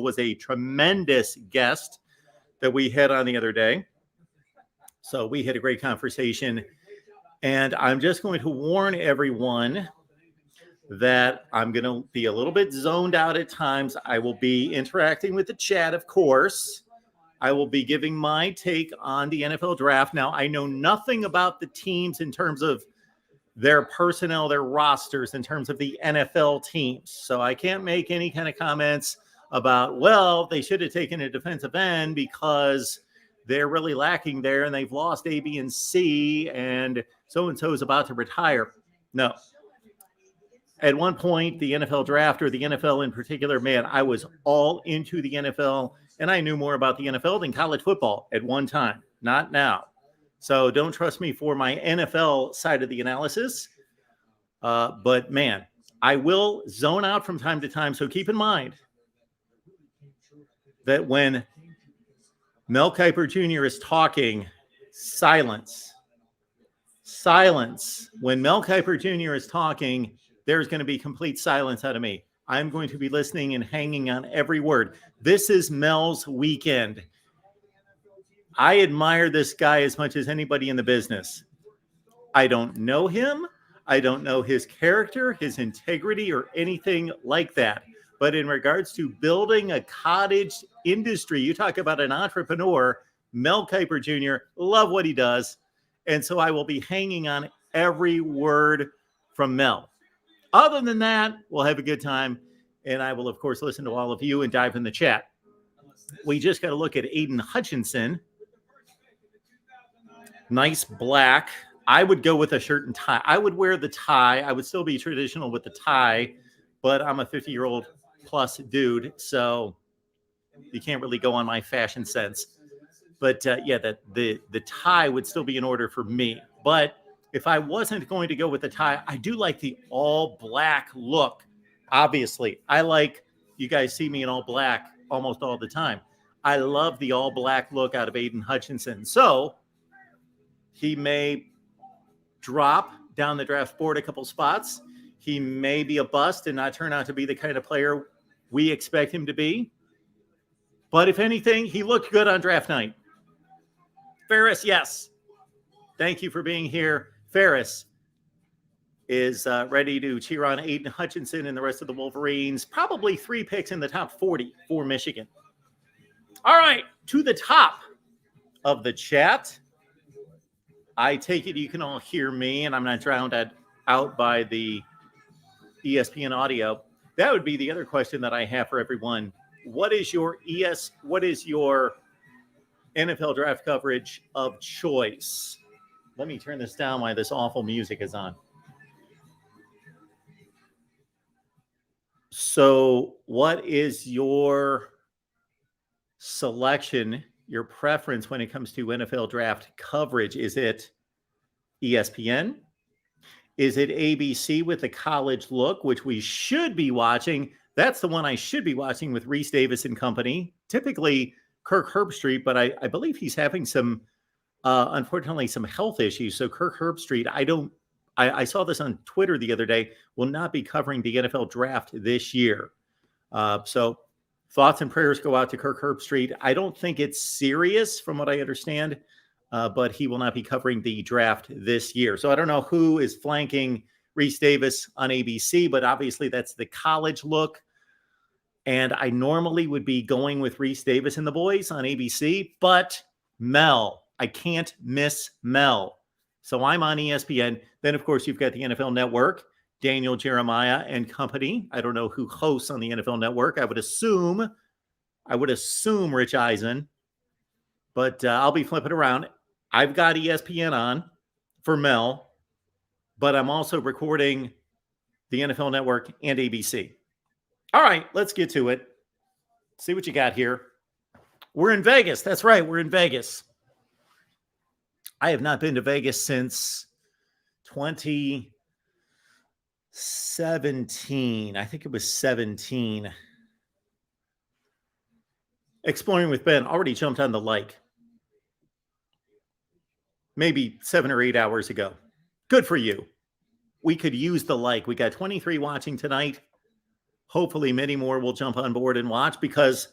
was a tremendous guest that we had on the other day. So we had a great conversation. And I'm just going to warn everyone that I'm going to be a little bit zoned out at times. I will be interacting with the chat, of course. I will be giving my take on the NFL draft. Now, I know nothing about the teams in terms of their personnel, their rosters, in terms of the NFL teams. So I can't make any kind of comments about, well, they should have taken a defensive end because they're really lacking there and they've lost A, B, and C, and so-and-so is about to retire. No. At one point, the NFL draft, or the NFL in particular, man, I was all into the NFL, and I knew more about the NFL than college football at one time. Not now. So don't trust me for my NFL side of the analysis. But, man, I will zone out from time to time. So keep in mind that when Mel Kiper Jr. is talking, silence. Silence. When Mel Kiper Jr. is talking, there's going to be complete silence out of me. I'm going to be listening and hanging on every word. This is Mel's weekend. I admire this guy as much as anybody in the business. I don't know him. I don't know his character, his integrity, or anything like that. But in regards to building a cottage industry, you talk about an entrepreneur, Mel Kiper Jr., love what he does. And so I will be hanging on every word from Mel. Other than that, we'll have a good time. And I will, of course, listen to all of you and dive in the chat. We just got to look at Aidan Hutchinson. Nice black. I would go with a shirt and tie. I would wear the tie. I would still be traditional with the tie, but I'm a 50-year-old plus dude, so you can't really go on my fashion sense. But yeah, the tie would still be in order for me. But if I wasn't going to go with the tie, I do like the all black look. Obviously, I like, you guys see me in all black almost all the time. I love the all black look out of Aidan Hutchinson. So he may drop down the draft board a couple spots. He may be a bust and not turn out to be the kind of player we expect him to be. But if anything, he looked good on draft night. Ferris, yes. Thank you for being here. Ferris is ready to cheer on Aidan Hutchinson and the rest of the Wolverines. Probably 3 picks in the top 40 for Michigan. All right, to the top of the chat. I take it you can all hear me, and I'm not drowned out by the ESPN audio. That would be the other question that I have for everyone. What is your NFL draft coverage of choice? Let me turn this down while this awful music is on. So what is your selection, your preference when it comes to NFL draft coverage? Is it ESPN? Is it ABC with the college look, which we should be watching? That's the one I should be watching with Reese Davis and company. Typically Kirk Herbstreit, but I believe he's having some, unfortunately, some health issues. So Kirk Herbstreit, I saw this on Twitter the other day, will not be covering the NFL draft this year. So thoughts and prayers go out to Kirk Herbstreit. I don't think it's serious from what I understand, but he will not be covering the draft this year. So I don't know who is flanking Reese Davis on ABC, but obviously that's the college look. And I normally would be going with Reese Davis and the boys on ABC, but Mel, I can't miss Mel. So I'm on ESPN. Then, of course, you've got the NFL Network, Daniel Jeremiah and company. I don't know who hosts on the NFL Network. I would assume Rich Eisen, but I'll be flipping around. I've got ESPN on for Mel, but I'm also recording the NFL Network and ABC. All right, let's get to it. See what you got here. We're in Vegas. That's right, we're in Vegas. I have not been to Vegas since 2017. I think it was 17. Exploring with Ben, already jumped on the like. Maybe 7 or 8 hours ago. Good for you. We could use the like. We got 23 watching tonight. Hopefully many more will jump on board and watch, because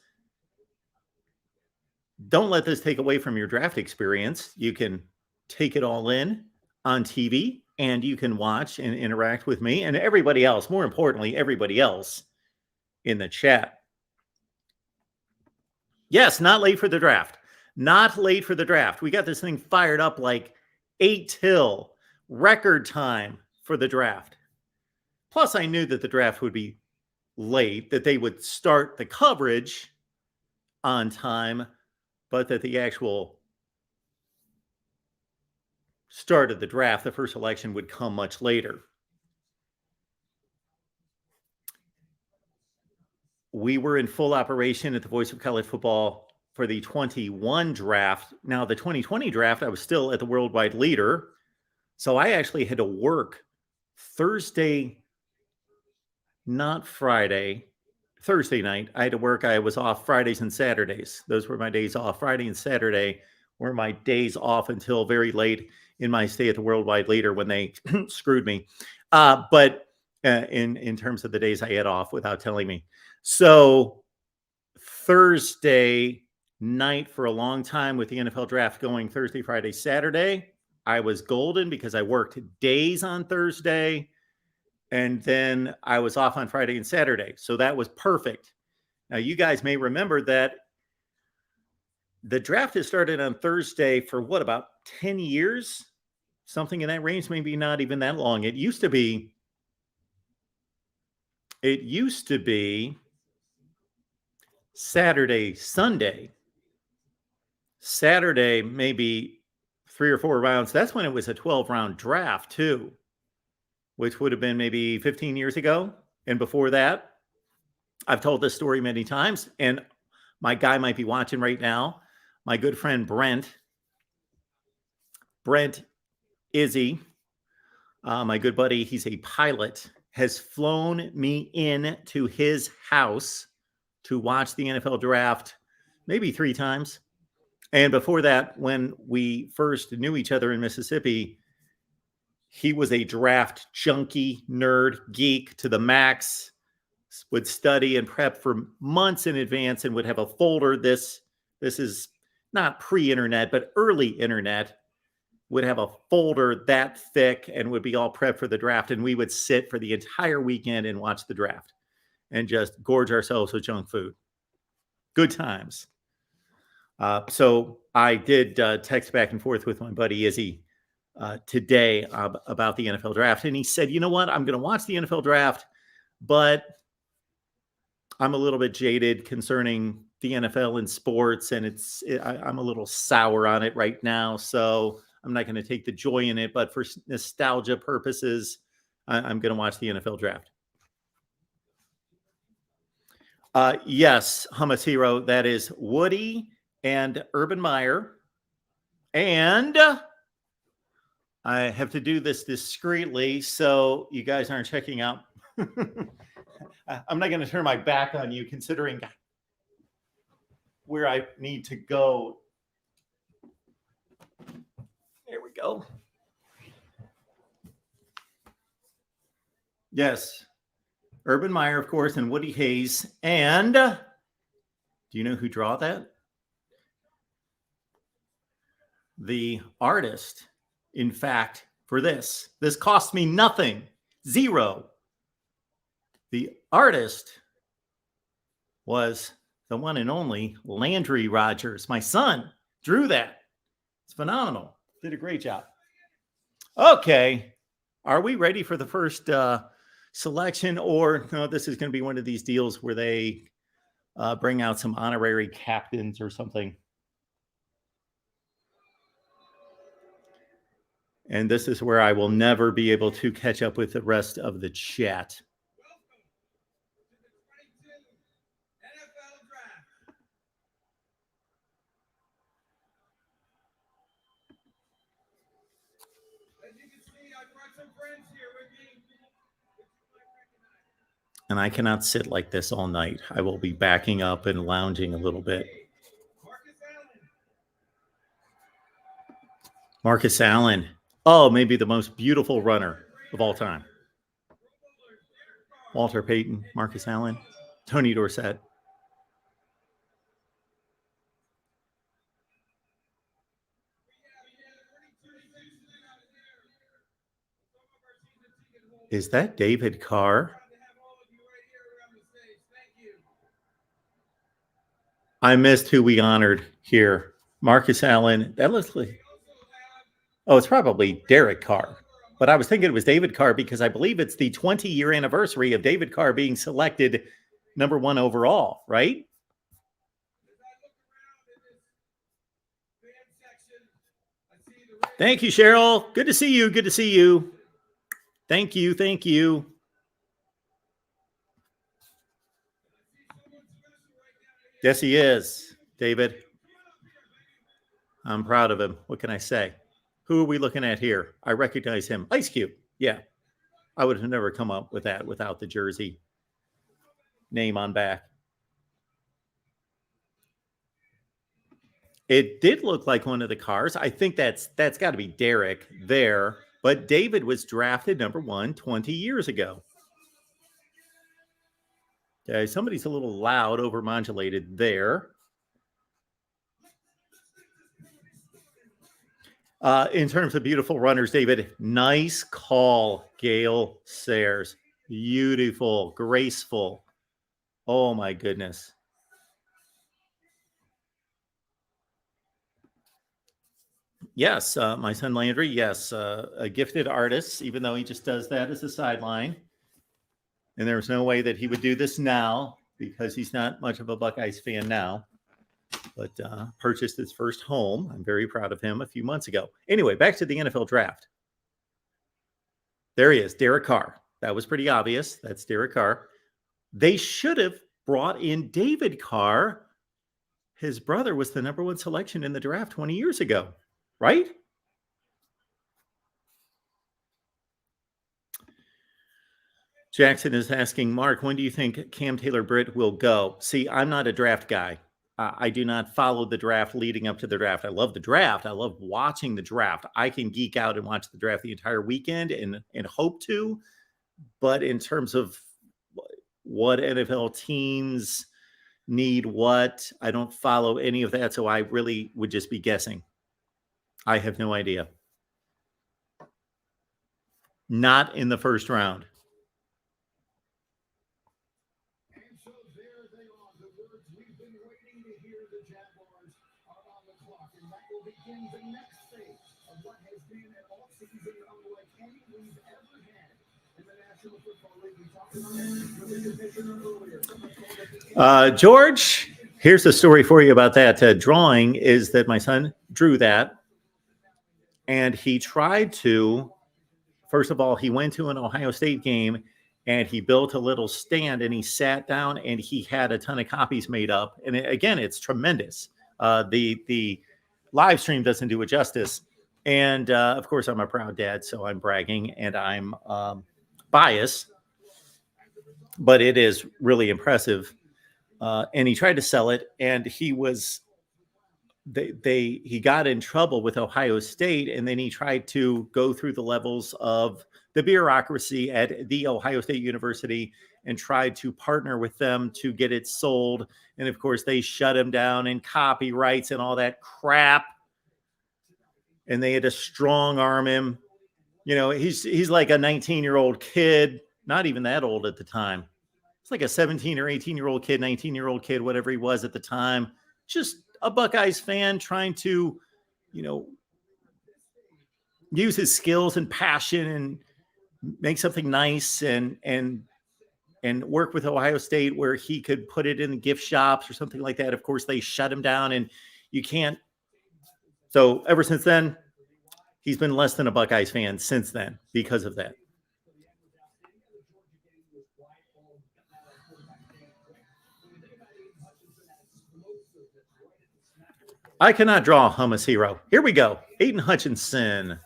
don't let this take away from your draft experience. You can take it all in on TV, and you can watch and interact with me and everybody else. More importantly, everybody else in the chat. Yes, not late for the draft. Not late for the draft. We got this thing fired up like 8 till record time for the draft. Plus, I knew that the draft would be late, that they would start the coverage on time, but that the actual start of the draft, the first election, would come much later. We were in full operation at the Voice of College Football for the 21 draft. Now, the 2020 draft, I was still at the Worldwide Leader. So I actually had to work Thursday, not Friday, Thursday night. I had to work. I was off Fridays and Saturdays. Those were my days off. Friday and Saturday were my days off until very late in my stay at the Worldwide Leader when they screwed me. But in terms of the days I had off without telling me. So Thursday night, for a long time with the NFL draft going Thursday, Friday, Saturday, I was golden because I worked days on Thursday, and then I was off on Friday and Saturday. So that was perfect. Now, you guys may remember that the draft has started on Thursday for what, about 10 years? Something in that range, maybe not even that long. It used to be Saturday, Sunday. Saturday, maybe 3 or 4 rounds. That's when it was a 12-round draft, too, which would have been maybe 15 years ago. And before that, I've told this story many times, and my guy might be watching right now. My good friend Brent Izzy, my good buddy, he's a pilot, has flown me in to his house to watch the NFL draft maybe 3 times. And before that, when we first knew each other in Mississippi, he was a draft junkie, nerd, geek to the max, would study and prep for months in advance and would have a folder. This is not pre-internet, but early internet, would have a folder that thick and would be all prepped for the draft. And we would sit for the entire weekend and watch the draft and just gorge ourselves with junk food. Good times. So I did text back and forth with my buddy Izzy today about the NFL draft. And he said, you know what? I'm going to watch the NFL draft, but I'm a little bit jaded concerning the NFL and sports. And I'm a little sour on it right now. So I'm not going to take the joy in it. But for nostalgia purposes, I'm going to watch the NFL draft. Yes, Hummus Hero. That is Woody and Urban Meyer. And I have to do this discreetly so you guys aren't checking out. I'm not going to turn my back on you considering where I need to go. There we go. Yes. Urban Meyer, of course, and Woody Hayes. And do you know who draw that? The artist, in fact, for this cost me nothing, 0. The artist was the one and only Landry Rodgers. My son drew that. It's phenomenal. Did a great job. Okay. Are we ready for the first selection? Or no, this is going to be one of these deals where they bring out some honorary captains or something. And this is where I will never be able to catch up with the rest of the chat. And I cannot sit like this all night. I will be backing up and lounging a little bit. Marcus Allen. Oh, maybe the most beautiful runner of all time. Walter Payton, Marcus Allen, Tony Dorsett. Is that David Carr? I missed who we honored here. Marcus Allen. That looks like, oh, it's probably Derek Carr. But I was thinking it was David Carr because I believe it's the 20-year anniversary of David Carr being selected number 1 overall, right? Thank you, Cheryl. Good to see you. Good to see you. Thank you. Thank you. Yes, he is, David. I'm proud of him. What can I say? Who are we looking at here? I recognize him. Ice Cube. Yeah. I would have never come up with that without the jersey name on back. It did look like one of the cars. I think that's got to be Derek there. But David was drafted number 1 20 years ago. Okay, somebody's a little loud, overmodulated there. In terms of beautiful runners, David, nice call, Gale Sayers. Beautiful, graceful. Oh, my goodness. Yes, my son Landry, yes, a gifted artist, even though he just does that as a sideline. And there's no way that he would do this now because he's not much of a Buckeyes fan now, but purchased his first home. I'm very proud of him a few months ago. Anyway, back to the NFL draft. There he is, Derek Carr. That was pretty obvious. That's Derek Carr. They should have brought in David Carr. His brother was the number 1 selection in the draft 20 years ago, right? Jackson is asking, Mark, when do you think Cam Taylor-Britt will go? See, I'm not a draft guy. I do not follow the draft leading up to the draft. I love the draft. I love watching the draft. I can geek out and watch the draft the entire weekend and hope to. But in terms of what NFL teams need what, I don't follow any of that. So I really would just be guessing. I have no idea. Not in the first round. George, here's the story for you about that drawing is that my son drew that. And he tried to, first of all, he went to an Ohio State game and he built a little stand and he sat down and he had a ton of copies made up. And again, it's tremendous. The live stream doesn't do it justice. And of course, I'm a proud dad, so I'm bragging and I'm biased. But it is really impressive. And he tried to sell it, and he got in trouble with Ohio State, and then he tried to go through the levels of the bureaucracy at the Ohio State University and tried to partner with them to get it sold. And of course, they shut him down and copyrights and all that crap. And they had to strong arm him. You know, he's like a 19-year-old kid, not even that old at the time. It's like a 17 or 18-year-old kid, 19-year-old kid, whatever he was at the time. Just a Buckeyes fan trying to, you know, use his skills and passion and make something nice and work with Ohio State where he could put it in the gift shops or something like that. Of course, they shut him down and you can't. So ever since then, he's been less than a Buckeyes fan since then because of that. I cannot draw a hummus hero. Here we go. Aidan Hutchinson.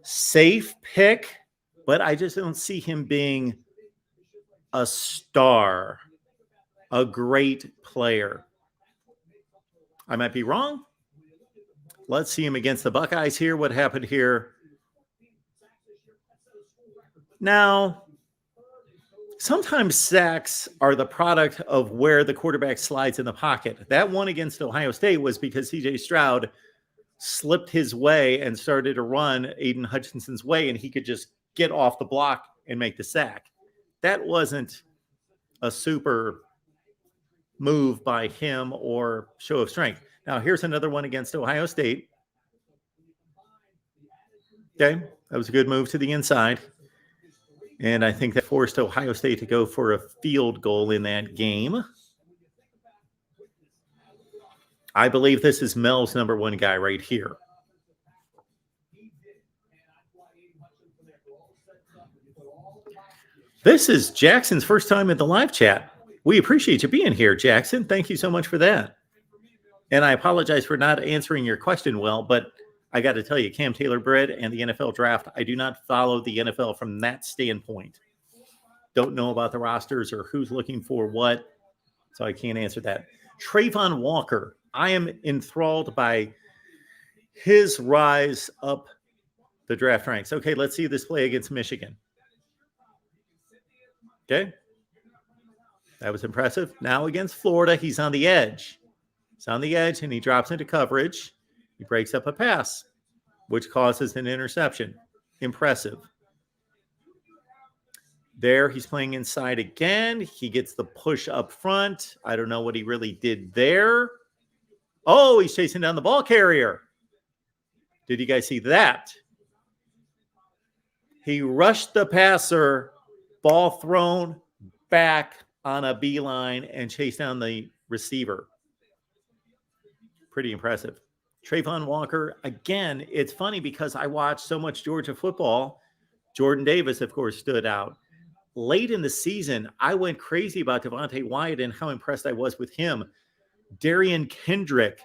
Safe pick, but I just don't see him being a star, a great player. I might be wrong. Let's see him against the Buckeyes here. What happened here? Now, Sometimes sacks are the product of where the quarterback slides in the pocket. That one against Ohio State was because CJ Stroud slipped his way and started to run Aidan Hutchinson's way, and he could just get off the block and make the sack. That wasn't a super move by him or show of strength. Now, here's another one against Ohio State. Okay, that was a good move to the inside. And I think that forced Ohio State to go for a field goal in that game. I believe this is Mel's number one guy right here. This is Jackson's first time in the live chat. We appreciate you being here, Jackson. Thank you so much for that. And I apologize for not answering your question well, but I got to tell you, Cam Taylor-Britt and the NFL draft, I do not follow the NFL from that standpoint. Don't know about the rosters or who's looking for what, so I can't answer that. Trayvon Walker, I am enthralled by his rise up the draft ranks. Okay, let's see this play against Michigan. Okay. That was impressive. Now against Florida, he's on the edge. He's on the edge, and he drops into coverage. He breaks up a pass, which causes an interception. Impressive. There, he's playing inside again. He gets the push up front. I don't know what he really did there. Oh, he's chasing down the ball carrier. Did you guys see that? He rushed the passer, ball thrown back on a beeline, and chased down the receiver. Pretty impressive. Trayvon Walker, again, it's funny because I watched so much Georgia football. Jordan Davis, of course, stood out. Late in the season, I went crazy about Devonte Wyatt and how impressed I was with him. Darian Kendrick,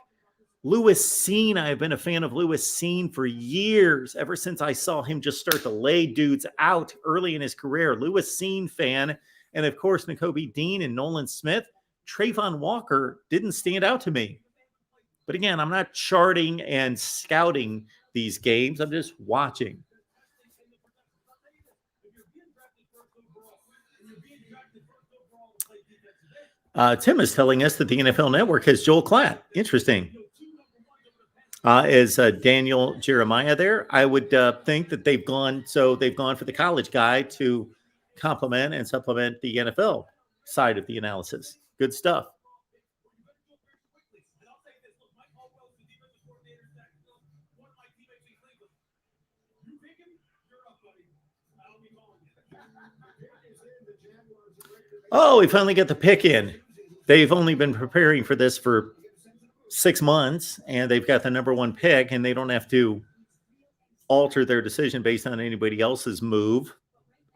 Lewis Cine. I've been a fan of Lewis Cine for years, ever since I saw him just start to lay dudes out early in his career. Lewis Cine fan. And, of course, Nakobe Dean and Nolan Smith. Trayvon Walker didn't stand out to me. But, again, I'm not charting and scouting these games. I'm just watching. Tim is telling us that the NFL Network has Joel Klatt. Interesting. Is Daniel Jeremiah there? I would think that they've gone for the college guy to complement and supplement the NFL side of the analysis. Good stuff. Oh, we finally got the pick in. They've only been preparing for this for 6 months, and they've got the number one pick, and they don't have to alter their decision based on anybody else's move.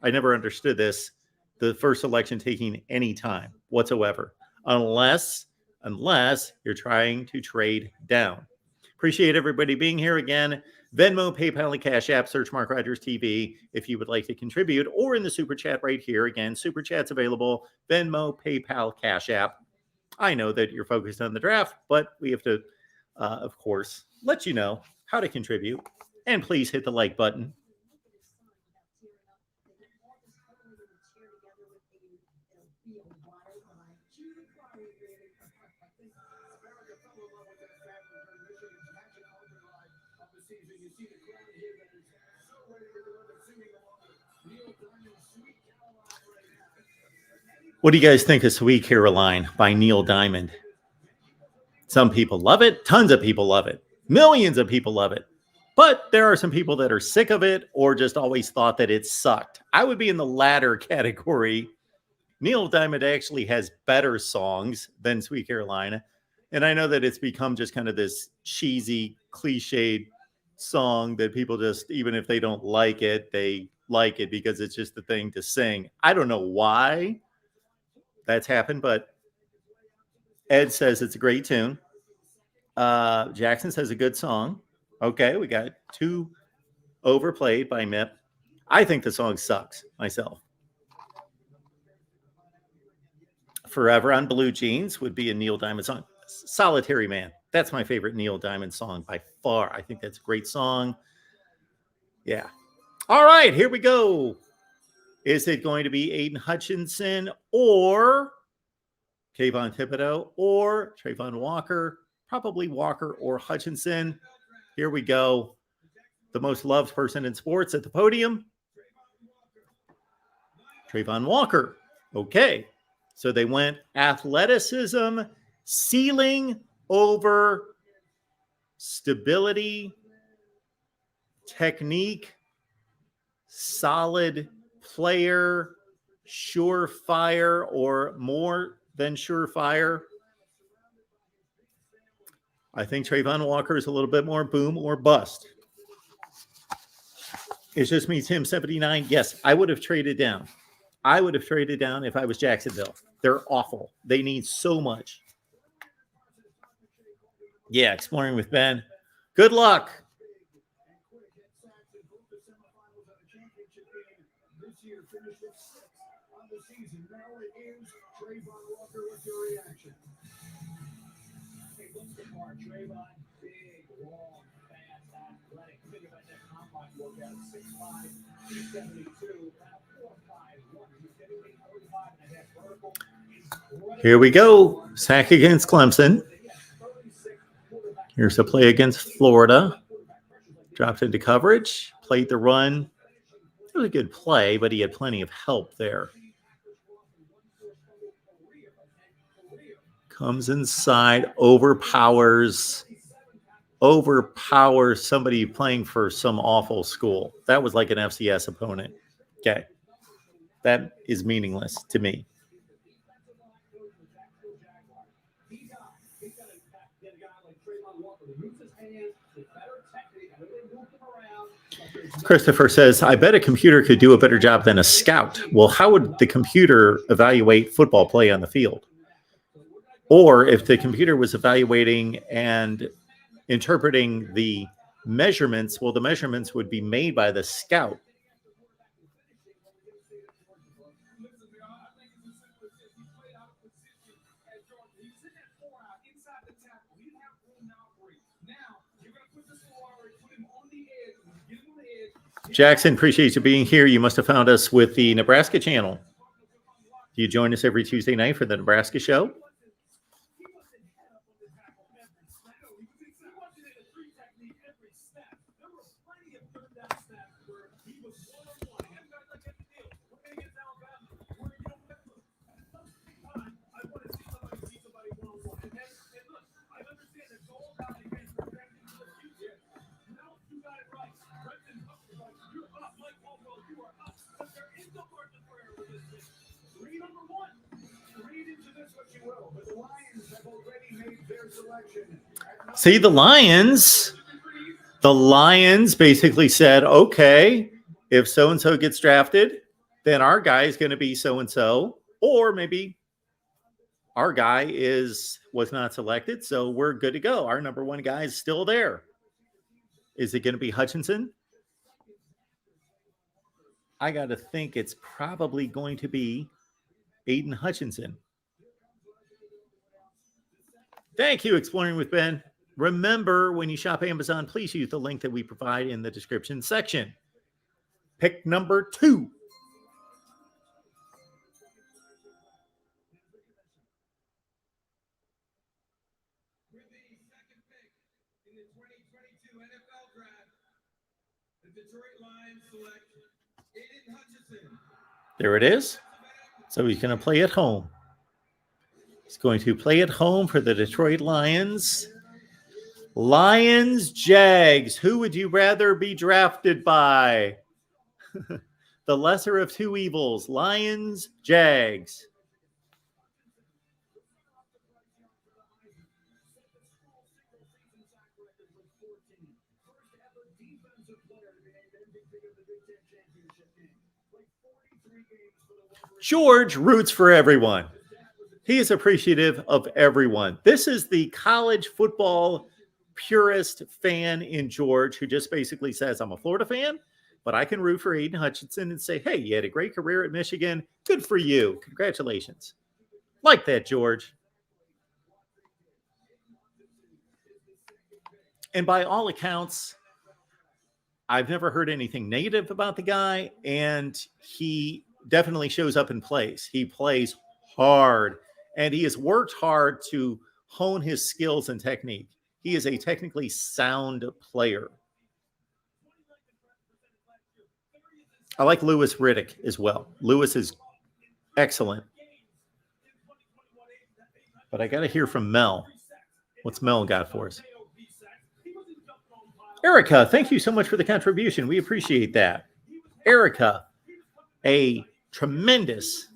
I never understood this. The first selection taking any time whatsoever, unless you're trying to trade down. Appreciate everybody being here again. Venmo, PayPal, and Cash App. Search MarkRogersTV if you would like to contribute, or in the Super Chat right here. Again, Super Chat's available. Venmo, PayPal, Cash App. I know that you're focused on the draft, but we have to, of course, let you know how to contribute. And please hit the like button. What do you guys think of Sweet Caroline by Neil Diamond? Some people love it. Tons of people love it. Millions of people love it. But there are some people that are sick of it or just always thought that it sucked. I would be in the latter category. Neil Diamond actually has better songs than Sweet Caroline. And I know that it's become just kind of this cheesy, cliched song that people just, even if they don't like it, they like it because it's just the thing to sing. I don't know why that's happened, but Ed says it's a great tune. Jackson says a good song. Okay, we got 2 overplayed by Mip. I think the song sucks myself. Forever on Blue Jeans would be a Neil Diamond song. Solitary Man. That's my favorite Neil Diamond song by far. I think that's a great song. Yeah. All right, here we go. Is it going to be Aidan Hutchinson or Kayvon Thibodeaux or Trayvon Walker? Probably Walker or Hutchinson. Here we go. The most loved person in sports at the podium. Trayvon Walker. Okay. So they went athleticism, ceiling over stability, technique, solid player, surefire, or more than surefire. I think Trayvon Walker is a little bit more boom or bust. It just means him 79. Yes, I would have traded down. I would have traded down if I was Jacksonville. They're awful. They need so much. Yeah, exploring with Ben. Good luck. Here we go. Sack against Clemson. Here's a play against Florida. Dropped into coverage. Played the run. It was a good play, but he had plenty of help there. Comes inside, overpowers somebody playing for some awful school. That was like an FCS opponent. Okay. That is meaningless to me. Christopher says, I bet a computer could do a better job than a scout. Well, how would the computer evaluate football play on the field? Or if the computer was evaluating and interpreting the measurements, well, the measurements would be made by the scout. Jackson, appreciate you being here. You must have found us with the Nebraska channel. Do you join us every Tuesday night for the Nebraska show? See, the Lions basically said, okay, if so-and-so gets drafted, then our guy is going to be so-and-so, or maybe our guy was not selected, so we're good to go. Our number one guy is still there. Is it going to be Hutchinson? I got to think it's probably going to be Aidan Hutchinson. Thank you, Exploring with Ben. Remember, when you shop Amazon, please use the link that we provide in the description section. Pick number 2. With the second pick in the 2022 NFL Draft, the Detroit Lions select Aidan Hutchinson. There it is. So he's going to play at home. He's going to play at home for the Detroit Lions. Lions, Jags. Who would you rather be drafted by? The lesser of two evils. Lions, Jags. George roots for everyone. He is appreciative of everyone. This is the college football purist fan in George who just basically says, I'm a Florida fan, but I can root for Aidan Hutchinson and say, hey, you had a great career at Michigan. Good for you. Congratulations. Like that, George. And by all accounts, I've never heard anything negative about the guy, and he definitely shows up and plays. He plays hard, and he has worked hard to hone his skills and technique. He is a technically sound player. I like Louis Riddick as well. Louis is excellent. But I got to hear from Mel. What's Mel got for us? Erica, thank you so much for the contribution. We appreciate that. Erica, a tremendous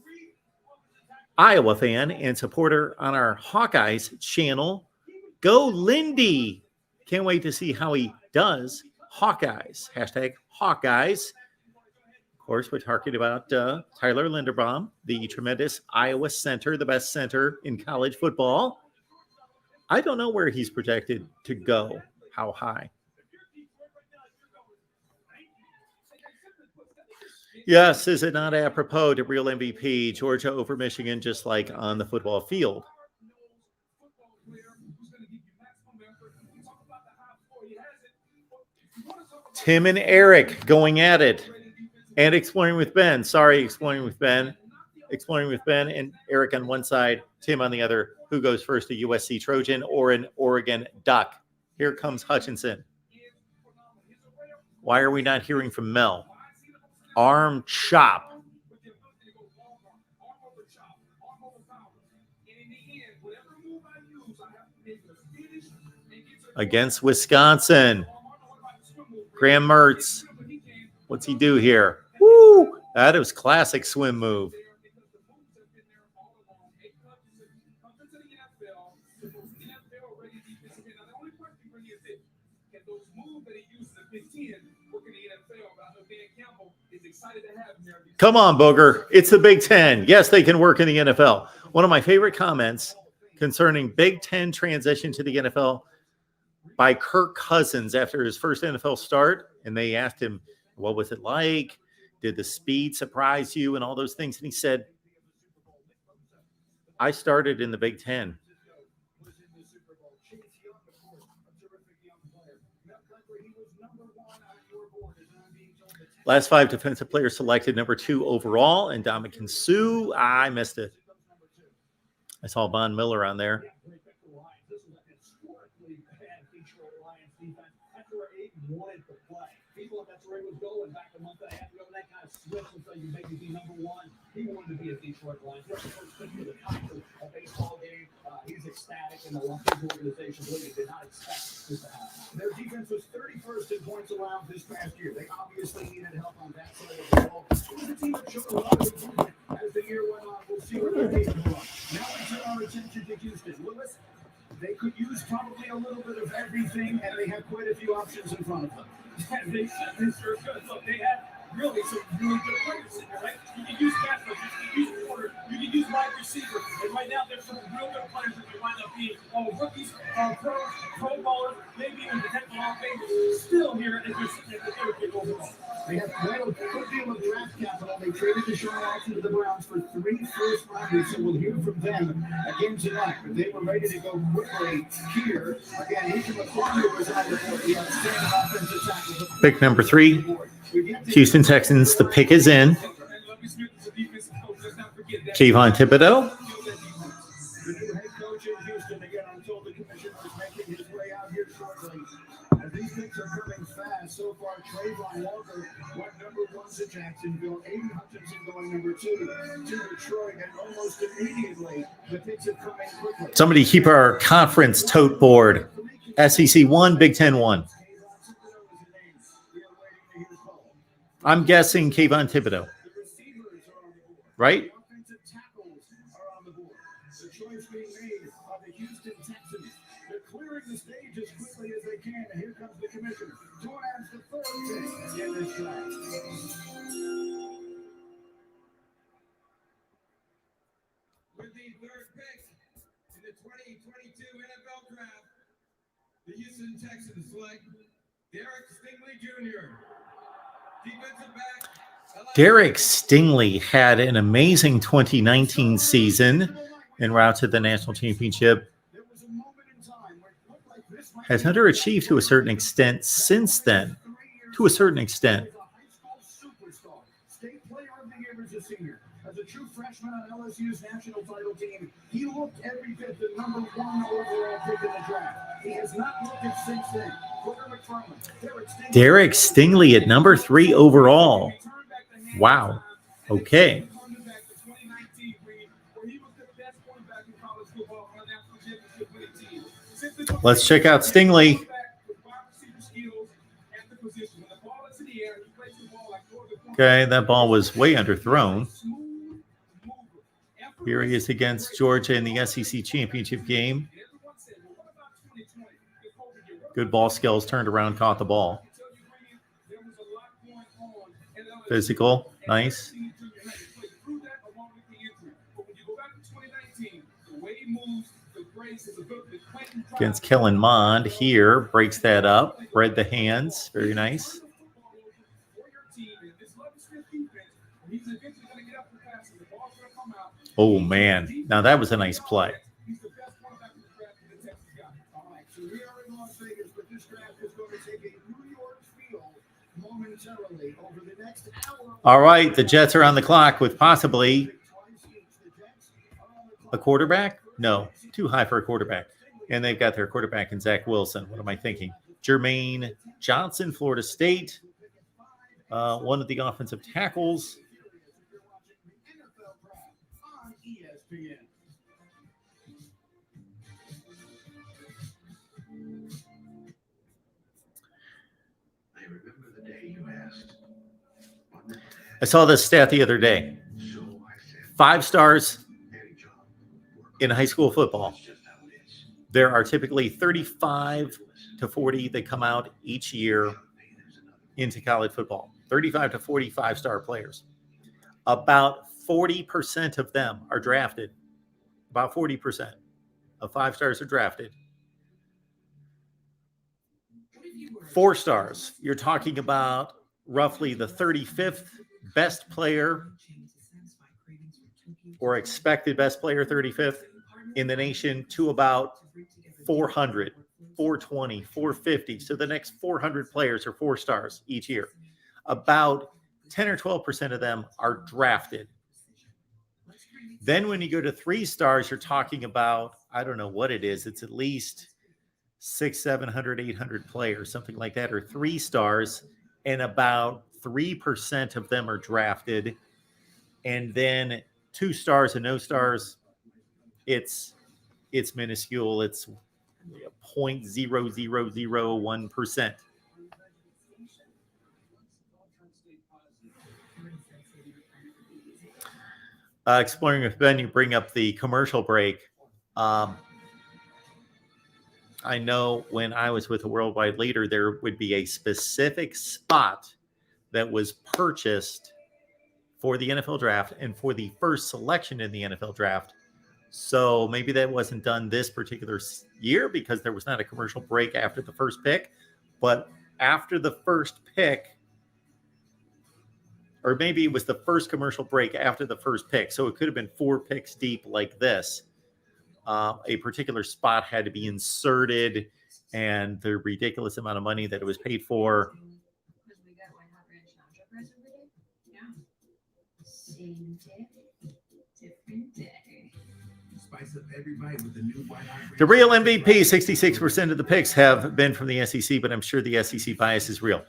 Iowa fan and supporter on our Hawkeyes channel. Go Lindy. Can't wait to see how he does. Hawkeyes. Hashtag Hawkeyes. Of course, we're talking about Tyler Linderbaum, the tremendous Iowa center, the best center in college football. I don't know where he's projected to go, how high. Yes, is it not apropos to real MVP, Georgia over Michigan, just like on the football field? Tim and Eric going at it and exploring with Ben. Sorry, exploring with Ben. Exploring with Ben and Eric on one side, Tim on the other. Who goes first, a USC Trojan or an Oregon Duck? Here comes Hutchinson. Why are we not hearing from Mel? Arm chop. Against Wisconsin. Graham Mertz. What's he do here? Woo! That was classic swim move. Come on, Booger. It's the Big Ten. Yes, they can work in the NFL. One of my favorite comments concerning Big Ten transition to the NFL by Kirk Cousins after his first NFL start. And they asked him, what was it like? Did the speed surprise you and all those things? And he said, I started in the Big Ten. Last 5 defensive players selected number 2 overall, and Ndamukong Suh. I missed it. I saw Von Miller on there. He wanted to be a Detroit Lions. A baseball game. He's ecstatic, and the organization really did not expect this to happen. Their defense was 31st in points allowed this past year. They obviously needed help on that side of the ball. The team showed a lot of improvement as the year went on. We'll see where they're able to run. Now we turn our attention to Houston. Lewis, they could use probably a little bit of everything, and they have quite a few options in front of them. They sure could. Look, they had really some really good players in there, right? You can use pass rush, you can use corner, you can use wide receiver, and right now there's some real good players that can wind up being rookies, pro ballers, maybe even potential Hall of Famers still here as they're sitting at the third pick overall. They have quite a good deal of draft capital. They traded Deshaun Watson to the Browns for 3 first-rounders, so we'll hear from them again tonight. But they were ready to go quickly here. Again, Ekwonu was on the board. The outstanding offensive tackle. Pick number 3, Houston Texans. The pick is in. Kayvon Thibodeaux. The new head coach in Houston. Again, I'm told the commissioner is making his way out here shortly. And these picks are coming fast. So far, Trayvon Walker went number 1 to Jacksonville. Aidan Hutchinson going number 2 to Detroit. And almost immediately, the picks are coming quickly. Somebody keep our conference tote board. SEC 1, Big Ten 1. I'm guessing Kayvon Thibodeaux. Right? The choice being made by the Houston Texans. They're clearing the stage as quickly as they can. And here comes the commissioner. Jordan's the 3rd pick in this draft. With the 3rd pick in the 2022 NFL Draft, the Houston Texans select Garrett Stingley Jr., defensive back. Derek Stingley had an amazing 2019 season en route to the national championship. Has underachieved to a certain extent since then. To a certain extent. freshman on LSU's national title team. He looked every bit the number 1 overall pick in the draft. He has not looked it since then. Derek Stingley at number 3 overall. Wow. Okay. Let's check out Stingley. Okay, that ball was way underthrown. Here he is against Georgia in the SEC championship game. Good ball skills, turned around, caught the ball. Physical, nice. Against Kellen Mond here, breaks that up, read the hands, very nice. Oh, man. Now that was a nice play. All right, the Jets are on the clock with possibly a quarterback. No, too high for a quarterback. And they've got their quarterback in Zach Wilson. What am I thinking? Jermaine Johnson, Florida State. One of the offensive tackles. I saw this stat the other day. 5 stars in high school football. There are typically 35 to 40 that come out each year into college football. 35 to 40 5-star players. About 40% of them are drafted. About 40% of 5 stars are drafted. 4 stars, you're talking about roughly the 35th best player or expected best player, 35th in the nation, to about 400, 420, 450. So the next 400 players are 4 stars each year. About 10 or 12% of them are drafted. Then when you go to 3 stars, you're talking about, I don't know what it is. It's at least 600, 700, 800 players, something like that, or 3 stars. And about 3% of them are drafted. And then 2 stars and no stars, it's minuscule. It's 0.0001%. Exploring with Ben, you bring up the commercial break. I know when I was with a worldwide leader, there would be a specific spot that was purchased for the NFL draft and for the first selection in the NFL draft. So maybe that wasn't done this particular year because there was not a commercial break after the first pick. But after the first pick, or maybe it was the first commercial break after the first pick. So it could have been 4 picks deep like this. A particular spot had to be inserted, and the ridiculous amount of money that it was paid for. The real MVP, 66% of the picks have been from the SEC, but I'm sure the SEC bias is real.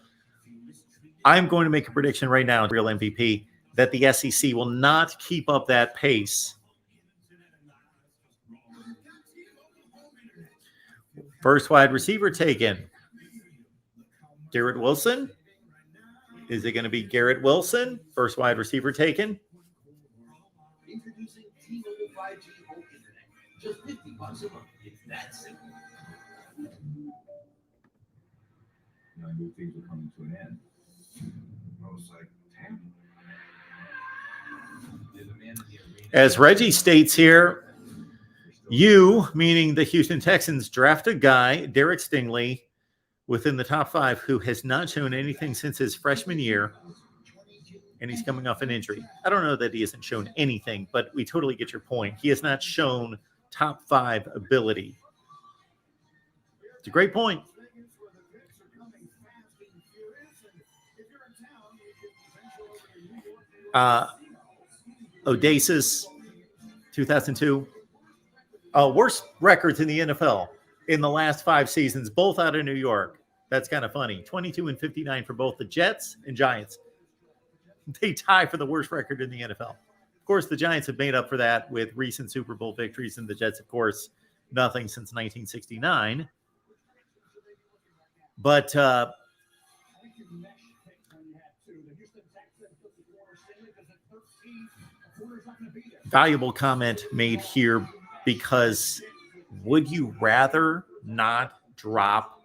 I'm going to make a prediction right now, real MVP, that the SEC will not keep up that pace. First wide receiver taken. Garrett Wilson. Is it going to be Garrett Wilson? First wide receiver taken. Introducing T-Mobile 5G Home Internet. Just $50 a month. It's that simple. I knew things were coming to an end. I was like, damn. As Reggie states here, you, meaning the Houston Texans, draft a guy, Derek Stingley, within the top 5 who has not shown anything since his freshman year, and he's coming off an injury. I don't know that he hasn't shown anything, but we totally get your point. He has not shown top 5 ability. It's a great point. Odasis, 2002. Worst records in the NFL in the last 5 seasons, both out of New York. That's kind of funny. 22-59 for both the Jets and Giants. They tie for the worst record in the NFL. Of course, the Giants have made up for that with recent Super Bowl victories, and the Jets, of course, nothing since 1969. But valuable comment made here, because would you rather not drop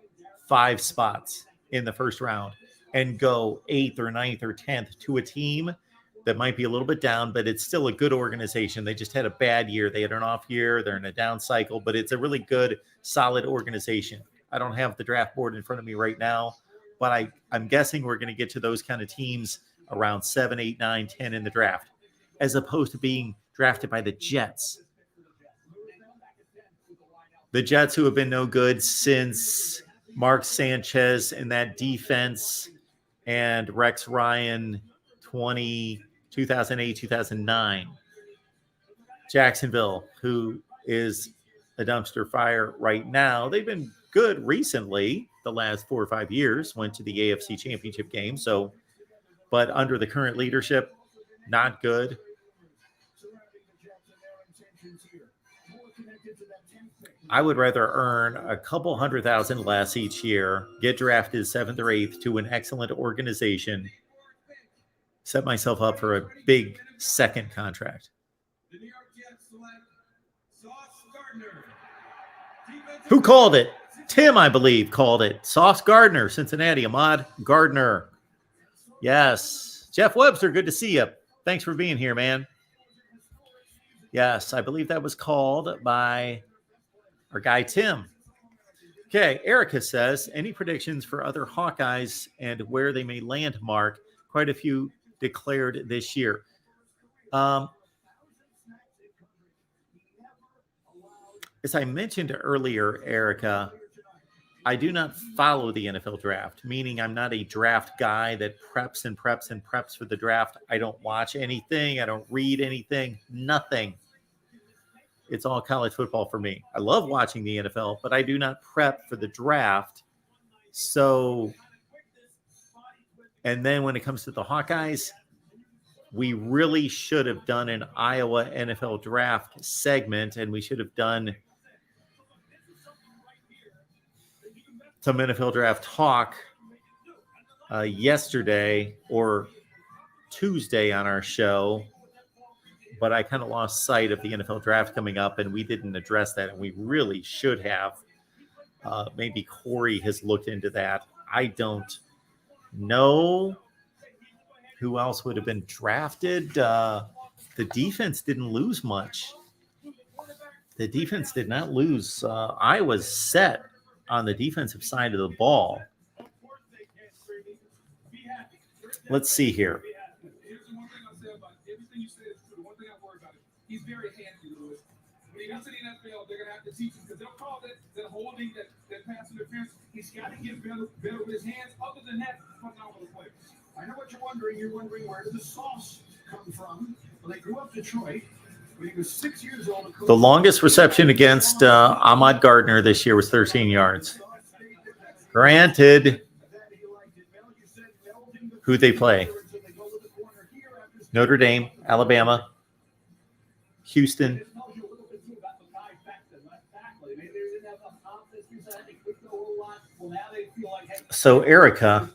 5 spots in the first round and go 8th or 9th or 10th to a team that might be a little bit down, but it's still a good organization? They just had a bad year. They had an off year. They're in a down cycle, but it's a really good, solid organization. I don't have the draft board in front of me right now, but I'm guessing we're going to get to those kind of teams around 7, 8, 9, 10 in the draft, as opposed to being drafted by the Jets. The Jets, who have been no good since Mark Sanchez and that defense and Rex Ryan 2008, 2009. Jacksonville, who is a dumpster fire right now. They've been good recently, the last 4 or 5 years, went to the AFC Championship game. So, but under the current leadership, not good. I would rather earn a couple $100,000 less each year, get drafted 7th or 8th to an excellent organization, set myself up for a big second contract. Who called it? Tim, I believe, called it. Sauce Gardner, Cincinnati. Ahmad Gardner. Yes. Jeff Webster, good to see you. Thanks for being here, man. Yes, I believe that was called by our guy, Tim. Okay, Erica says, any predictions for other Hawkeyes and where they may land, Mark? Quite a few declared this year. As I mentioned earlier, Erica, I do not follow the NFL draft, meaning I'm not a draft guy that preps and preps and preps for the draft. I don't watch anything. I don't read anything, nothing. It's all college football for me. I love watching the NFL, but I do not prep for the draft. So, and then when it comes to the Hawkeyes, we really should have done an Iowa NFL draft segment, and we should have done some NFL draft talk yesterday or Tuesday on our show, but I kind of lost sight of the NFL draft coming up, and we didn't address that, and we really should have. Maybe Corey has looked into that. I don't know who else would have been drafted. The defense didn't lose much. The defense did not lose. I was set on the defensive side of the ball. Let's see here. He's very handy, Lewis. When he gets to the NFL, they're going to have to teach him, because they'll call that holding, that pass interference. He's got to get better with his hands. Other than that, phenomenal players. I know what you're wondering. You're wondering, where did the sauce come from? Well, they grew up Detroit. When he was 6 years old, the longest reception against Ahmad Gardner this year was 13 yards. Granted, who'd they play? Notre Dame, Alabama, Houston. So, Erica,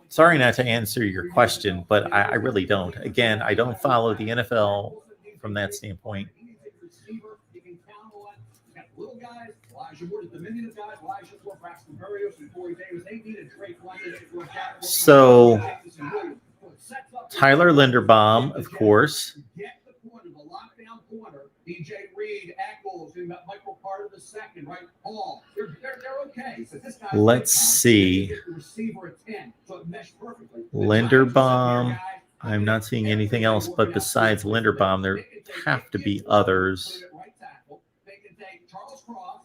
sorry not to answer your question, but I really don't. Again, I don't follow the NFL from that standpoint. So, Tyler Linderbaum, of course. DJ Reed, Eccles, Michael Carter the second, right? Hall. They're okay. So this guy, let's see. Linderbaum. I'm not seeing anything else, but besides Linderbaum, there have to be others. They can take Charles Cross,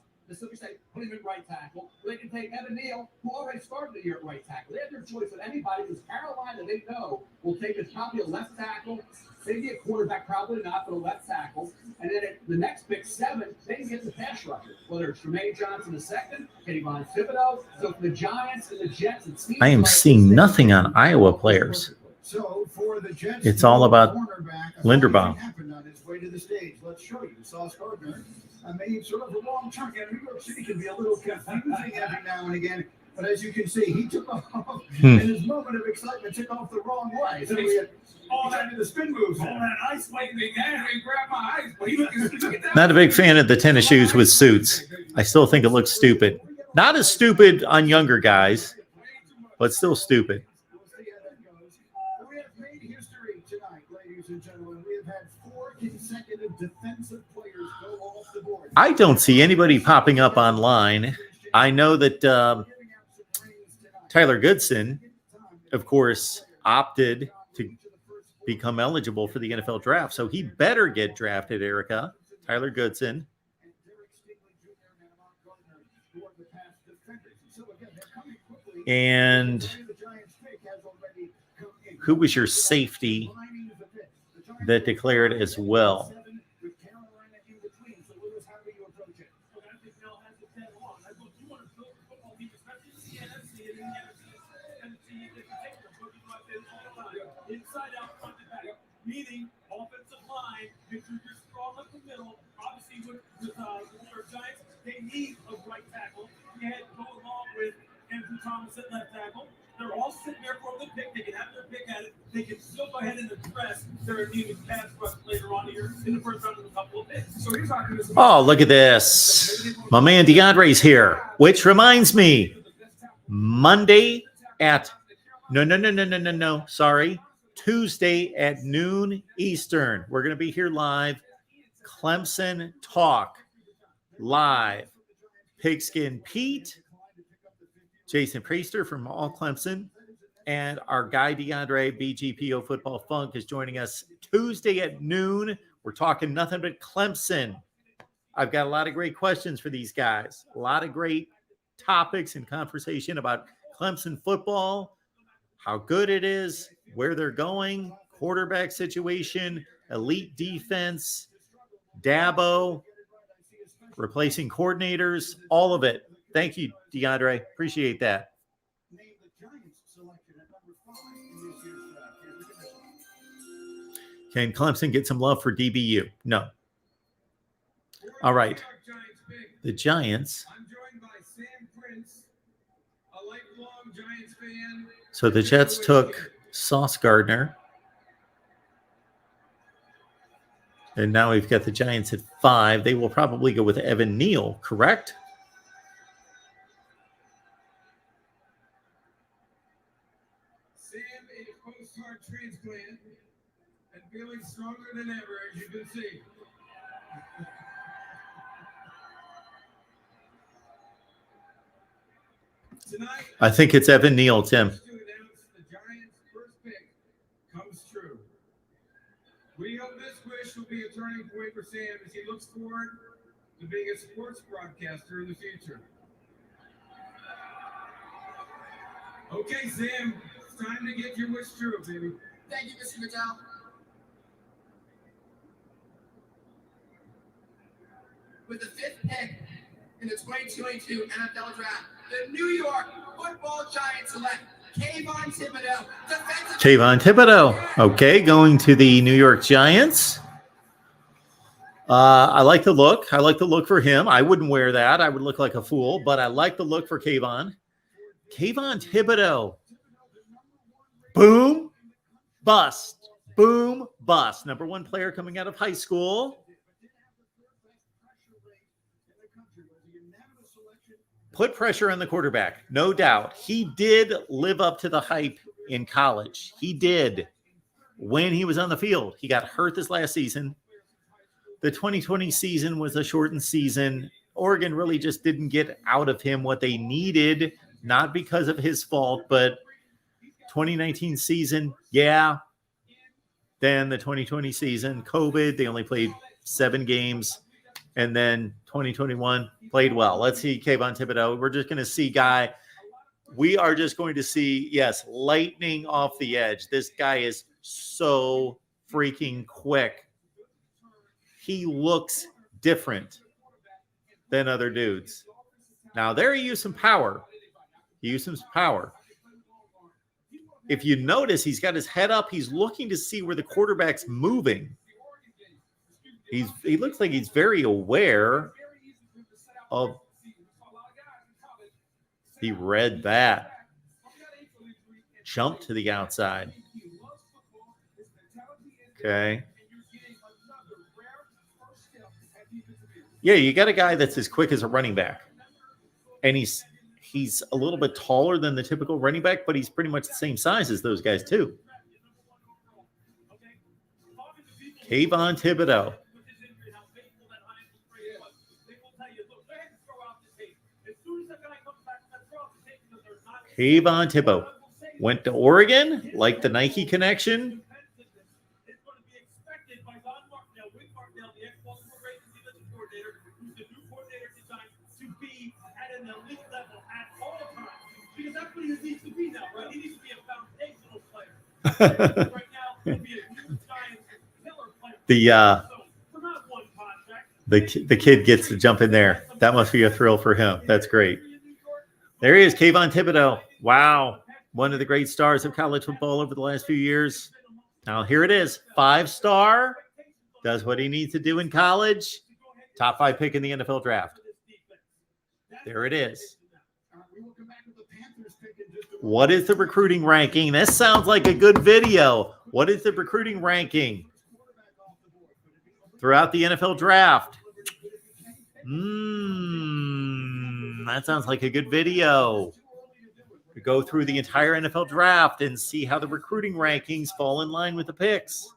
put him at right tackle. They can take Evan Neal, who already started the year at right tackle. They have their choice of anybody, because Carolina, they know, will take a copy of left tackle They get quarterback, probably not, but a left tackle. And then at the next pick 7, they can get the pass rusher, whether it's Jermaine Johnson the second, Kayvon Thibodeaux. So for the Giants and the Jets, it seems I am seeing nothing on Iowa players. So for the Jets, It's all about Linderbaum. Happened on his way to the stage. Let's show you. Sauce Gardner made sort of a wrong turn. Yeah, New York City can be a little confusing every now and again. But as you can see, he took off in his moment of excitement, took off the wrong way. So we had all that in the spin moves. All that ice fighting thing, and grab my ice. But look at that. Not a big fan of the tennis shoes with suits. I still think it looks stupid. Not as stupid on younger guys, but still stupid. We'll see how that goes. We have made history tonight, ladies and gentlemen. We have had 4 consecutive defensive players go off the board. I don't see anybody popping up online. I know that Tyler Goodson, of course, opted to become eligible for the NFL draft. So he better get drafted, Erica. Tyler Goodson. And who was your safety that declared as well? Inside out, front to back. Meaning, offensive line, if you're just strong up the middle, obviously with the New York Giants, they need a right tackle. You had to go along with Andrew Thomas at left tackle. They're all sitting there for the pick. They can have their pick at it. They can still go ahead and address their needed pass rush later on here in the first round with a couple of picks. So he's talking to Oh, look at this. My man DeAndre's here, which reminds me, Monday at no. Sorry. Tuesday at noon Eastern. We're going to be here live. Clemson Talk live. Pigskin Pete, Jason Priester from All Clemson, and our guy DeAndre, BGPO Football Funk, is joining us Tuesday at noon. We're talking nothing but Clemson. I've got a lot of great questions for these guys. A lot of great topics and conversation about Clemson football, how good it is, where they're going, quarterback situation, elite defense, Dabo, replacing coordinators, all of it. Thank you, DeAndre. Appreciate that. Can Clemson get some love for DBU? No. All right. The Giants. I'm joined by Sam Prince, a lifelong Giants fan. So the Jets took Sauce Gardner. And now we've got the Giants at 5. They will probably go with Evan Neal, correct? Sam, a post-heart transplant and feeling stronger than ever, as you can see. Tonight, I think it's Evan Neal, Tim. to announce the Giants' first pick comes true. We hope this wish will be a turning point for Sam as he looks forward to being a sports broadcaster in the future. Okay, Sam, it's time to get your wish true, baby. Thank you, Mr. Goodell. With the 5th pick in the 2022 NFL Draft, the New York Football Giants select Kayvon Thibodeaux, defensive. Kayvon Thibodeaux. Okay, going to the New York Giants. I like the look. I like the look for him. I wouldn't wear that. I would look like a fool, but I like the look for Kayvon. Kayvon Thibodeaux. Boom, bust. Boom, bust. Number 1 player coming out of high school. Put pressure on the quarterback, no doubt. He did live up to the hype in college. He did when he was on the field. He got hurt this last season. The 2020 season was a shortened season. Oregon really just didn't get out of him what they needed, not because of his fault, but 2019 season, yeah. Then the 2020 season, COVID, they only played 7 games. And then 2021 played well. Let's see Kayvon Thibodeaux. We're just going to see we are just going to see, yes, lightning off the edge. This guy is so freaking quick. He looks different than other dudes. Now, there he used some power. If you notice, he's got his head up. He's looking to see where the quarterback's moving. He looks like he's very aware of. He read that. Jumped to the outside. Okay. Yeah, you got a guy that's as quick as a running back. And he's a little bit taller than the typical running back, but he's pretty much the same size as those guys too. Kayvon Thibodeaux. Kayvon Thibodeaux went to Oregon, like the Nike connection. The kid gets to jump in there. That must be a thrill for him. That's great. There he is, Kayvon Thibodeaux. Wow. One of the great stars of college football over the last few years. Now here it is. 5-star. Does what he needs to do in college. Top 5 pick in the NFL draft. There it is. What is the recruiting ranking? This sounds like a good video. What is the recruiting ranking throughout the NFL draft? That sounds like a good video. We go through the entire NFL draft and see how the recruiting rankings fall in line with the picks.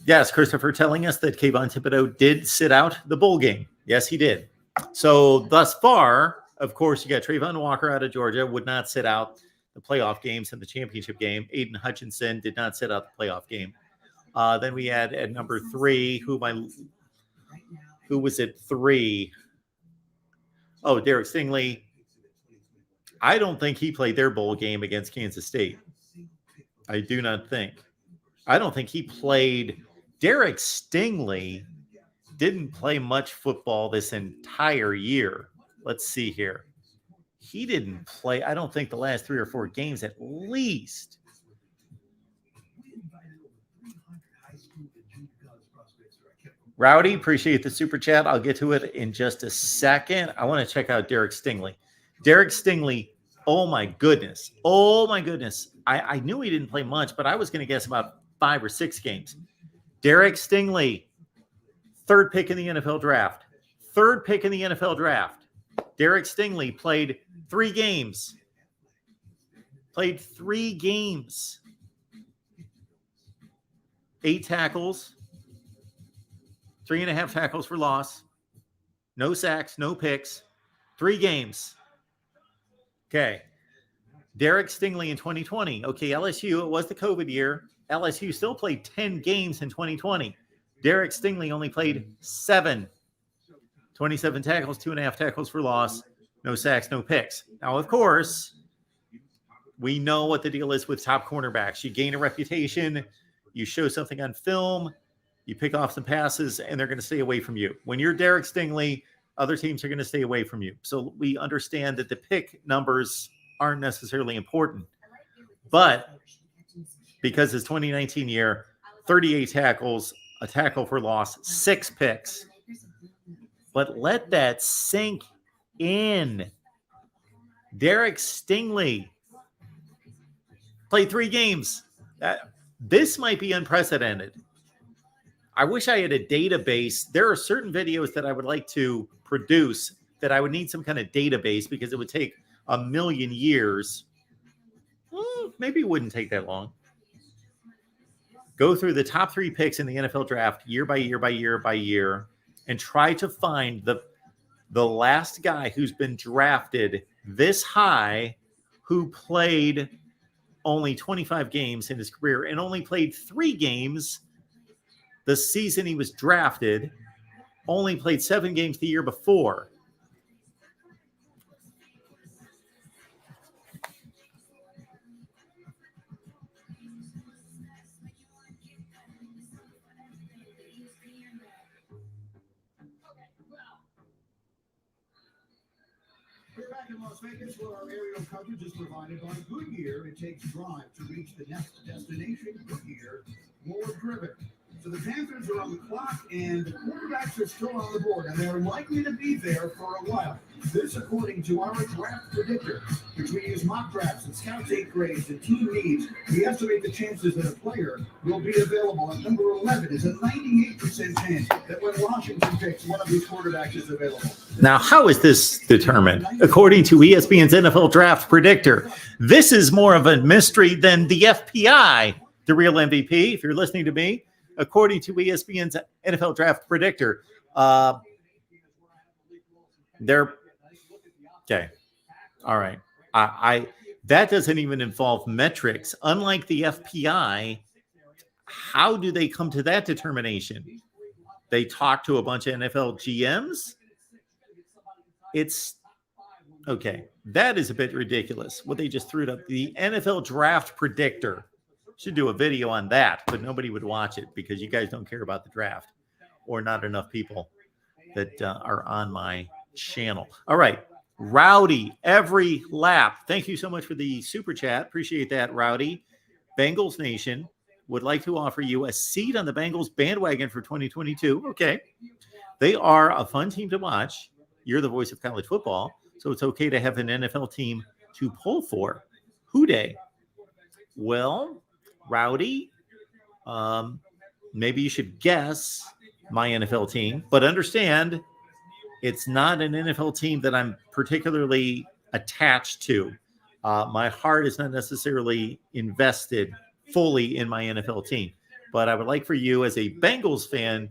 Yes, Christopher telling us that Kayvon Thibodeaux did sit out the bowl game. Yes, he did. So thus far, of course, you got Trayvon Walker out of Georgia, would not sit out the playoff games and the championship game. Aidan Hutchinson did not sit out the playoff game. Then we had at number 3, who was at 3? Oh, Derek Stingley. I don't think he played their bowl game against Kansas State. I do not think. I don't think he played. Derek Stingley didn't play much football this entire year. Let's see here. He didn't play, I don't think, the last 3 or 4 games at least. Rowdy, appreciate the super chat. I'll get to it in just a second. I want to check out Derek Stingley. Derek Stingley, oh my goodness. Oh my goodness. I knew he didn't play much, but I was going to guess about 5 or 6 games. Derek Stingley, 3rd pick in the NFL draft. 3rd pick in the NFL draft. Derek Stingley played 3 games. 8 tackles. 3.5 tackles for loss. No sacks, no picks. 3 games. Okay. Derek Stingley in 2020. Okay, LSU, it was the COVID year. LSU still played 10 games in 2020. Derek Stingley only played 7. 27 tackles, 2.5 tackles for loss. No sacks, no picks. Now, of course, we know what the deal is with top cornerbacks. You gain a reputation. You show something on film. You pick off some passes, and they're going to stay away from you. When you're Derek Stingley, other teams are going to stay away from you. So we understand that the pick numbers aren't necessarily important. But because his 2019 year, 38 tackles, a tackle for loss, 6 picks. But let that sink in. Derek Stingley played 3 games. This might be unprecedented. I wish I had a database. There are certain videos that I would like to produce that I would need some kind of database because it would take a million years. Maybe it wouldn't take that long. Go through the top 3 picks in the NFL draft year by year by year by year and try to find the last guy who's been drafted this high who played only 25 games in his career and only played 3 games the season he was drafted, only played 7 games the year before. back in Las Vegas, where our aerial coverage is provided by Goodyear. It takes drive to reach the next destination. Goodyear, more driven. So the Panthers are on the clock, and the quarterbacks are still on the board, and they're likely to be there for a while. This, according to our draft predictor, which we use mock drafts and scout tape grades and team needs. We estimate the chances that a player will be available at number 11 is a 98% chance that when Washington picks, one of these quarterbacks is available. Now, how is this determined? According to ESPN's NFL Draft Predictor, this is more of a mystery than the FPI, the real MVP, if you're listening to me. According to ESPN's NFL Draft Predictor, they're okay. All right. I that doesn't even involve metrics. Unlike the FPI, how do they come to that determination? They talk to a bunch of NFL GMs. It's okay. That is a bit ridiculous. What they just threw it up. The NFL Draft Predictor. Should do a video on that, but nobody would watch it because you guys don't care about the draft, or not enough people that are on my channel. All right. Rowdy, every lap. Thank you so much for the super chat. Appreciate that, Rowdy. Bengals Nation would like to offer you a seat on the Bengals bandwagon for 2022. Okay. They are a fun team to watch. You're the voice of college football, so it's okay to have an NFL team to pull for. Who day? Well, Rowdy, maybe you should guess my NFL team, but understand it's not an NFL team that I'm particularly attached to. My heart is not necessarily invested fully in my NFL team, but I would like for you as a Bengals fan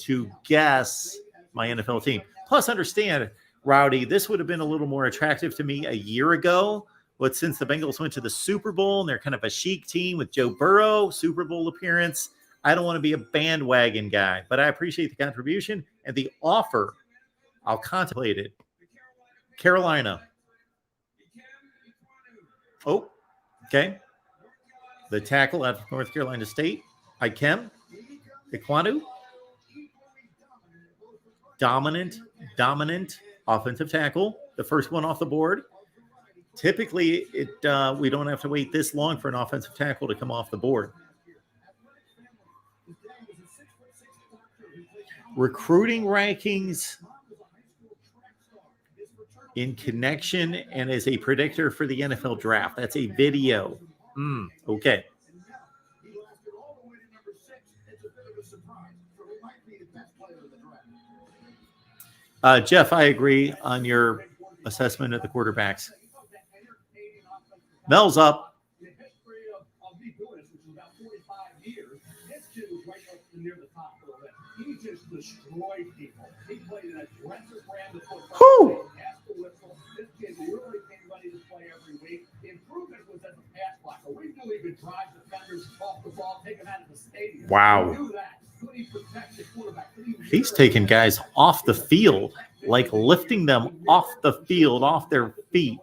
to guess my NFL team. Plus, understand, Rowdy, this would have been a little more attractive to me a year ago. But since the Bengals went to the Super Bowl and they're kind of a chic team with Joe Burrow, Super Bowl appearance, I don't want to be a bandwagon guy. But I appreciate the contribution and the offer. I'll contemplate it. Carolina. Oh, okay. The tackle out of North Carolina State. Ekwonu. Dominant offensive tackle. The first one off the board. Typically, we don't have to wait this long for an offensive tackle to come off the board. Recruiting rankings in connection and as a predictor for the NFL draft. That's a video. Okay. Jeff, I agree on your assessment of the quarterbacks. Mel's up. The history of me doing this, which is about 45 years, this kid was right up near the top of the list. He just destroyed people. He played an aggressive brand of football. This kid really came ready to play every week. The improvement was as a pass blocker. We knew he could drive defenders off the ball, take them out of the stadium. Wow. We knew that. Could he protect the quarterback? He's taking guys off the field, like lifting them off the field, off their feet.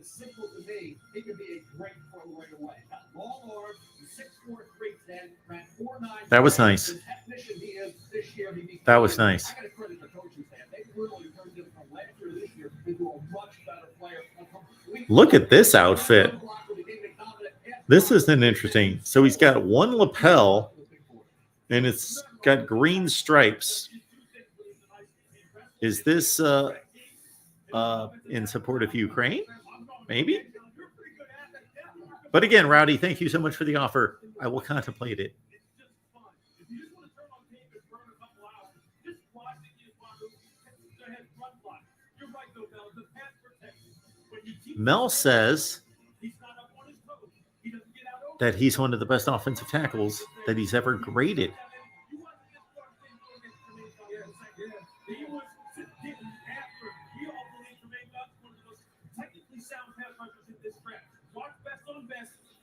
Simple to me, he could be a great pro right away. Got long arms, 6'4", 310, ran 4'9". That was nice. The technician he is this year, that was nice. I got to credit the coaching staff. They really turned him from last year to this year into a much better player. Look at this outfit. This is an interesting. So he's got one lapel, and it's got green stripes. Is this in support of Ukraine? Maybe. But again, Rowdy, thank you so much for the offer. I will contemplate it. Mel says that he's one of the best offensive tackles that he's ever graded.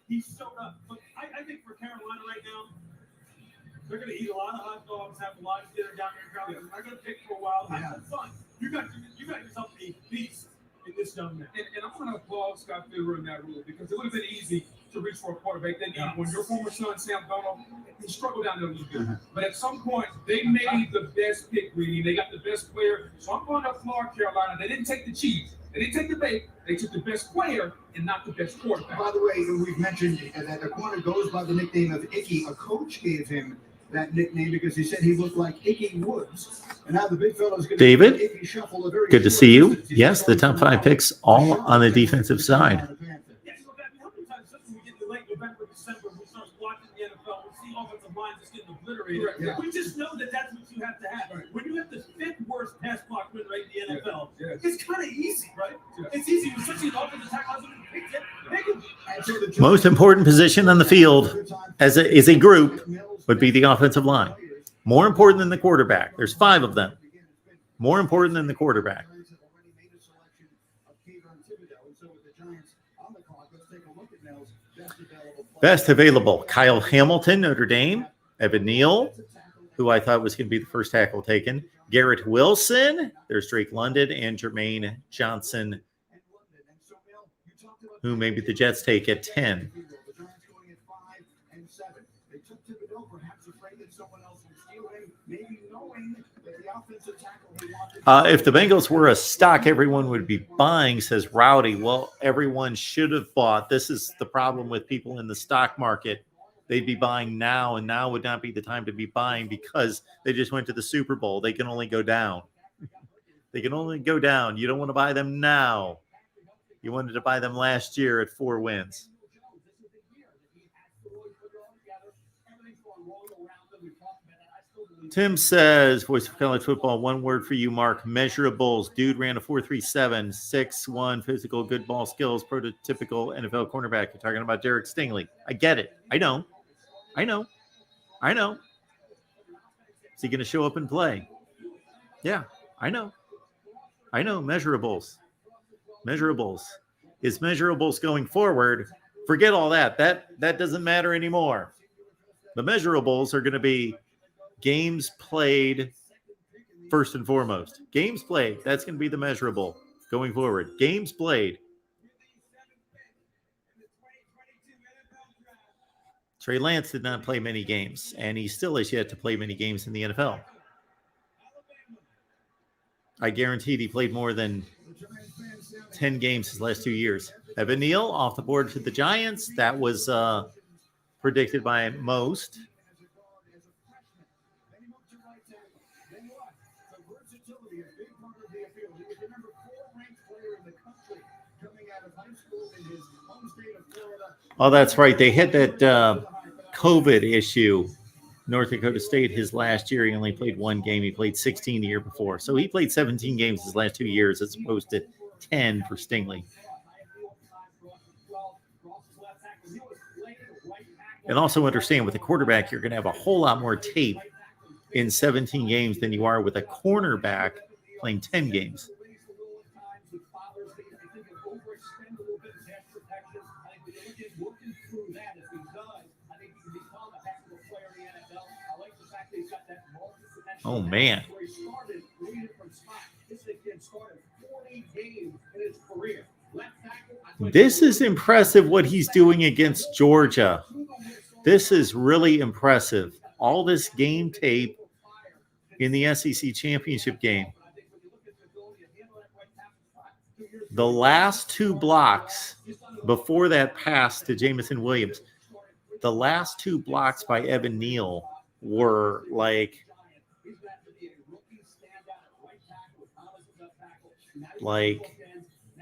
He showed up. But I think for Carolina right now, they're going to eat a lot of hot dogs, have a lot of dinner down there. They're going to pick for a while. Have some fun. You got yourself a beast in this young man. And I'm going to applaud Scott Fitterer in that rule because it would have been easy to reach for a quarterback that when your former son, Sam Donald, he struggled down there a little bit. But at some point, they made the best pick, really. They got the best player. So I'm going to Florida, Carolina. They didn't take the cheese. They didn't take the bait. They took the best player and not the best quarterback. By the way, we've mentioned that the corner goes by the nickname of Icky. A coach gave him that nickname because he said he looked like Icky Woods. And now the big fellow's going to David, Icky shuffle a very good to see you. Yes, the top 5 picks all on the defensive side. Yes, so that, how many times when we get to late November, December, we start watching the NFL, we see offensive lines just getting obliterated. Right, yeah. We just know that that's what you have to have. When you have the 5th worst pass block win rate in the NFL, it's kind of easy, right? It's easy, especially an offensive tackle. Most important position on the field as a group would be the offensive line. More important than the quarterback. There's 5 of them. More important than the quarterback. Best available: Kyle Hamilton, Notre Dame; Evan Neal, who I thought was going to be the first tackle taken; Garrett Wilson, there's Drake London; and Jermaine Johnson, who maybe the Jets take at 10. If the Bengals were a stock, everyone would be buying, says Rowdy. Well, everyone should have bought. This is the problem with people in the stock market. They'd be buying now, and now would not be the time to be buying because they just went to the Super Bowl. They can only go down. They can only go down. You don't want to buy them now. You wanted to buy them last year at 4 wins. Tim says, voice of college football, one word for you, Mark: measurables. Dude ran a 4.37, 6'1", physical, good ball skills, prototypical NFL cornerback. You're talking about Derek Stingley. I get it. I know. Is he going to show up and play? Yeah, I know. Measurables. Is measurables going forward? Forget all that. That doesn't matter anymore. The measurables are going to be games played first and foremost. Games played. That's going to be the measurable going forward. Games played. Trey Lance did not play many games, and he still has yet to play many games in the NFL. I guarantee he played more than 10 games his last 2 years. Evan Neal off the board to the Giants. That was predicted by most. Oh, that's right. They had that COVID issue. North Dakota State, his last year, he only played 1 game. He played 16 the year before. So he played 17 games his last 2 years as opposed to 10 for Stingley. And also understand, with a quarterback, you're going to have a whole lot more tape in 17 games than you are with a cornerback playing 10 games. Oh, man. This is impressive what he's doing against Georgia. This is really impressive. All this game tape in the SEC championship game. The last 2 blocks before that pass to Jamison Williams, the last 2 blocks by Evan Neal were like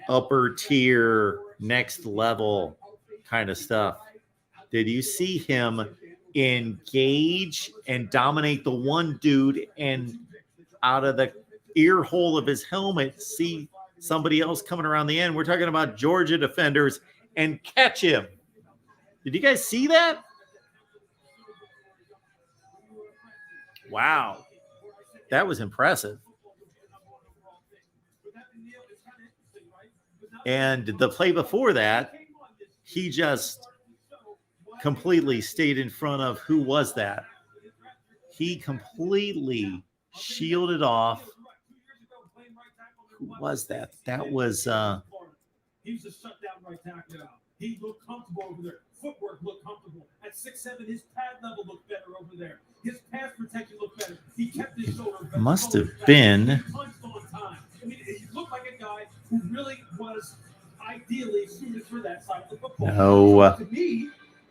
upper tier, next level kind of stuff. Did you see him engage and dominate the one dude and out of the ear hole of his helmet see somebody else coming around the end? We're talking about Georgia defenders, and catch him. Did you guys see that? Wow. That was impressive. And the play before that, he just completely stayed in front of, who was that? He completely shielded off. Who was that? That was He's a shutdown right tackle now. He looked comfortable over there. Footwork looked comfortable. At at 6'7", his pad level looked better over there. His pass protection looked better. He kept his shoulder back. Must have been. He punched on time. I mean, he looked like a guy who really was ideally suited for that side of the football. No. To me,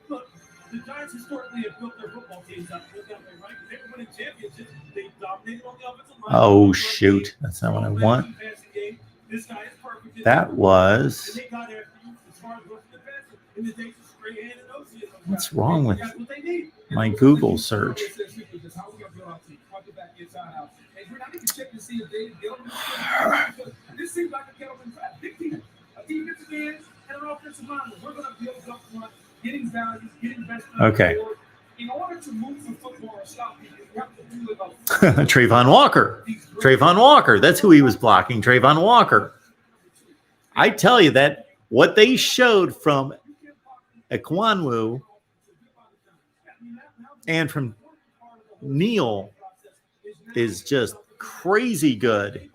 look, the Giants historically have built their football teams up. Look that way, right? They were winning championships. They dominated on the offensive line. Oh, shoot. That's not what I want. This guy is perfect. That was. And they got after you as far as rushing the passer in the days of Strahan and Ocean. What's wrong with That's what they need. my Google search? This seems like a gentleman draft. Big team, a defensive end, and an offensive lineman. We're going to build up front, getting value, getting best. Okay. In order to move the football or stop people, you have to do it about Trayvon Walker. Trayvon Walker. That's who he was blocking. Trayvon Walker. I tell you that what they showed from Ekwonu and from Neal is just crazy good.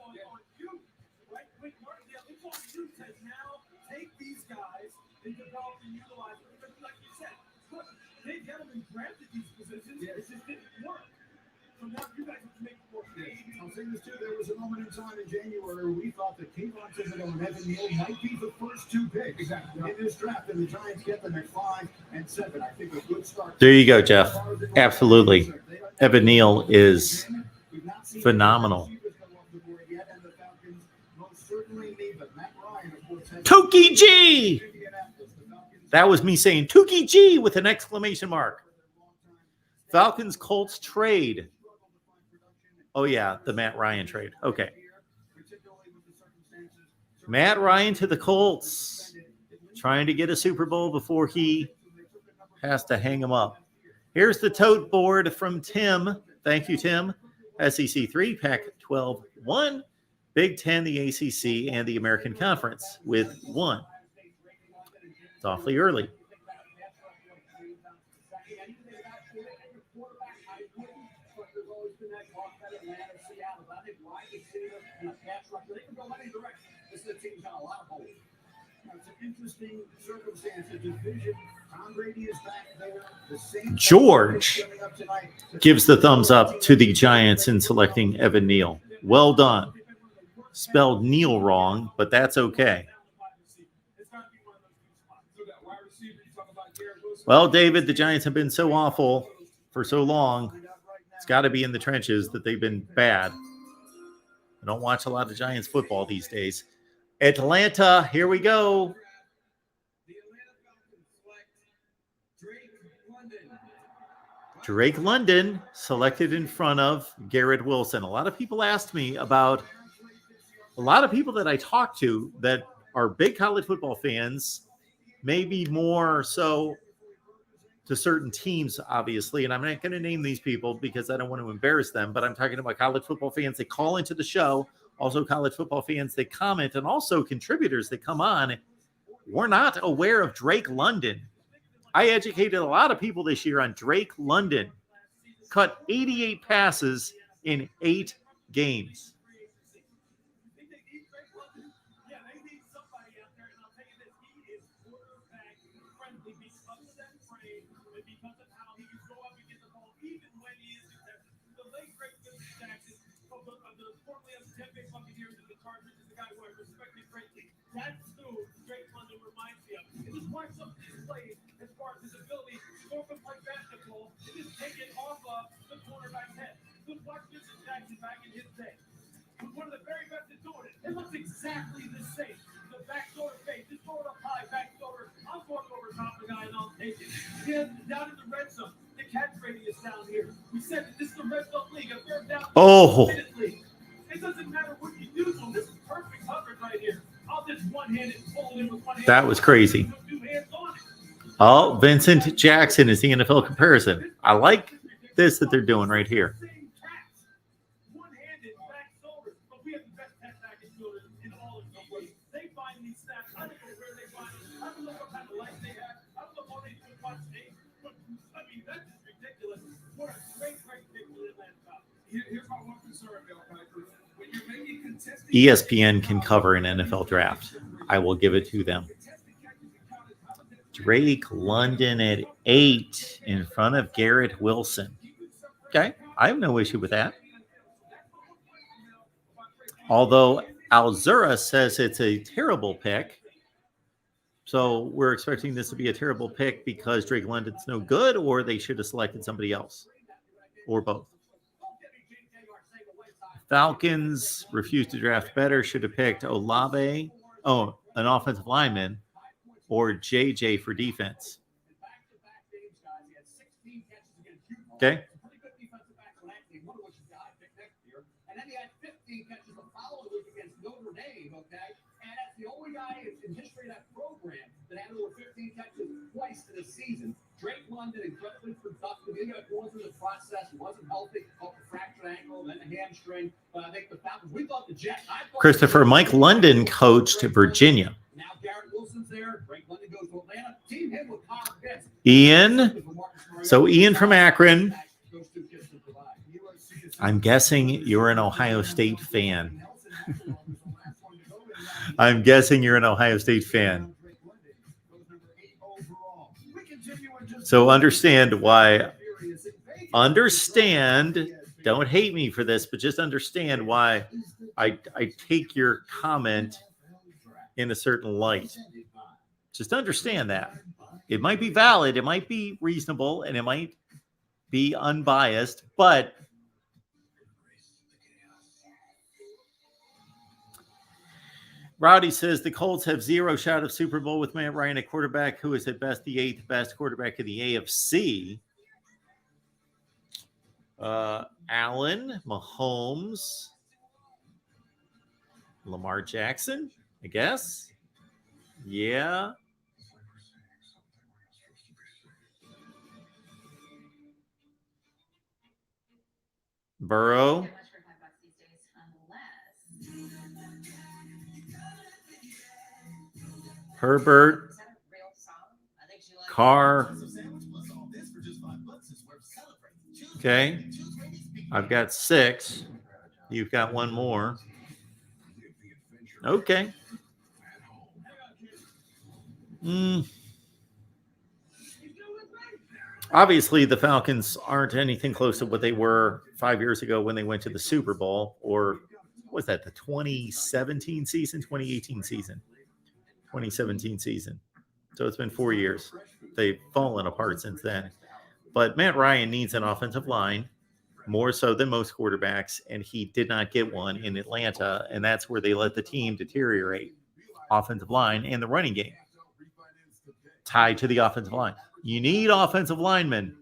There was a moment in time in January where we thought that Kayvon Thibodeaux and Devin Lloyd might be the first two picks in this draft, and the Giants get them at 5 and 7. I think a good start. There you go, Jeff. Absolutely. Evan Neal is phenomenal. Tukey G! That was me saying Tukey G with an exclamation mark. Falcons Colts trade. Oh, yeah, the Matt Ryan trade. Okay. Matt Ryan to the Colts, trying to get a Super Bowl before he has to hang him up. Here's the tote board from Tim. Thank you, Tim. SEC 3, Pac-12 1, Big 10, the ACC, and the American Conference with 1. It's awfully early. George gives the thumbs up to the Giants in selecting Evan Neal. Well done. Spelled Neal wrong, but that's okay. Well, David, the Giants have been so awful for so long. It's got to be in the trenches that they've been bad. I don't watch a lot of Giants football these days. Atlanta, here we go. Drake London selected in front of Garrett Wilson. A lot of people asked me about a lot of people that I talk to that are big college football fans, maybe more so to certain teams, obviously. And I'm not going to name these people because I don't want to embarrass them, but I'm talking about college football fans that call into the show, also college football fans that comment, and also contributors that come on. We're not aware of Drake London. I educated a lot of people this year on Drake London. Cut 88 passes in 8 games. That's who Drake London reminds me of. And just watch some of these plays as far as his ability to go up and play basketball and just take it off of the quarterback's head. Just watch Vincent Jackson back in his day. He was one of the very best at doing it. It looks exactly the same. The back shoulder fade, just throw it up high, back shoulder. I'm going over top of the guy and I'll take it. Then down in the red zone, the catch rating is down here. We said that this is the red zone league. A third down. League. It doesn't matter what you do, so this is perfect coverage right here. I'll just one-handed pull it in with one hand. That was crazy. Oh, Vincent Jackson is the NFL comparison. I like this that they're doing right here. One-handed back shoulder, but we have the best back shoulder in all of them. They find these snaps. I don't know where they find it. I don't know what kind of life they have. I don't know how they do watch tape. But I mean, that's just ridiculous. What a great pick for Atlanta. Here's my one concern, Mel Kiper. When you're making contested ESPN can cover an NFL draft. I will give it to them. Drake London at 8 in front of Garrett Wilson. Okay, I have no issue with that. Although Alzura says it's a terrible pick. So we're expecting this to be a terrible pick because Drake London's no good, or they should have selected somebody else, or both. Falcons refused to draft better, should have picked Olave, an offensive lineman, or JJ for defense. Okay. And then he had 15 catches the following week against Notre Dame, okay? And that's the only guy in history of that program that had over 15 catches twice in a season. Drake London, incredibly productive. He got going through the process. He wasn't healthy. Caught the fractured ankle, then the hamstring. But I think the Falcons, we thought the Jets. Christopher, Mike London coached Virginia. Now Garrett Wilson's there. Drake London goes to Atlanta. Team hit with confidence. Ian. So Ian from Akron. I'm guessing you're an Ohio State fan. I'm guessing you're an Ohio State fan. So understand, don't hate me for this, but just understand why I take your comment in a certain light. Just understand that. It might be valid, it might be reasonable, and it might be unbiased, but Rowdy says the Colts have zero shot of Super Bowl with Matt Ryan at quarterback, who is at best the 8th best quarterback in the AFC. Allen, Mahomes, Lamar Jackson, I guess. Yeah. Burrow. Herbert, Carr. Okay. I've got 6. You've got one more. Okay. Obviously, the Falcons aren't anything close to what they were 5 years ago when they went to the Super Bowl, or was that the 2017 season, 2018 season? 2017 season. So it's been 4 years. They've fallen apart since then. But Matt Ryan needs an offensive line more so than most quarterbacks, and he did not get one in Atlanta, and that's where they let the team deteriorate. Offensive line and the running game tied to the offensive line. You need offensive linemen.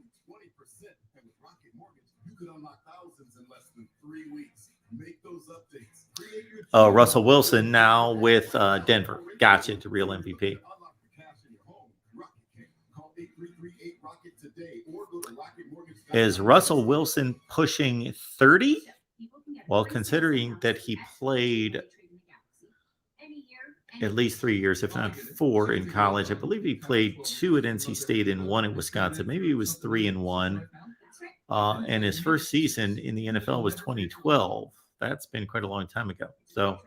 Russell Wilson now with Denver. Gotcha, to real MVP. Is Russell Wilson pushing 30? Well, considering that he played at least 3 years, if not 4, in college. I believe he played 2 at NC State and 1 at Wisconsin. Maybe he was 3 and 1. And his first season in the NFL was 2012. That's been quite a long time ago. So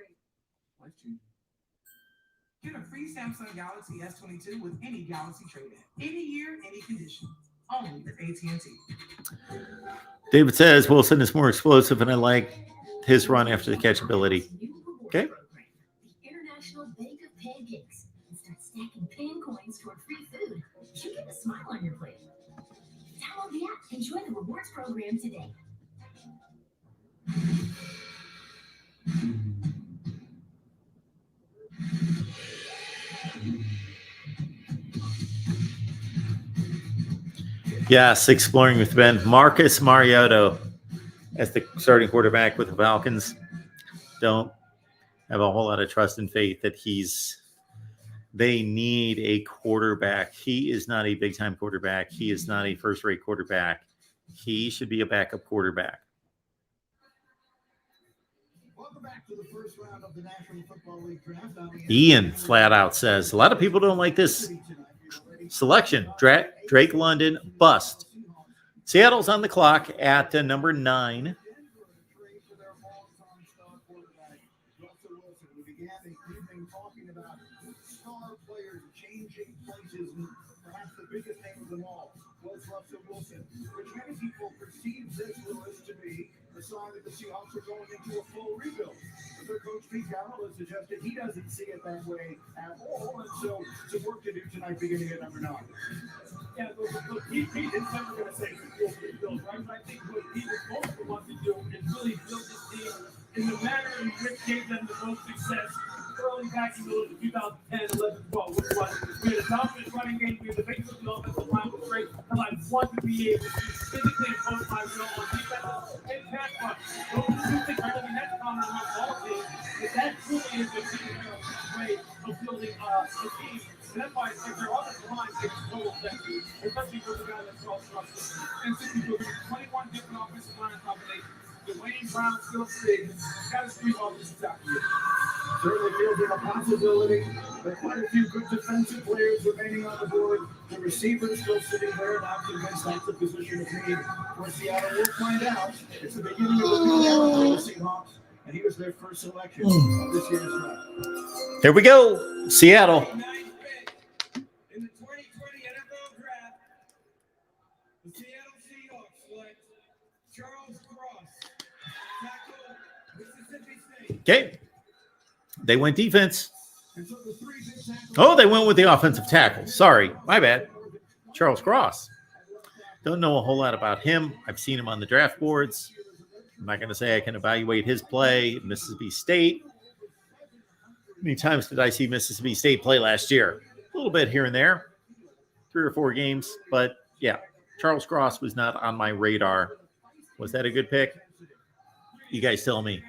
get a free Samsung Galaxy S22 with any Galaxy trade-in. Any year, any condition. Only at AT&T. David says Wilson is more explosive, and I like his run after the catchability. Okay. The International Bake of Pancakes. And start stacking pan coins toward free food. You get a smile on your plate. Download the app. Enjoy the rewards program today. Yes, exploring with Ben. Marcus Mariota as the starting quarterback with the Falcons. Don't have a whole lot of trust and faith that they need a quarterback. He is not a big-time quarterback. He is not a first-rate quarterback. He should be a backup quarterback. Welcome back to the first round of the National Football League draft. Ian flat out says, a lot of people don't like this selection. Drake London, bust. Seattle's on the clock at number 9. Wilson, which many people perceive this Lewis to be a sign that the Seahawks are going into a full rebuild. But their coach Pete Carroll has suggested he doesn't see it that way at all, and so some work to do tonight beginning at number 9. Yeah, look, Pete is never going to say we'll rebuild, right? But I think what Pete is most to want to do is really build this team in the manner in which gave them the most success early back in the 2010, 11, 12, which was we had a dominant running game, we had the base of the offensive line was great, and I want to be able to physically impose my will on defense and pass rush. Those are two things I mean, that's common among all teams, but that truly is the way of building a team. And that's why if their offensive line takes total sense, especially for the guy that's well structured. And since we do 21 different offensive line combinations, Dwayne Brown still big. Got to scream offensive tackle. Certainly feels like a possibility, but quite a few good defensive players remaining on the board. The receivers still sitting there, not convinced that's the position of need for Seattle. We'll find out. It's the beginning of the new era for the Seahawks, and he was their first selection of this year's draft. Here we go. Seattle. In the 2020 NFL Draft, the Seattle Seahawks select Charles Cross, tackle, Mississippi State. Okay. They went defense. And so the three big tackles. Oh, they went with the offensive tackle. Sorry. My bad. Charles Cross. Don't know a whole lot about him. I've seen him on the draft boards. I'm not going to say I can evaluate his play at Mississippi State. How many times did I see Mississippi State play last year? A little bit here and there. 3 or 4 games. But, yeah, Charles Cross was not on my radar. Was that a good pick? You guys tell me.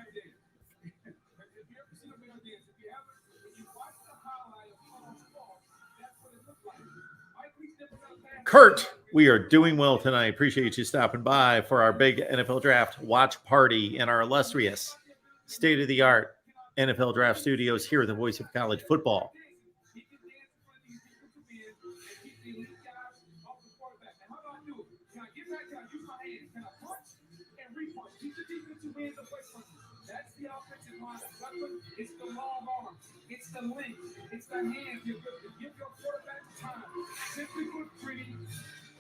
Kurt, we are doing well tonight. Appreciate you stopping by for our big NFL Draft watch party in our illustrious state-of-the-art NFL Draft studios here at the Voice of College Football. That's the offensive line. It's the long arm. It's the length. It's the hands. You give your quarterback time. Simply put, pretty.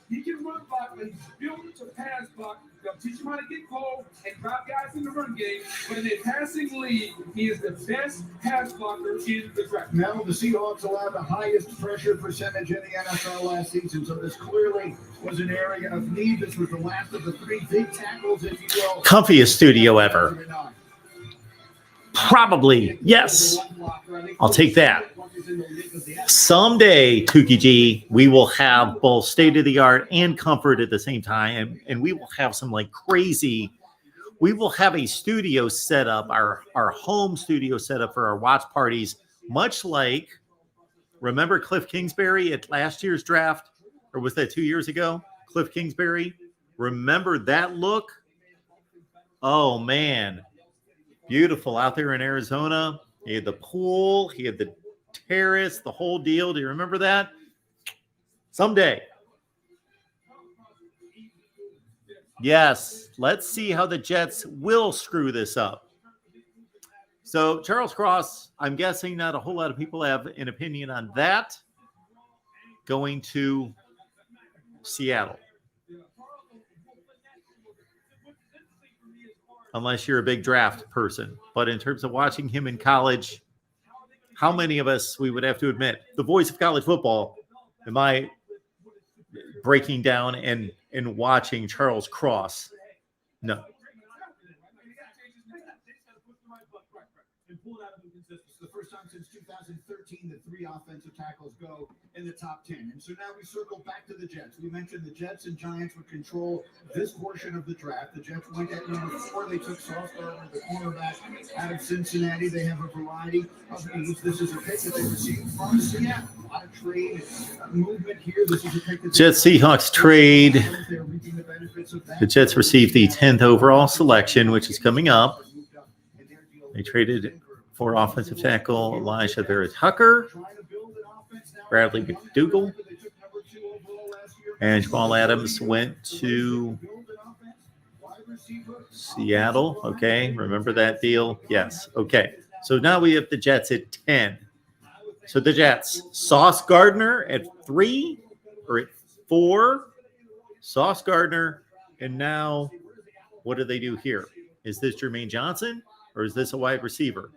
He can run block, but he's built to pass block. They'll teach him how to get cold and drop guys in the run game. But in a passing league, he is the best pass blocker in the draft. Now the Seahawks allowed the highest pressure percentage in the NFL last season, so this clearly was an area of need. This was the last of the 3 big tackles, if you will. Comfiest studio ever. Probably, yes. I'll take that. Someday, Tukey G, we will have both state-of-the-art and comfort at the same time, and we will have some like crazy. We will have a studio set up, our home studio set up for our watch parties, much like, remember Cliff Kingsbury at last year's draft? Or was that 2 years ago? Cliff Kingsbury? Remember that look? Oh, man. Beautiful out there in Arizona. He had the pool. He had the terrace, the whole deal. Do you remember that? Someday. Yes. Let's see how the Jets will screw this up. So Charles Cross, I'm guessing not a whole lot of people have an opinion on that. Going to Seattle. Unless you're a big draft person. But in terms of watching him in college, how many of us, we would have to admit, the voice of college football, am I breaking down and watching Charles Cross? No. The first time since 2013 that 3 offensive tackles go in the top 10. And so now we circle back to the Jets. We mentioned the Jets and Giants would control this portion of the draft. The Jets went at number 4. They took Sauce Gardner, the cornerback out of Cincinnati. They have a variety of needs. This is a pick that they received from Seattle. A lot of trade movement here. This is a pick that Jets Seahawks trade. The Jets received the 10th overall selection, which is coming up. They traded for offensive tackle Elijah Vera-Tucker, Bradley McDougall, and Jamal Adams went to Seattle. Okay, remember that deal? Yes. Okay, so now we have the Jets at 10. So the Jets, Sauce Gardner at 3 or at 4, Sauce Gardner, and now what do they do here? Is this Jermaine Johnson or is this a wide receiver?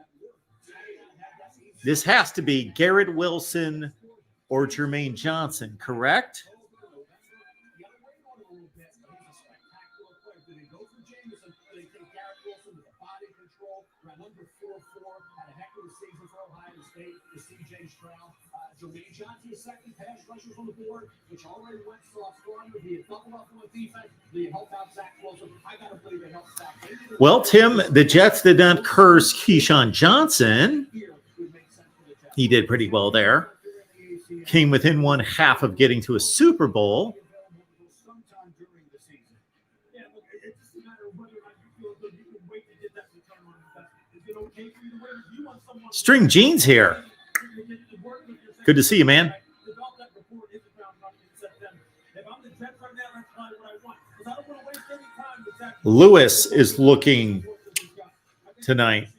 This has to be Garrett Wilson or Jermaine Johnson, correct? Jermaine Johnson's second pass rushers on the board, which already went soft scoring with the double up on the defense. The help out Zach Wilson. I got to believe they helped Zach. Well, Tim, the Jets did not curse Keyshawn Johnson. He did pretty well there. Came within one half of getting to a Super Bowl. String Jeans here. Good to see you, man. Lewis is looking tonight.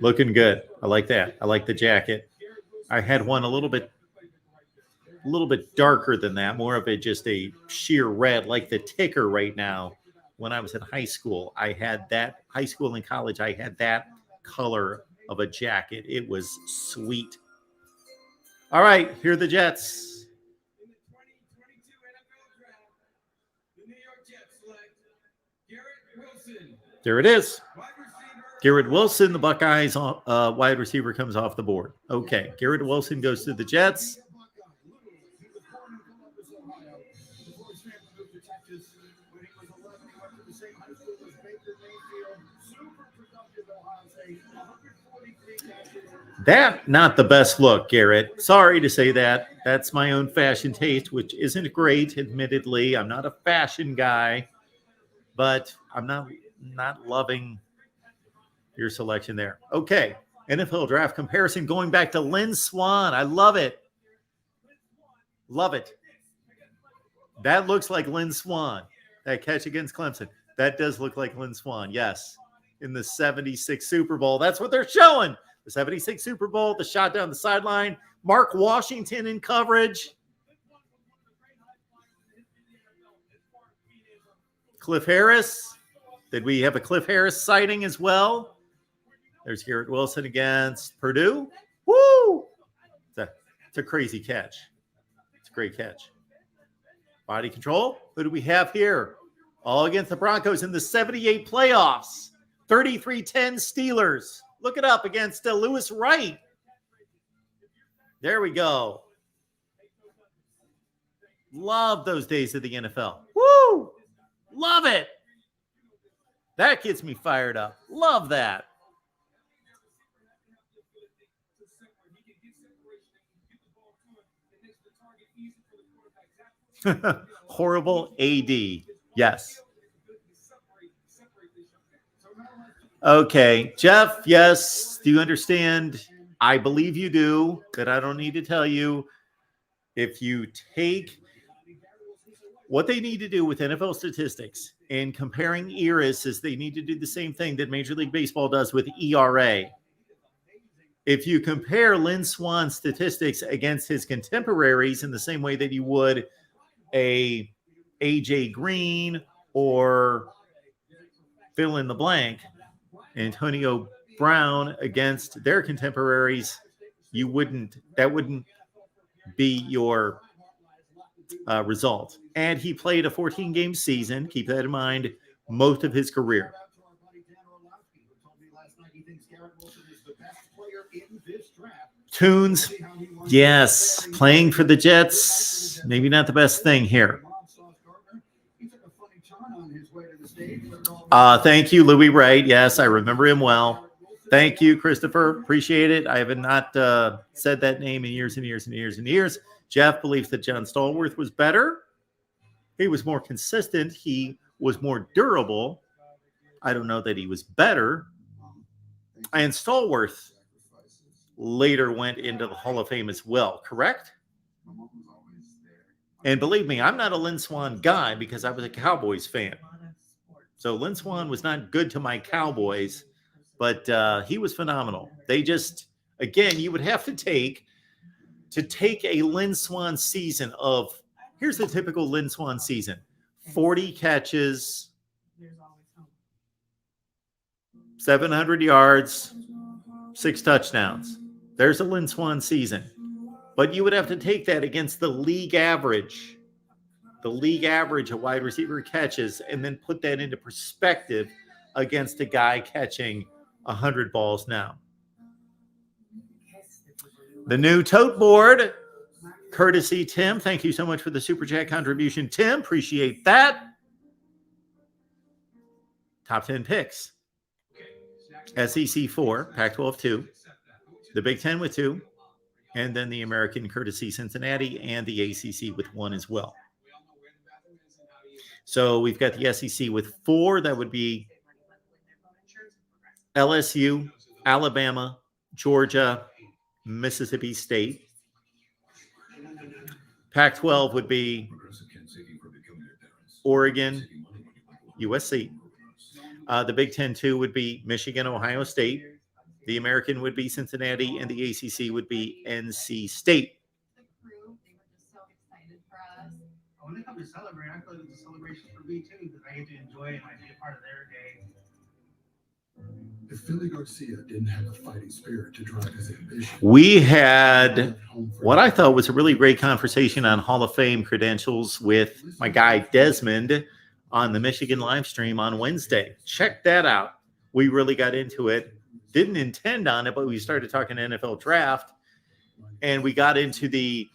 Looking good. I like that. I like the jacket. I had one a little bit darker than that, more of just a sheer red, like the ticker right now. When I was in high school, I had that. High school and college, I had that color of a jacket. It was sweet. All right, here are the Jets. In the 2022 NFL Draft, the New York Jets select Garrett Wilson. There it is. Wide receiver. Garrett Wilson, the Buckeyes wide receiver, comes off the board. Okay, Garrett Wilson goes to the Jets. That, not the best look, Garrett. Sorry to say that. That's my own fashion taste, which isn't great, admittedly. I'm not a fashion guy, but I'm not loving your selection there. Okay, NFL draft comparison going back to Lynn Swann. I love it. Love it. That looks like Lynn Swann. That catch against Clemson. That does look like Lynn Swann, yes. In the 76 Super Bowl. That's what they're showing. The 76 Super Bowl, the shot down the sideline. Mark Washington in coverage. Cliff Harris. Did we have a Cliff Harris sighting as well? There's Garrett Wilson against Purdue. Woo! It's a crazy catch. It's a great catch. Body control. Who do we have here? All against the Broncos in the 78 playoffs. 33-10 Steelers. Look it up against Lewis Wright. There we go. Love those days of the NFL. Woo! Love it. That gets me fired up. Love that. Horrible AD. Yes. Okay, Jeff, yes. Do you understand? I believe you do, that I don't need to tell you. If you take what they need to do with NFL statistics and comparing eras, is they need to do the same thing that Major League Baseball does with ERA. If you compare Lynn Swann's statistics against his contemporaries in the same way that you would a AJ Green or fill in the blank, Antonio Brown against their contemporaries, that wouldn't be your result. And he played a 14-game season. Keep that in mind. Most of his career. Tunes, yes, playing for the Jets, maybe not the best thing here. Thank you, Louis Wright. Yes, I remember him well. Thank you, Christopher. Appreciate it. I have not said that name in years and years and years and years. Jeff believes that John Stallworth was better. He was more consistent. He was more durable. I don't know that he was better. And Stallworth later went into the Hall of Fame as well, correct? And believe me, I'm not a Lynn Swann guy because I was a Cowboys fan. So Lynn Swann was not good to my Cowboys, but he was phenomenal. They just, again, you would have to take a Lynn Swann season of Here's the typical Lynn Swann season. 40 catches, 700 yards, 6 touchdowns. There's a Lynn Swann season. But you would have to take that against the league average of wide receiver catches, and then put that into perspective against a guy catching 100 balls now. The new tote board, courtesy Tim. Thank you so much for the Super Chat contribution, Tim. Appreciate that. Top 10 picks. SEC 4, Pac-12 2, the Big Ten with 2, and then the American courtesy Cincinnati, and the ACC with 1 as well. So we've got the SEC with 4. That would be LSU, Alabama, Georgia, Mississippi State. Pac-12 would be Oregon, USC. The Big Ten 2 would be Michigan, Ohio State. The American would be Cincinnati, and the ACC would be NC State. When they come to celebrate, I feel like it's a celebration for me too, because I get to enjoy it and I be a part of their day. If Philly Garcia didn't have a fighting spirit to drive his ambition, we had what I thought was a really great conversation on Hall of Fame credentials with my guy Desmond on the Michigan live stream on Wednesday. Check that out. We really got into it. Didn't intend on it, but we started talking NFL draft, and we got into the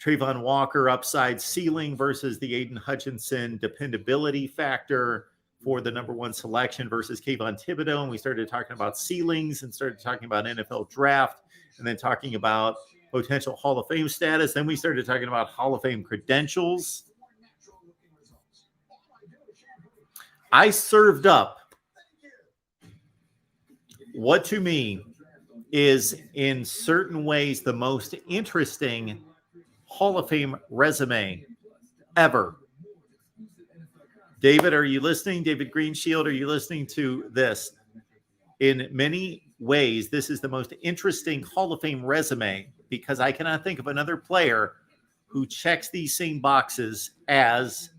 Trayvon Walker upside ceiling versus the Aidan Hutchinson dependability factor for the number 1 selection versus Kayvon Thibodeaux. And we started talking about ceilings and started talking about NFL draft, and then talking about potential Hall of Fame status. Then we started talking about Hall of Fame credentials. I served up what to me is in certain ways the most interesting Hall of Fame resume ever. David, are you listening? David Greenshield, are you listening to this? In many ways, this is the most interesting Hall of Fame resume, because I cannot think of another player who checks these same boxes as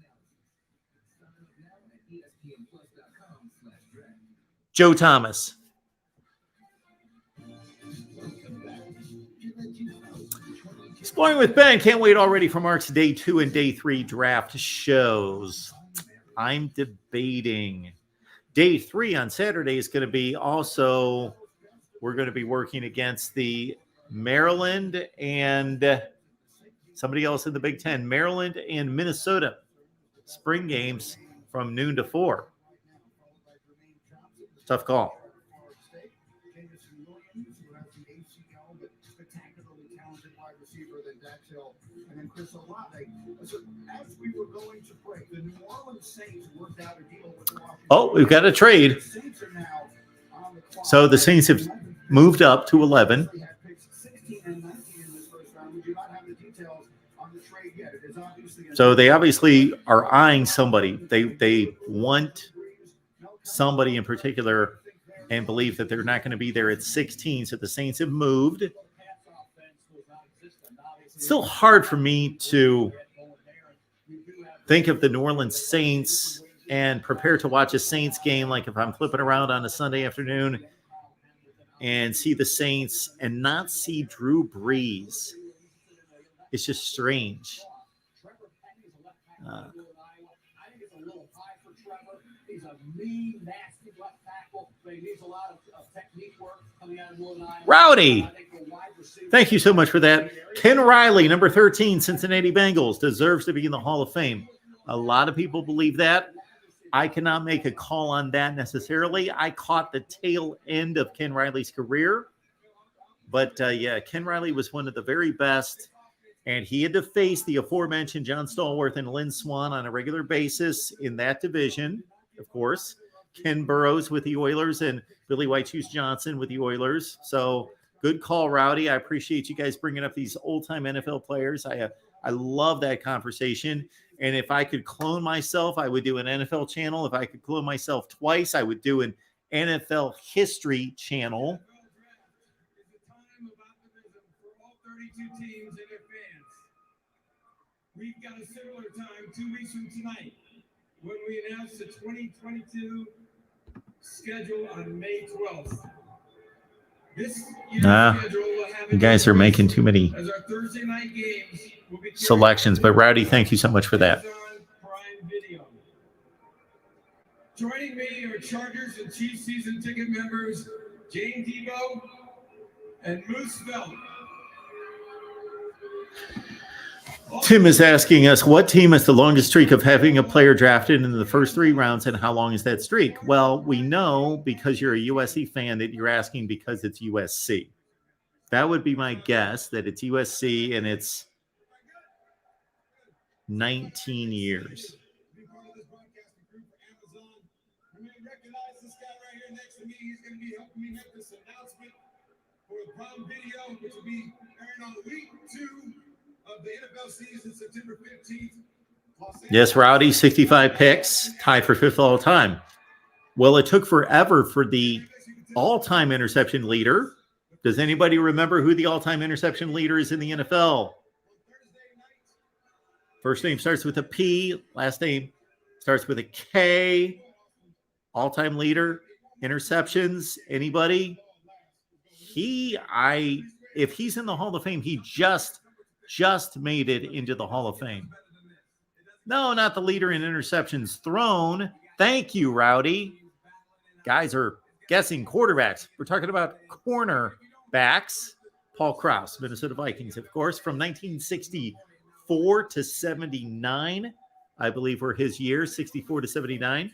Joe Thomas. Exploring with Ben. Can't wait already for Mark's Day 2 and Day 3 draft shows. I'm debating. Day 3 on Saturday is going to be also, we're going to be working against the Maryland and somebody else in the Big Ten, Maryland and Minnesota spring games from noon to 4. Tough call. And then Chris Olave. So as we were going to break, the New Orleans Saints worked out a deal with the Washington. Oh, we've got a trade. So the Saints have moved up to 11. So they obviously are eyeing somebody. They want somebody in particular and believe that they're not going to be there at 16. So the Saints have moved. It's still hard for me to think of the New Orleans Saints and prepare to watch a Saints game. Like if I'm flipping around on a Sunday afternoon and see the Saints and not see Drew Brees. It's just strange. Rowdy, thank you so much for that. Ken Riley, number 13, Cincinnati Bengals, deserves to be in the Hall of Fame. A lot of people believe that. I cannot make a call on that necessarily. I caught the tail end of Ken Riley's career. But, yeah, Ken Riley was one of the very best. And he had to face the aforementioned John Stallworth and Lynn Swann on a regular basis in that division, of course. Ken Burrows with the Oilers and Billy White Shoes Johnson with the Oilers. So good call, Rowdy. I appreciate you guys bringing up these old-time NFL players. I love that conversation. And if I could clone myself, I would do an NFL channel. If I could clone myself twice, I would do an NFL history channel. we've got a similar time 2 weeks from tonight when we announce the 2022 schedule on May 12th. This year's schedule will have you guys are making too many as our Thursday night games will be selections. But Rowdy, thank you so much for that. Prime Video. Joining me are Chargers and Chiefs season ticket members Jane Debo and Moose Felt. Tim is asking us, what team has the longest streak of having a player drafted in the first 3 rounds, and how long is that streak? Well, we know because you're a USC fan that you're asking because it's USC. That would be my guess, that it's USC, and it's 19 years. He's going to be helping me make this announcement for the Prime Video, which will be airing on week 2 of the NFL season, September 15th. Yes, Rowdy, 65 picks, tied for 5th all time. Well, it took forever for the all-time interception leader. Does anybody remember who the all-time interception leader is in the NFL? First name starts with a P, last name starts with a K. All-time leader, interceptions, anybody? If he's in the Hall of Fame, he just made it into the Hall of Fame. No, not the leader in interceptions thrown. Thank you, Rowdy. Guys are guessing quarterbacks. We're talking about cornerbacks. Paul Krause, Minnesota Vikings, of course, from 1964 to 79, I believe were his years, 64 to 79.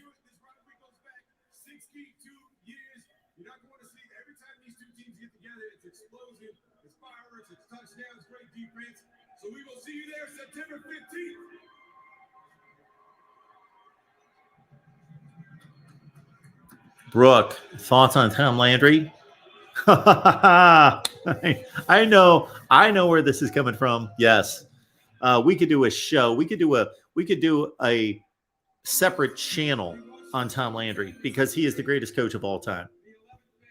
Touchdowns, great defense. So we will see you there September 15th. Brooke, thoughts on Tom Landry? I know where this is coming from. Yes. We could do a show. We could do a separate channel on Tom Landry because he is the greatest coach of all time.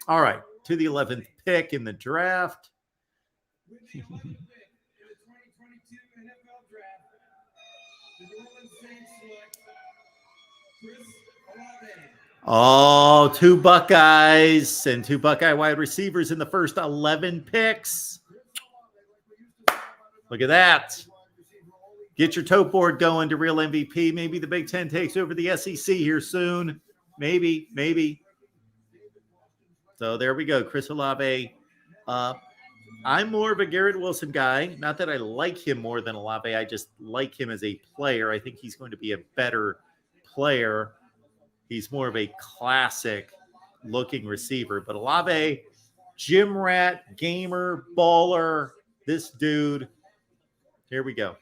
All right, to the 11th pick in the draft. With the 11th pick in the 2022 NFL Draft, the New Orleans Saints select Chris Olave. Oh, 2 Buckeyes and 2 Buckeye wide receivers in the first 11 picks. Look at that. Get your tote board going to Real MVP. Maybe the Big Ten takes over the SEC here soon. Maybe. So there we go. Chris Olave. I'm more of a Garrett Wilson guy. Not that I like him more than Olave. I just like him as a player. I think he's going to be a better player. He's more of a classic-looking receiver. But Olave, gym rat, gamer, baller, this dude. Here we go.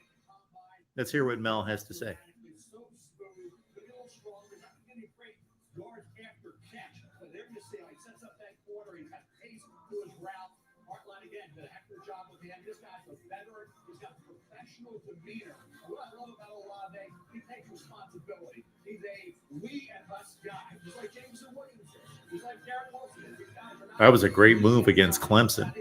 Let's hear what Mel has to say. This guy's a veteran. He's got professional demeanor. What I love about Olave, he takes responsibility. He's a we and us guy. Just like Jameson Williams. He's like Garrett Wilson. That was a great move against Clemson.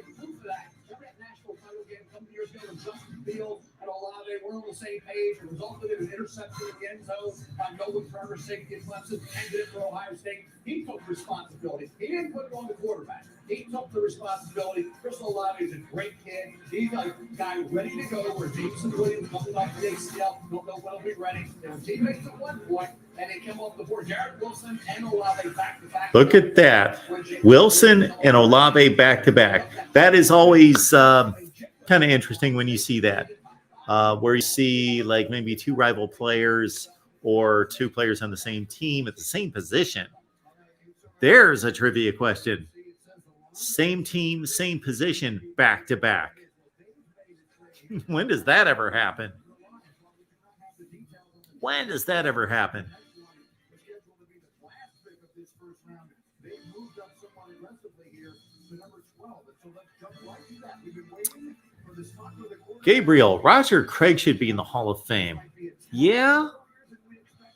We're on the same page. It resulted in an interception in the end zone by Nolan Turner, safety at Clemson, ended it for Ohio State. He took responsibility. He didn't put it on the quarterback. He took the responsibility. Chris Olave is a great kid. He's a guy ready to go where Jameson Williams coming off the ACL. Don't know when he'll be ready. There were teammates at one point, and they came off the board. Garrett Wilson and Olave back-to-back. Look at that. Wilson and Olave back-to-back. That is always kind of interesting when you see that. Where you see like maybe 2 rival players or 2 players on the same team at the same position. There's a trivia question. Same team, same position, back to back. When does that ever happen? When does that ever happen? Gabriel, Roger Craig should be in the Hall of Fame. Yeah,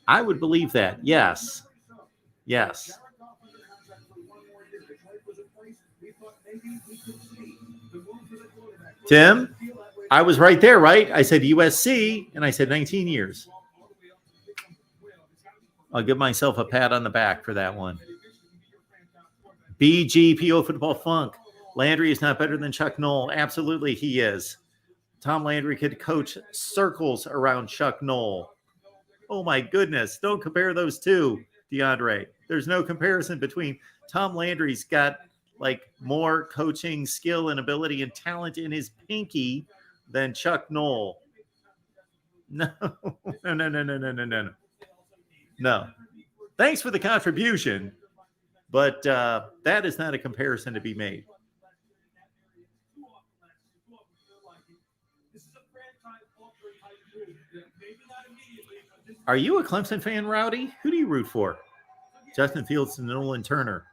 I would believe that. Yes. Tim, I was right there, right? I said USC, and I said 19 years. I'll give myself a pat on the back for that one. BGPO Football Funk. Landry is not better than Chuck Noll. Absolutely, he is. Tom Landry could coach circles around Chuck Noll. Oh, my goodness. Don't compare those two, DeAndre. There's no comparison between Tom Landry's got like more coaching skill and ability and talent in his pinky than Chuck Noll. No. No. Thanks for the contribution, but that is not a comparison to be made. Are you a Clemson fan, Rowdy? Who do you root for? Justin Fields and Nolan Turner.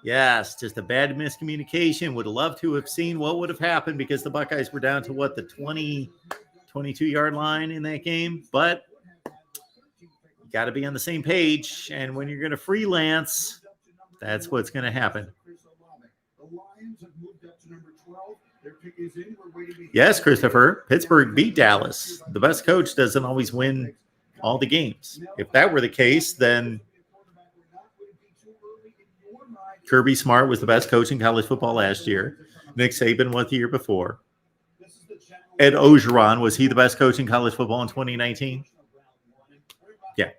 Yes, just a bad miscommunication. Would have loved to have seen what would have happened because the Buckeyes were down to what, the 22-yard line in that game. But you got to be on the same page. And when you're going to freelance, that's what's going to happen. Yes, Christopher. Pittsburgh beat Dallas. The best coach doesn't always win all the games. If that were the case, then Kirby Smart was the best coach in college football last year. Nick Saban was the year before. Ed Orgeron, was he the best coach in college football in 2019? Yeah.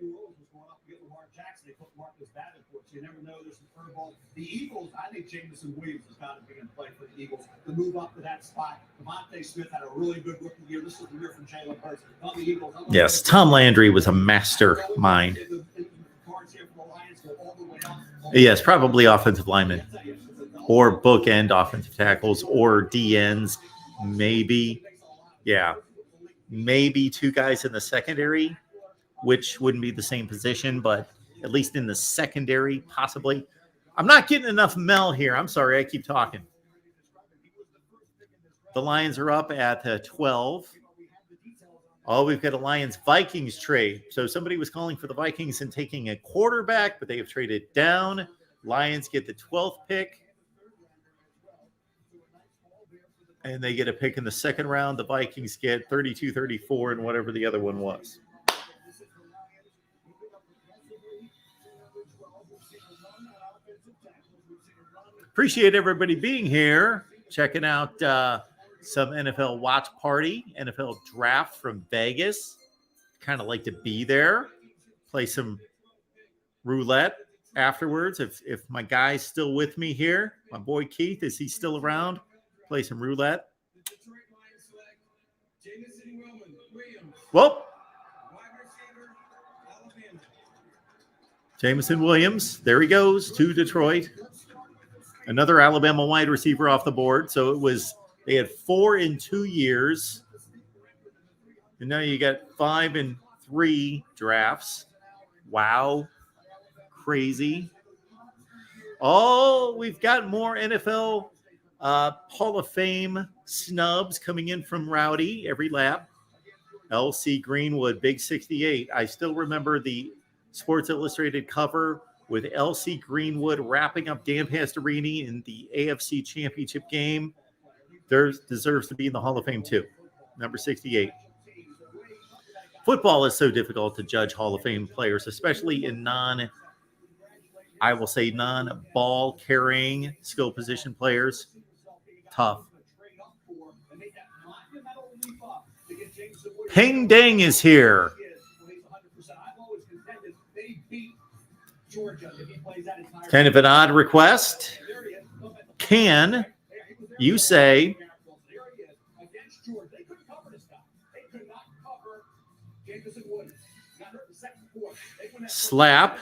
The Eagles, I think Jameson Williams has got to be in play for the Eagles to move up to that spot. Devonte Smith had a really good rookie year. This is the year from Treylon Burks. On the Eagles, yes, Tom Landry was a mastermind. Yes, probably offensive linemen or bookend offensive tackles or DNs, maybe. Yeah, maybe two guys in the secondary, which wouldn't be the same position, but at least in the secondary, possibly. I'm not getting enough Mel here. I'm sorry. I keep talking. The Lions are up at 12. Oh, we've got a Lions-Vikings trade. So somebody was calling for the Vikings and taking a quarterback, but they have traded down. Lions get the 12th pick. And they get a pick in the second round. The Vikings get 32, 34, and whatever the other one was. Appreciate everybody being here, checking out some NFL watch party, NFL draft from Vegas. Kind of like to be there, play some roulette afterwards. If my guy's still with me here, my boy Keith, is he still around? Play some roulette. Well, Jameson Williams, there he goes to Detroit. Another Alabama wide receiver off the board. So it was, they had 4 in 2 years. And now you got 5 and 3 drafts. Wow. Crazy. Oh, we've got more NFL Hall of Fame snubs coming in from Rowdy every lap. LC Greenwood, Big 68. I still remember the Sports Illustrated cover with LC Greenwood wrapping up Dan Pastorini in the AFC Championship game. There deserves to be in the Hall of Fame too. Number 68. Football is so difficult to judge Hall of Fame players, especially in non-ball carrying skill position players. Tough. Ping Dang is here. Kind of an odd request. Can you say slap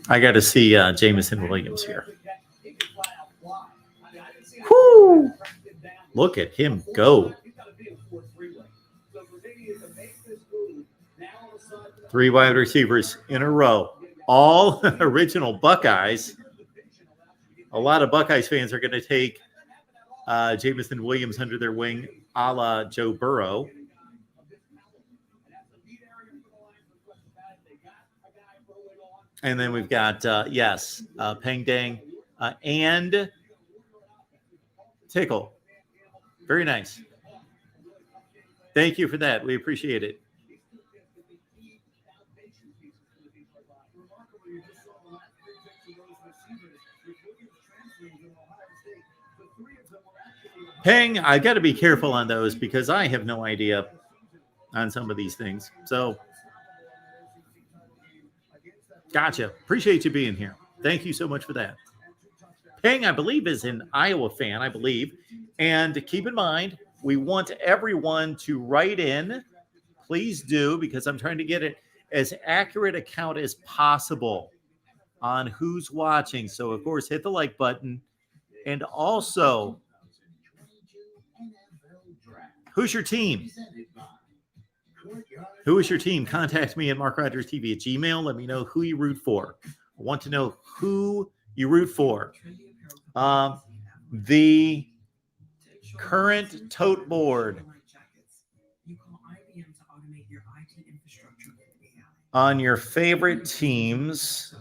I got to see Jameson Williams here. Whoo! Look at him go. 3 wide receivers in a row. All original Buckeyes. A lot of Buckeyes fans are going to take Jameson Williams under their wing, a la Joe Burrow. And then we've got, Peng Dang and Tickle. Very nice. Thank you for that. We appreciate it. Peng, I got to be careful on those because I have no idea on some of these things. So, gotcha. Appreciate you being here. Thank you so much for that. Peng, I believe, is an Iowa fan, I believe. And keep in mind, we want everyone to write in. Please do, because I'm trying to get it as accurate a count as possible on who's watching. So, of course, hit the like button. And also, who's your team? Who is your team? Contact me at MarkRogersTV at Gmail. Let me know who you root for. I want to know who you root for. The current tote board on your favorite teams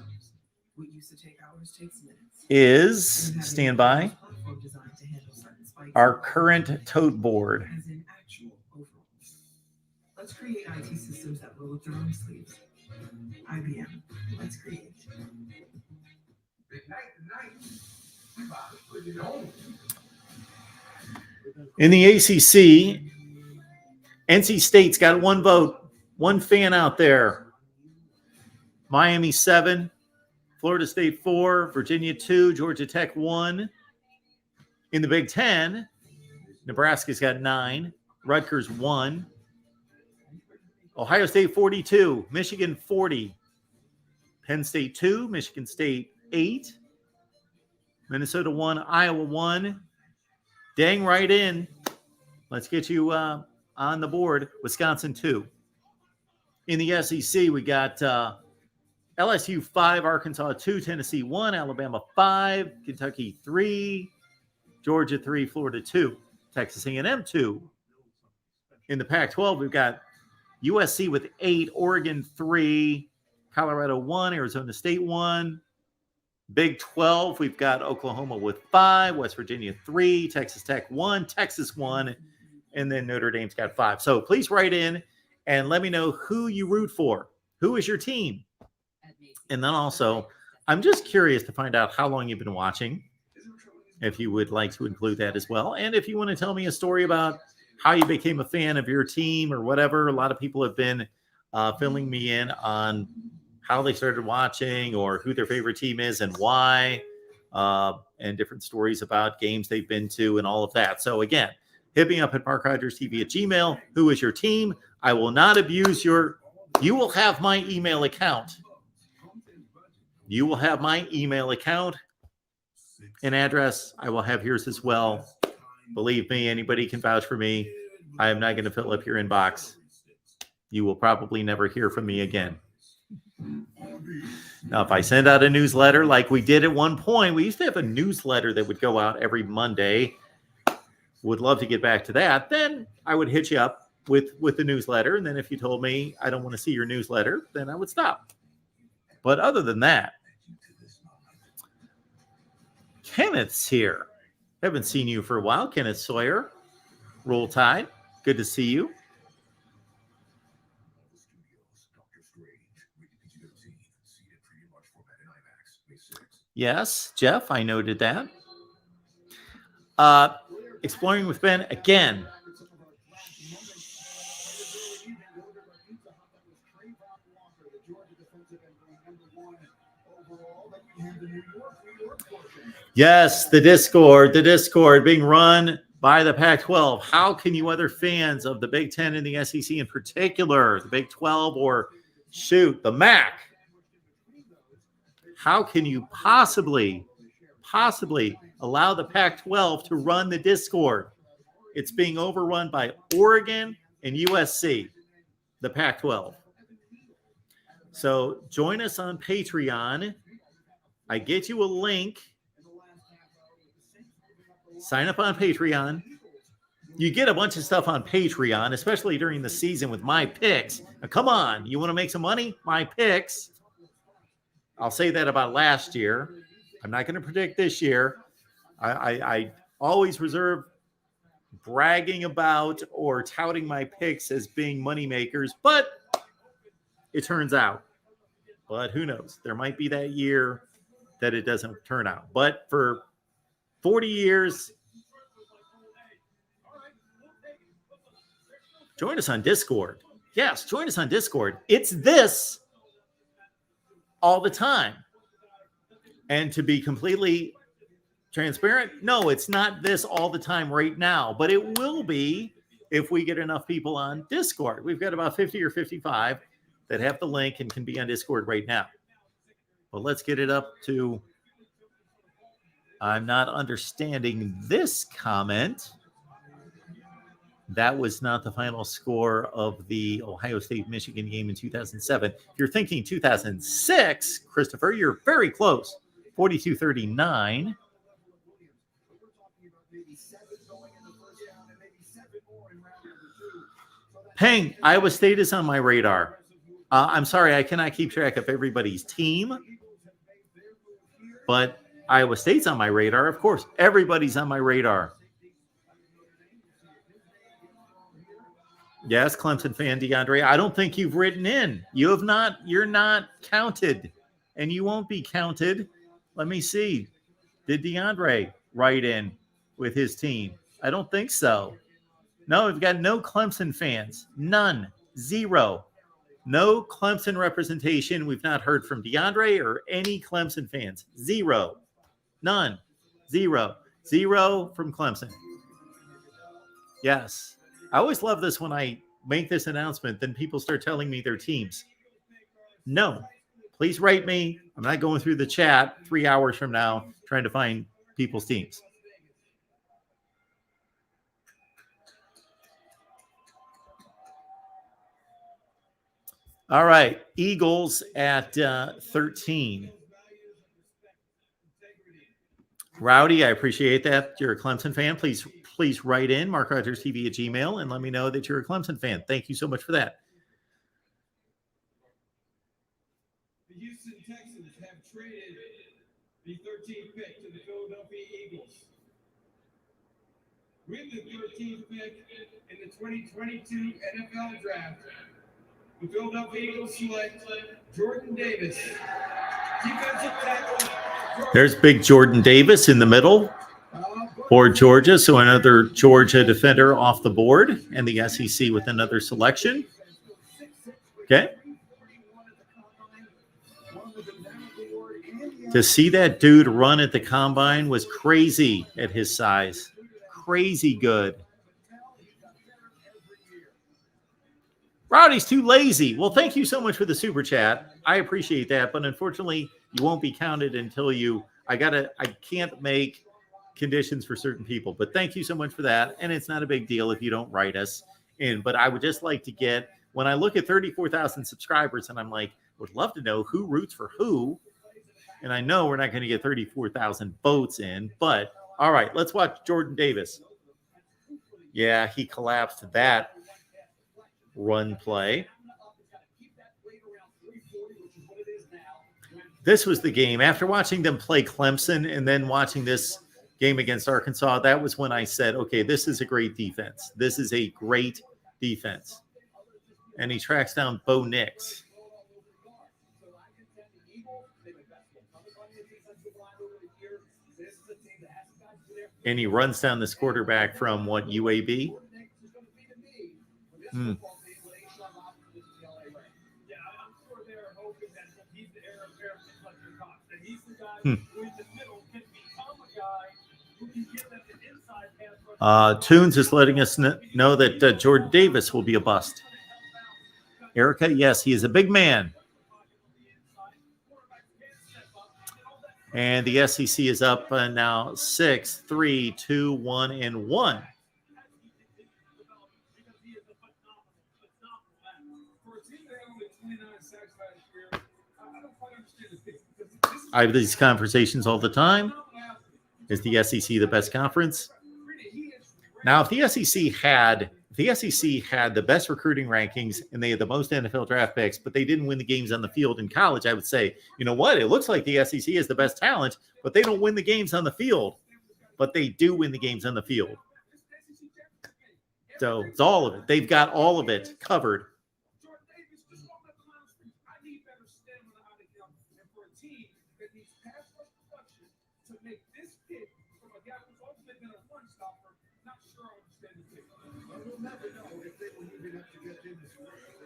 is, stand by, our current tote board. Let's create IT systems that roll up their own sleeves. IBM, let's create. In the ACC, NC State's got one vote, one fan out there. Miami 7, Florida State 4, Virginia 2, Georgia Tech 1. In the Big Ten, Nebraska's got 9, Rutgers 1, Ohio State 42, Michigan 40, Penn State 2, Michigan State 8, Minnesota 1, Iowa 1. Dang right in. Let's get you on the board. Wisconsin 2. In the SEC, we got LSU 5, Arkansas 2, Tennessee 1, Alabama 5, Kentucky 3, Georgia 3, Florida 2, Texas A&M 2. In the Pac-12, we've got USC with 8, Oregon 3, Colorado 1, Arizona State 1. Big 12, we've got Oklahoma with 5, West Virginia 3, Texas Tech 1, Texas 1, and then Notre Dame's got 5. So please write in and let me know who you root for. Who is your team? And then also, I'm just curious to find out how long you've been watching, if you would like to include that as well. And if you want to tell me a story about how you became a fan of your team or whatever. A lot of people have been filling me in on how they started watching or who their favorite team is and why, and different stories about games they've been to and all of that. So again, hit me up at MarkRogersTV at Gmail. Who is your team? I will not abuse you will have my email account. You will have my email account and address. I will have yours as well. Believe me, anybody can vouch for me. I am not going to fill up your inbox. You will probably never hear from me again. Now, if I send out a newsletter like we did at one point, we used to have a newsletter that would go out every Monday. Would love to get back to that. Then I would hit you up with the newsletter. And then if you told me I don't want to see your newsletter, then I would stop. But other than that, Kenneth's here. Haven't seen you for a while. Kenneth Sawyer. Roll Tide. Good to see you. Yes, Jeff, I noted that. Exploring with Ben again. Yes, the Discord being run by the Pac-12. How can you other fans of the Big Ten and the SEC in particular, the Big 12 or shoot, the MAC, how can you possibly allow the Pac-12 to run the Discord? It's being overrun by Oregon and USC, the Pac-12. So join us on Patreon. I get you a link. Sign up on Patreon. You get a bunch of stuff on Patreon, especially during the season with my picks. Now, come on, you want to make some money? My picks. I'll say that about last year. I'm not going to predict this year. I always reserve bragging about or touting my picks as being money makers, but it turns out. But who knows? There might be that year that it doesn't turn out. But for 40 years, join us on Discord. Yes, join us on Discord. It's this all the time. And to be completely transparent, no, it's not this all the time right now, but it will be if we get enough people on Discord. We've got about 50 or 55 that have the link and can be on Discord right now. But let's get it up to, I'm not understanding this comment. That was not the final score of the Ohio State-Michigan game in 2007. If you're thinking 2006, Christopher, you're very close. 42-39. Peng, Iowa State is on my radar. I'm sorry, I cannot keep track of everybody's team, but Iowa State's on my radar. Of course, everybody's on my radar. Yes, Clemson fan DeAndre. I don't think you've written in. You have not. You're not counted, and you won't be counted. Let me see. Did DeAndre write in with his team? I don't think so. No, we've got no Clemson fans. None. Zero. No Clemson representation. We've not heard from DeAndre or any Clemson fans. Zero. None. Zero. Zero from Clemson. Yes. I always love this when I make this announcement, then people start telling me their teams. No. Please write me. I'm not going through the chat 3 hours from now trying to find people's teams. All right. Eagles at 13. Rowdy, I appreciate that. You're a Clemson fan. Please write in MarkRogersTV at Gmail and let me know that you're a Clemson fan. Thank you so much for that. The Houston Texans have traded the 13th pick to the Philadelphia Eagles. With the 13th pick in the 2022 NFL Draft, the Philadelphia Eagles select Jordan Davis, defensive tackle. There's big Jordan Davis in the middle for Georgia. So another Georgia defender off the board, and the SEC with another selection. Okay. To see that dude run at the combine was crazy at his size. Crazy good. Rowdy's too lazy. Well, thank you so much for the super chat. I appreciate that, but unfortunately, you won't be counted until you. I can't make conditions for certain people, but thank you so much for that. And it's not a big deal if you don't write us in. But I would just like to get, when I look at 34,000 subscribers, and I'm like, would love to know who roots for who. And I know we're not going to get 34,000 votes in, but all right, let's watch Jordan Davis. Yeah, he collapsed that run play. This was the game. After watching them play Clemson and then watching this game against Arkansas, that was when I said, okay, this is a great defense. This is a great defense. And he tracks down Bo Nix. And he runs down this quarterback from what, UAB? Tunes is letting us know that Jordan Davis will be a bust. Erica, yes, he is a big man. And the SEC is up now 6, 3, 2, 1, and 1. I have these conversations all the time. Is the SEC the best conference? Now, if the the SEC had the best recruiting rankings and they had the most NFL draft picks, but they didn't win the games on the field in college, I would say, you know what? It looks like the SEC is the best talent, but they don't win the games on the field. But they do win the games on the field. So it's all of it. They've got all of it covered.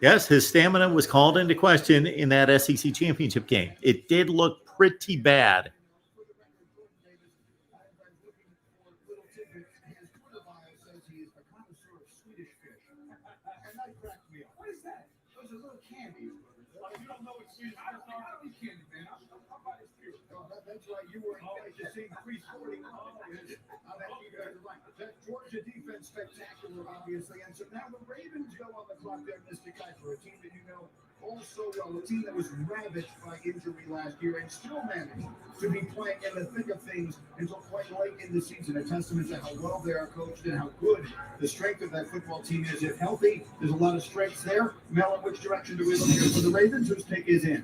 Yes, his stamina was called into question in that SEC championship game. It did look pretty bad. That's right. You were invited to see 340. That Georgia defense spectacular, obviously. And so now the Ravens go on the clock there, Mr. Kiper, a team that you know also well, a team that was ravaged by injury last year and still managed to be playing in the thick of things until quite late in the season. A testament to how well they are coached and how good the strength of that football team is. If healthy, there's a lot of strengths there. Mel, in which direction do we look here for the Ravens? Whose take is in?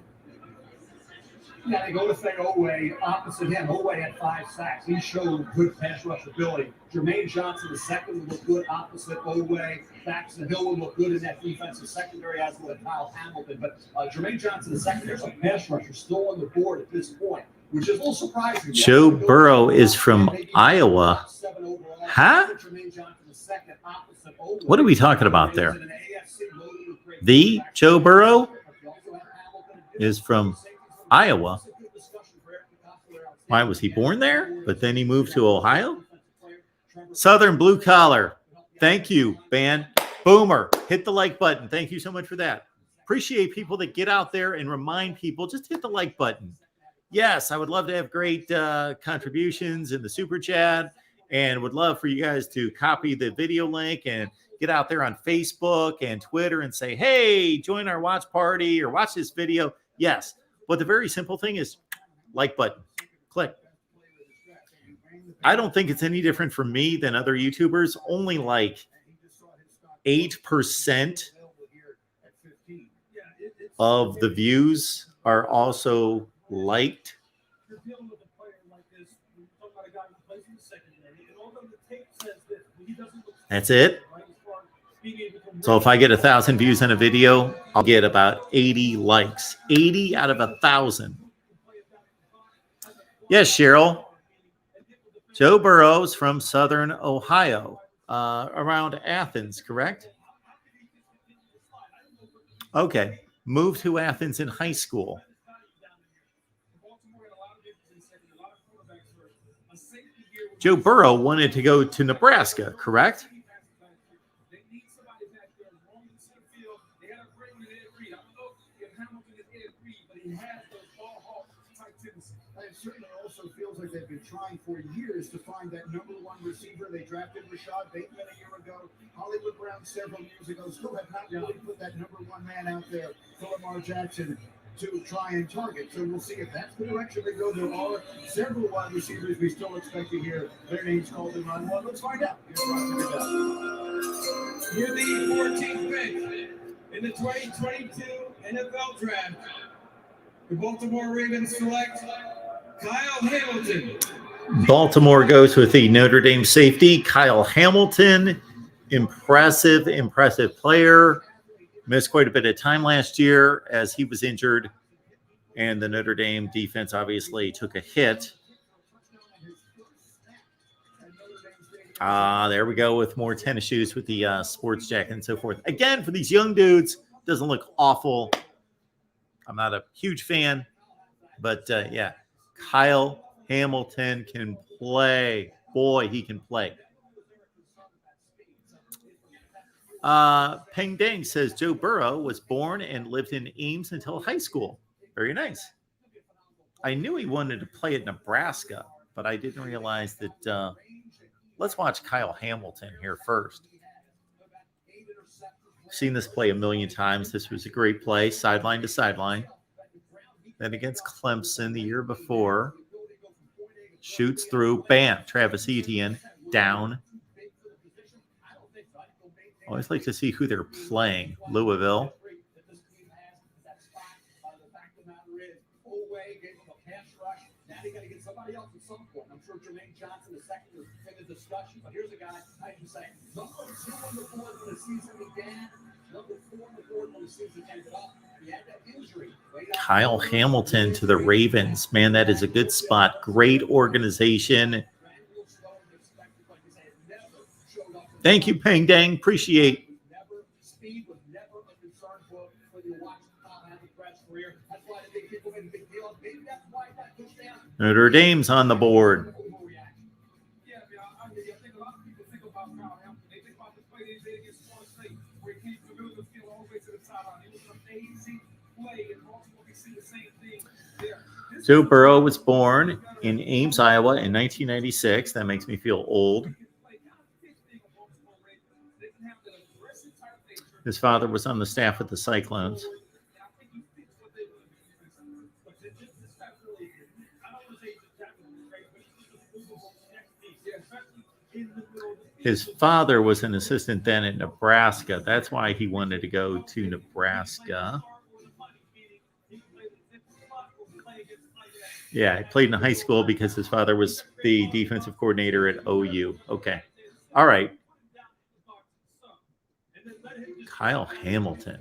Yeah, they go to say Oweh opposite him. Oweh had 5 sacks. He showed good pass rush ability. Jermaine Johnson, the second, would look good opposite Oweh. Baxter Hill would look good in that defensive secondary, as would Kyle Hamilton. But Jermaine Johnson, the second, there's a pass rusher still on the board at this point, which is a little surprising. Joe Burrow is from Iowa. Huh? What are we talking about there? The Joe Burrow is from Iowa. Why was he born there? But then he moved to Ohio? Southern Blue Collar. Thank you, Ban. Boomer. Hit the like button. Thank you so much for that. Appreciate people that get out there and remind people. Just hit the like button. Yes, I would love to have great contributions in the super chat and would love for you guys to copy the video link and get out there on Facebook and Twitter and say, hey, join our watch party or watch this video. Yes. But the very simple thing is like button, click. I don't think it's any different for me than other YouTubers. Only like 8% of the views are also liked. That's it. So if I get 1,000 views on a video, I'll get about 80 likes. 80 out of 1,000. Yes, Cheryl. Joe Burrow's from Southern Ohio, around Athens, correct? Okay. Moved to Athens in high school. Joe Burrow wanted to go to Nebraska, correct? It certainly also feels like they've been trying for years to find that number 1 receiver. They drafted Rashad Bateman a year ago, Hollywood Brown several years ago. Still have not really put that number 1 man out there for Lamar Jackson to try and target. So we'll see if that's the direction they go. There are several wide receivers we still expect to hear their names called in round 1. Let's find out. You're the 14th pick in the 2022 NFL Draft. The Baltimore Ravens select Kyle Hamilton. Baltimore goes with the Notre Dame safety, Kyle Hamilton. Impressive player. Missed quite a bit of time last year as he was injured. And the Notre Dame defense obviously took a hit. There we go with more tennis shoes with the sports jacket and so forth. Again, for these young dudes, doesn't look awful. I'm not a huge fan, but yeah, Kyle Hamilton can play. Boy, he can play. Peng Dang says Joe Burrow was born and lived in Ames until high school. Very nice. I knew he wanted to play at Nebraska, but I didn't realize that. Let's watch Kyle Hamilton here first. Seen this play a million times. This was a great play, sideline to sideline. Then against Clemson the year before. Shoots through. Bam. Travis Etienne down. Always like to see who they're playing. Louisville. Now they got to get somebody else at some point. I'm sure Jermaine Johnson, the second, is in the discussion. But here's a guy I can say, number 2 on the board when the season began, number 4 on the board when the season ended up. He had that injury. Kyle Hamilton to the Ravens. Man, that is a good spot. Great organization. Thank you, Peng Dang. Appreciate. Speed was never a concern for the Washington Hamilton's career. That's why the big people made a big deal. Maybe that's why that touchdown. Notre Dame's on the board. Yeah, I think a lot of people think about Kyle Hamilton. They think about the play they did against Florida State, where he came from the middle of the field all the way to the sideline. It was an amazing play, and also we see the same thing there. Joe Burrow was born in Ames, Iowa in 1996. That makes me feel old. His father was on the staff with the Cyclones. His father was an assistant then at Nebraska. That's why he wanted to go to Nebraska. Yeah, he played in high school because his father was the defensive coordinator at OU. Okay. All right. Kyle Hamilton.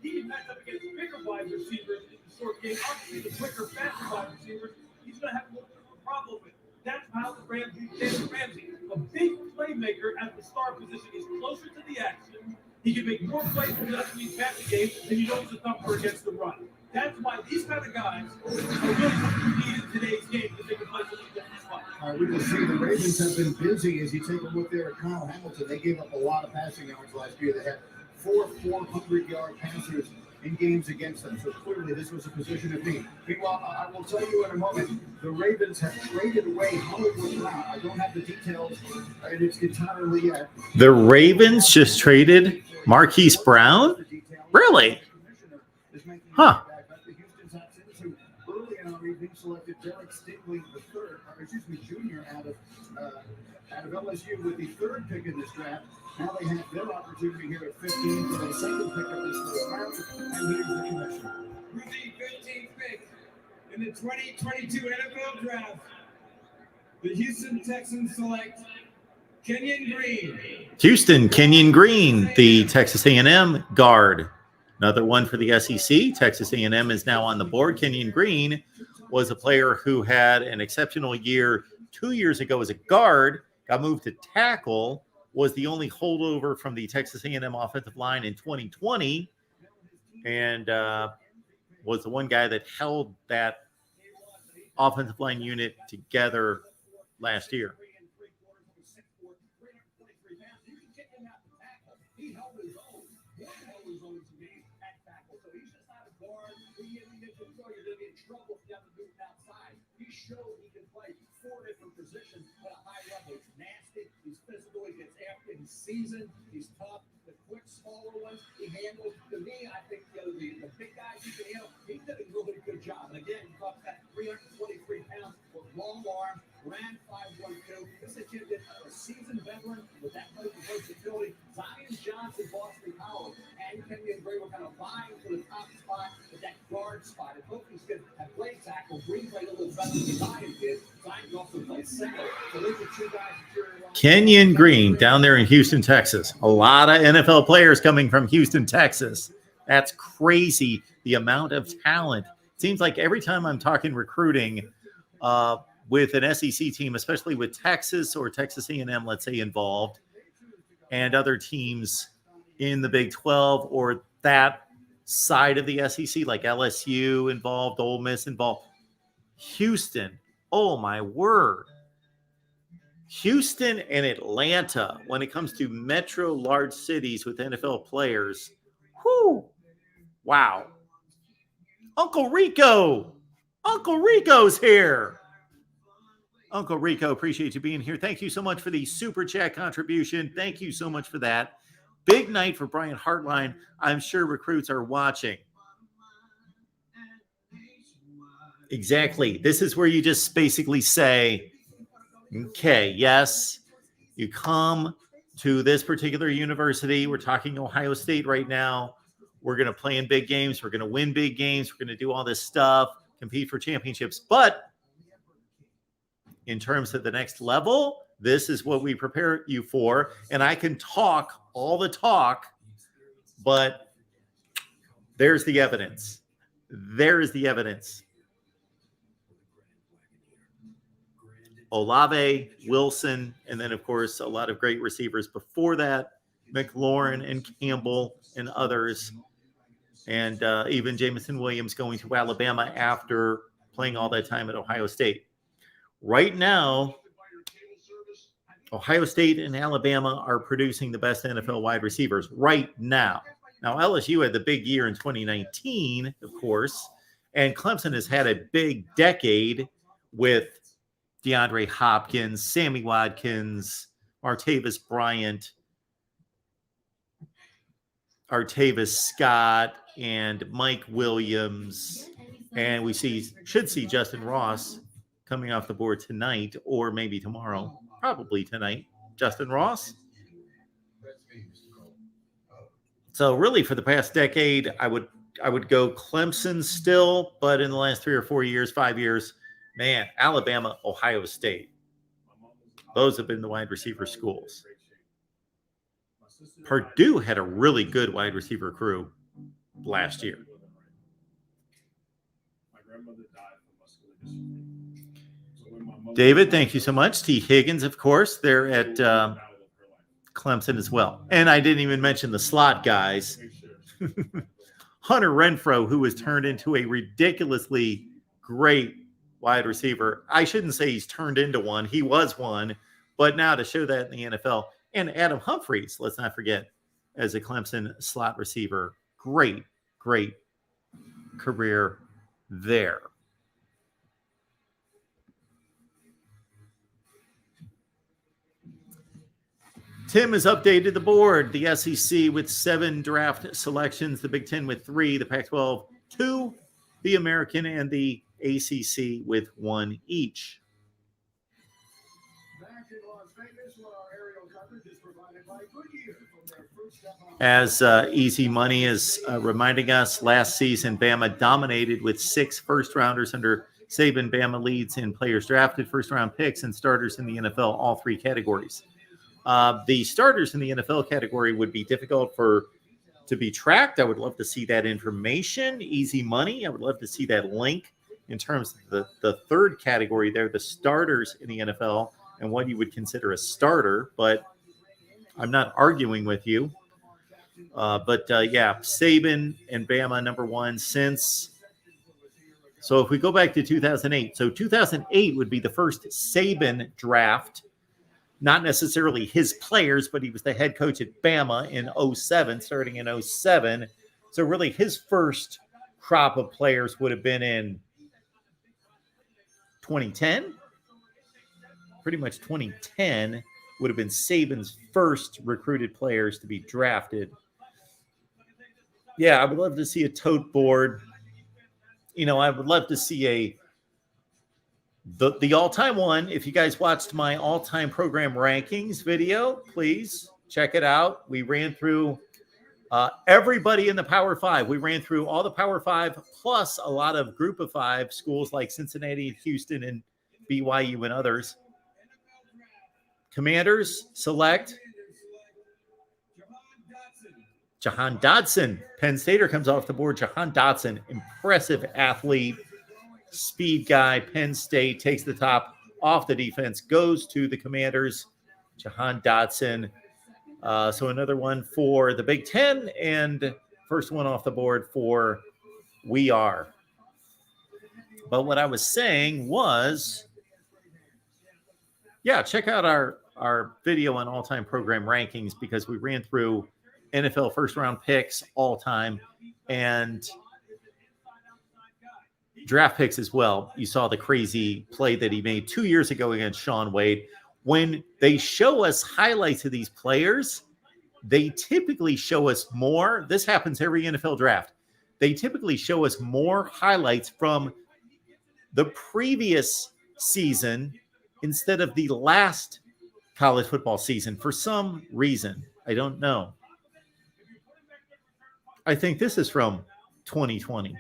He matched up against bigger wide receivers in the short game. Obviously, the quicker, faster wide receivers, he's going to have a problem with. That's how the Ramsey, David Ramsey, a big playmaker at the star position, is closer to the action. He can make more plays in the upcoming passing game than you know he's a thumper against the run. That's why these kind of guys are really needed in today's game to take a place in the spot. We can see the Ravens have been busy as you take a look there at Kyle Hamilton. They gave up a lot of passing yards last year. They had 4 400-yard passers in games against them. So clearly this was a position of need. Meanwhile, I will tell you in a moment, the Ravens have traded away Hollywood Brown. I don't have the details, and it's entirely yet. The Ravens just traded Marquise Brown? Really? Huh. Early in our evening selected Derek Stingley Jr. out of LSU with the 3rd pick in this draft. Now they have their opportunity here at 15 for the 2nd pick of this first round. And here's the commissioner. With the 15th pick in the 2022 NFL Draft, the Houston Texans select Kenyon Green. Houston, Kenyon Green, the Texas A&M guard. Another one for the SEC. Texas A&M is now on the board. Kenyon Green was a player who had an exceptional year 2 years ago as a guard, got moved to tackle, was the only holdover from the Texas A&M offensive line in 2020, and was the one guy that held that offensive line unit together last year. He showed he can play 4 different positions at a high level. He's nasty, he's physical, he gets after, he's seasoned, he's tough. The quick, smaller ones, he handles. To me, I think the big guys he can handle. He did a really good job. And again, he talks that 323 pounds with long arms, ran 5.12. This is a kid that's a seasoned veteran with that type of versatility. Zion Johnson, Boston College, and Kenyon Green were kind of vying for the top spot at that guard spot. And both these kids have played tackle. Green played a little better than Zion did. Zion also played center. So those are 2 guys. Kenyon Green down there in Houston, Texas. A lot of NFL players coming from Houston, Texas. That's crazy, the amount of talent. Seems like every time I'm talking recruiting with an SEC team, especially with Texas or Texas A&M, let's say, involved, and other teams in the Big 12 or that side of the SEC, like LSU involved, Ole Miss involved, Houston, oh my word. Houston and Atlanta, when it comes to metro large cities with NFL players, whoo, wow. Uncle Rico's here. Uncle Rico, appreciate you being here. Thank you so much for the super chat contribution. Thank you so much for that. Big night for Brian Hartline. I'm sure recruits are watching. Exactly. This is where you just basically say, okay, yes, you come to this particular university. We're talking Ohio State right now. We're going to play in big games. We're going to win big games. We're going to do all this stuff, compete for championships. But in terms of the next level, this is what we prepare you for. And I can talk all the talk, but there's the evidence. There is the evidence. Olave, Wilson, and then, of course, a lot of great receivers before that, McLaurin and Campbell and others, and even Jamison Williams going to Alabama after playing all that time at Ohio State. Right now, Ohio State and Alabama are producing the best NFL wide receivers right now. Now, LSU had the big year in 2019, of course, and Clemson has had a big decade with DeAndre Hopkins, Sammy Watkins, Martavis Bryant, Artavis Scott, and Mike Williams. And we should see Justin Ross coming off the board tonight, or maybe tomorrow, probably tonight. Justin Ross. So really for the past decade, I would go Clemson still, but in the last 3 or 4 years, 5 years, man, Alabama, Ohio State. Those have been the wide receiver schools. Purdue had a really good wide receiver crew last year. David, thank you so much. T. Higgins, of course, they're at Clemson as well. And I didn't even mention the slot guys. Hunter Renfrow, who was turned into a ridiculously great wide receiver. I shouldn't say he's turned into one. He was one. But now to show that in the NFL. And Adam Humphries, let's not forget, as a Clemson slot receiver. Great, great career there. Tim has updated the board. The SEC with 7 draft selections, the Big Ten with 3, the Pac-12 2, the American and the ACC with 1 each. As Easy Money is reminding us, last season Bama dominated with 6 first-rounders under Saban. Bama leads in players drafted, first-round picks, and starters in the NFL, all 3 categories. The starters in the NFL category would be difficult to be tracked. I would love to see that information. Easy Money, I would love to see that link in terms of the third category there, the starters in the NFL and what you would consider a starter. But I'm not arguing with you. But Saban and Bama number 1 since. So if we go back to 2008, so 2008 would be the first Saban draft. Not necessarily his players, but he was the head coach at Bama in 07, starting in 07. So really his first crop of players would have been in 2010. Pretty much 2010 would have been Saban's first recruited players to be drafted. Yeah, I would love to see a tote board. You know, I would love to see the all-time one. If you guys watched my all-time program rankings video, please check it out. We ran through everybody in the Power 5. We ran through all the Power 5 plus a lot of Group of 5 schools like Cincinnati, Houston, and BYU and others. Commanders select Jahan Dotson. Penn Stater comes off the board. Jahan Dotson, impressive athlete. Speed guy. Penn State takes the top off the defense, goes to the Commanders. Jahan Dotson. So another one for the Big Ten, and first one off the board for We Are. But what I was saying was, check out our video on all-time program rankings, because we ran through NFL first-round picks all time, and draft picks as well. You saw the crazy play that he made 2 years ago against Shaun Wade. When they show us highlights of these players, they typically show us more. This happens every NFL draft. They typically show us more highlights from the previous season instead of the last college football season for some reason. I don't know. I think this is from 2020.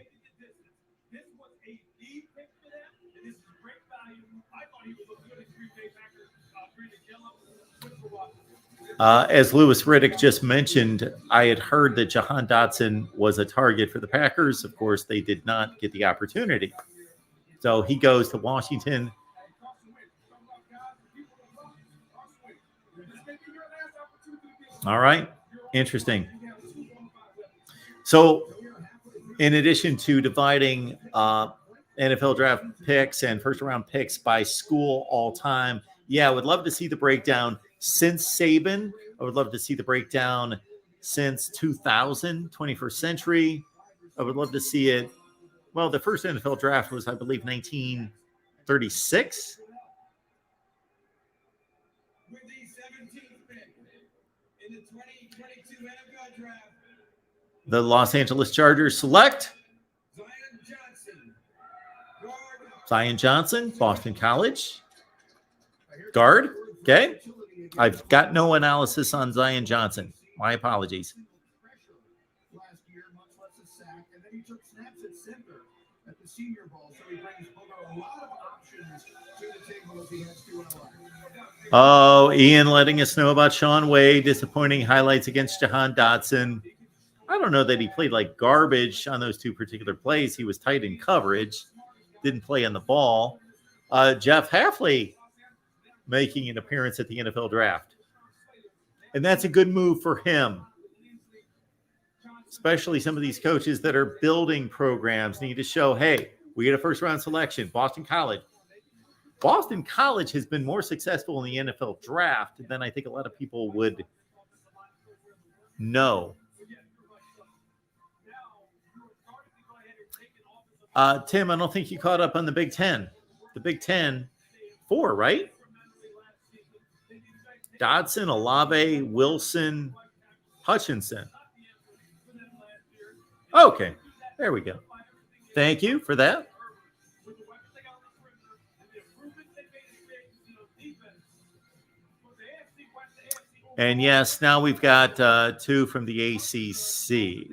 As Louis Riddick just mentioned, I had heard that Jahan Dotson was a target for the Packers. Of course, they did not get the opportunity. So he goes to Washington. All right. Interesting. So in addition to dividing NFL draft picks and first-round picks by school all time, yeah, I would love to see the breakdown since Saban. I would love to see the breakdown since 2000, 21st century. I would love to see it. Well, the first NFL draft was, I believe, 1936. With the 17th pick in the 2022 NFL Draft, The Los Angeles Chargers select Zion Johnson, Boston College. Guard. Okay. I've got no analysis on Zion Johnson. My apologies. Last year, much less a sack, and then he took snaps at center at the Senior Bowl, so he brings over a lot of options to the table as he has to in a line. Oh, Ian letting us know about Shaun Wade. Disappointing highlights against Jahan Dotson. I don't know that he played like garbage on those two particular plays. He was tight in coverage. Didn't play on the ball. Jeff Hafley making an appearance at the NFL draft. And that's a good move for him. Especially some of these coaches that are building programs need to show, hey, we get a first-round selection. Boston College. Boston College has been more successful in the NFL draft than I think a lot of people would know. Tim, I don't think you caught up on the Big Ten. The Big Ten, 4, right? Dotson, Olave, Wilson, Hutchinson. Okay, there we go. Thank you for that. And yes, now we've got 2 from the ACC.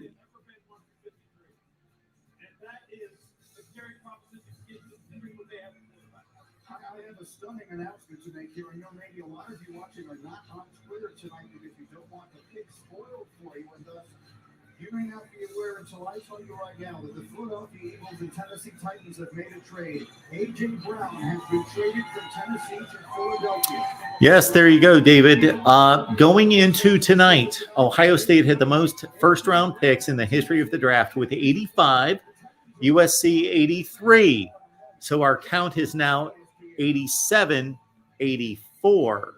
I have a stunning announcement to make here. I know maybe a lot of you watching are not on Twitter tonight because you don't want the pick spoiled for you, and thus you may not be aware until I tell you right now that the Philadelphia Eagles and Tennessee Titans have made a trade. A.J. Brown has been traded from Tennessee to Philadelphia. Yes, there you go, David. Going into tonight, Ohio State had the most first-round picks in the history of the draft with 85, USC 83. So our count is now 87, 84.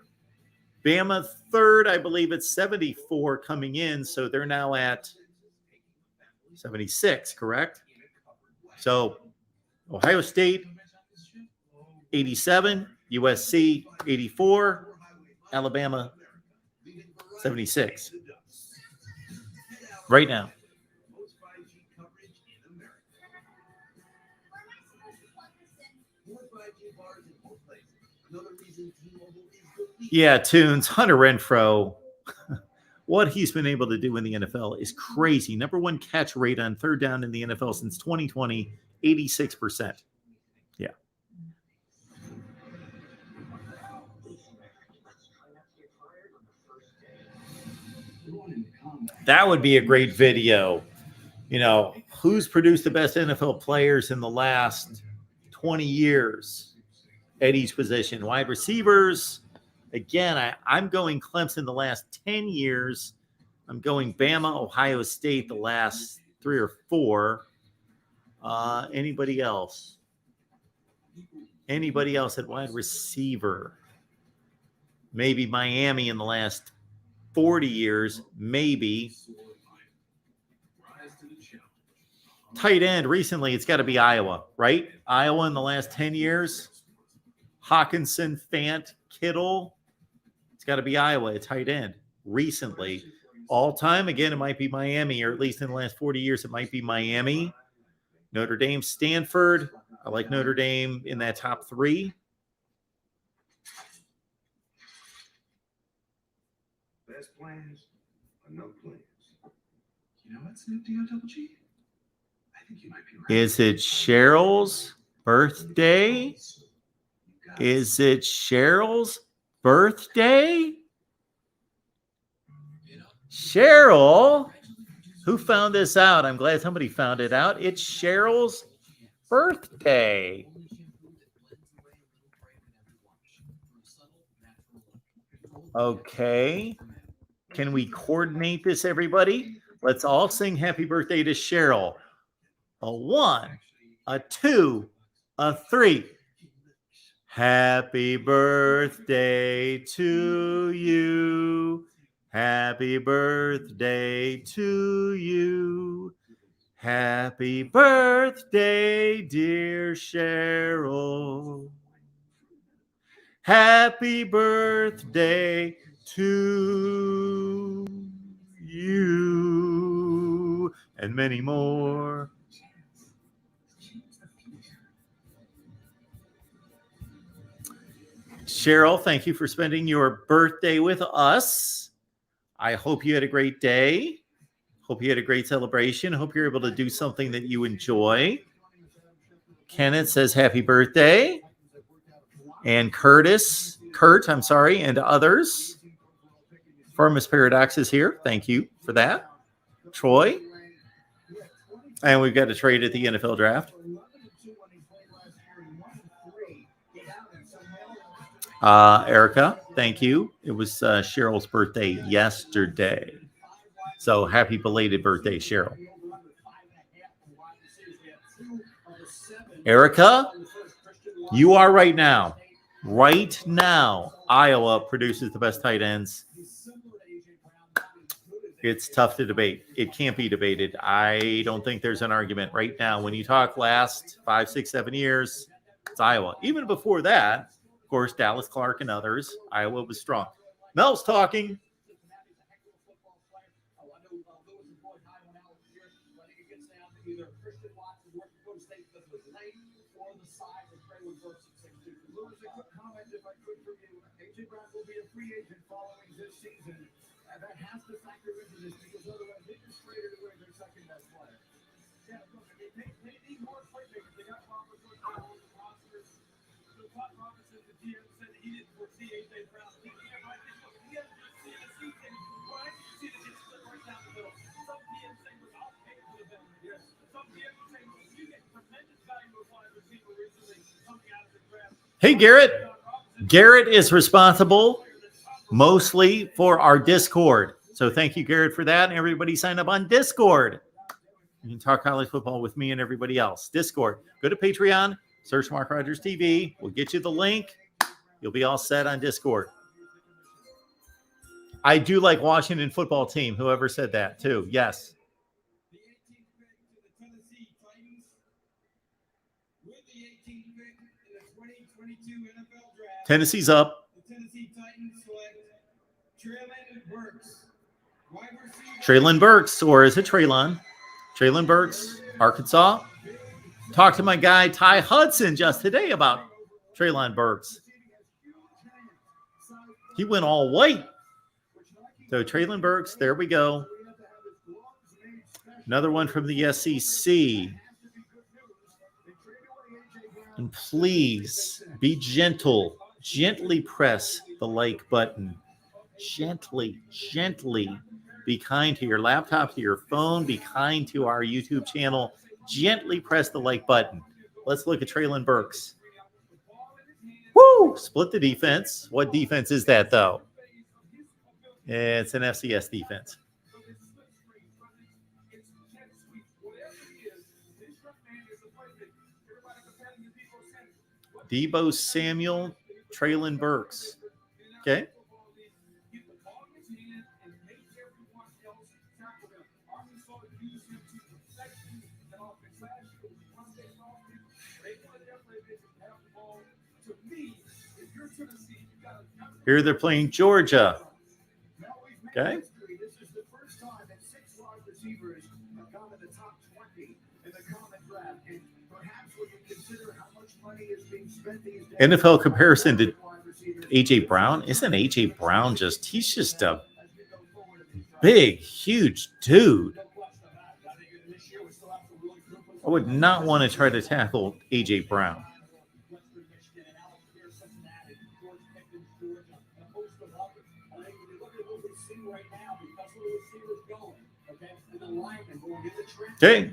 Bama third, I believe it's 74 coming in, so they're now at 76, correct? So Ohio State, 87, USC, 84, Alabama, 76. Right now. Yeah, Tunes, Hunter Renfrow, what he's been able to do in the NFL is crazy. Number 1 catch rate on third down in the NFL since 2020, 86%. Yeah. That would be a great video. You know, who's produced the best NFL players in the last 20 years at each position? Wide receivers. Again, I'm going Clemson the last 10 years. I'm going Bama, Ohio State the last 3 or 4. Anybody else? Anybody else at wide receiver? Maybe Miami in the last 40 years. Maybe. tight end recently, it's got to be Iowa, right? Iowa in the last 10 years. Hawkinson, Fant, Kittle. It's got to be Iowa at tight end recently. All time, again, it might be Miami, or at least in the last 40 years, it might be Miami. Notre Dame, Stanford. I like Notre Dame in that top 3. Best plans are no plans. You know what's new, D-O-double-G? I think you might be right. Is it Cheryl's birthday? Is it Cheryl's birthday? Cheryl? Who found this out? I'm glad somebody found it out. It's Cheryl's birthday. Okay. Can we coordinate this, everybody? Let's all sing happy birthday to Cheryl. A 1, a 2, a 3. Happy birthday to you. Happy birthday to you. Happy birthday, dear Cheryl. Happy birthday to you. And many more. Cheryl, thank you for spending your birthday with us. I hope you had a great day. Hope you had a great celebration. Hope you're able to do something that you enjoy. Kenneth says happy birthday. And Kurt, and others. Farmers Paradox is here. Thank you for that. Troy. And we've got a trade at the NFL draft. Erica, thank you. It was Cheryl's birthday yesterday. So happy belated birthday, Cheryl. Erica, you are right now. Right now, Iowa produces the best tight ends. It's tough to debate. It can't be debated. I don't think there's an argument right now. When you talk last 5, 6, 7 years, it's Iowa. Even before that, of course, Dallas Clark and others, Iowa was strong. Mel's talking. That has to factor into this because otherwise they just traded away their second best player. Yeah, look, they need more playmakers. They got Robert rosters. The Robinson, the GM said he didn't foresee A.J. Brown. He hasn't seen a season. Well, I didn't see that it's split right down the middle. Some GM say, "Look, I'll pay for the veteran." Yes. Some GM say, "Look, you get tremendous value of wide receiver recently coming out of the draft." Hey, Garrett. Garrett is responsible mostly for our Discord. So thank you, Garrett, for that. And everybody sign up on Discord. You can talk college football with me and everybody else. Discord. Go to Patreon, search Mark Rogers TV. We'll get you the link. You'll be all set on Discord. I do like Washington football team. Whoever said that too. Yes. The 18th pick to the Tennessee Titans. With the 18th pick in the 2022 NFL Draft. Tennessee's up. The Tennessee Titans select Treylon Burks. Wide receiver. Treylon Burks, or is it Treylon? Treylon Burks, Arkansas. Talked to my guy Ty Hudson just today about Treylon Burks. He went all white. So Treylon Burks, there we go. Another one from the SEC. And please be gentle. Gently press the like button. Gently be kind to your laptop, to your phone. Be kind to our YouTube channel. Gently press the like button. Let's look at Treylon Burks. Woo! Split the defense. What defense is that, though? It's an FCS defense. Debo Samuel, Treylon Burks. Okay. Here they're playing Georgia. Okay. This is the first time that 6 wide receivers have gone in the top 20 in the common draft. And perhaps when you consider how much money is being spent these days, NFL comparison to A.J. Brown. Isn't A.J. Brown he's just a big, huge dude. I would not want to try to tackle A.J. Brown. Okay.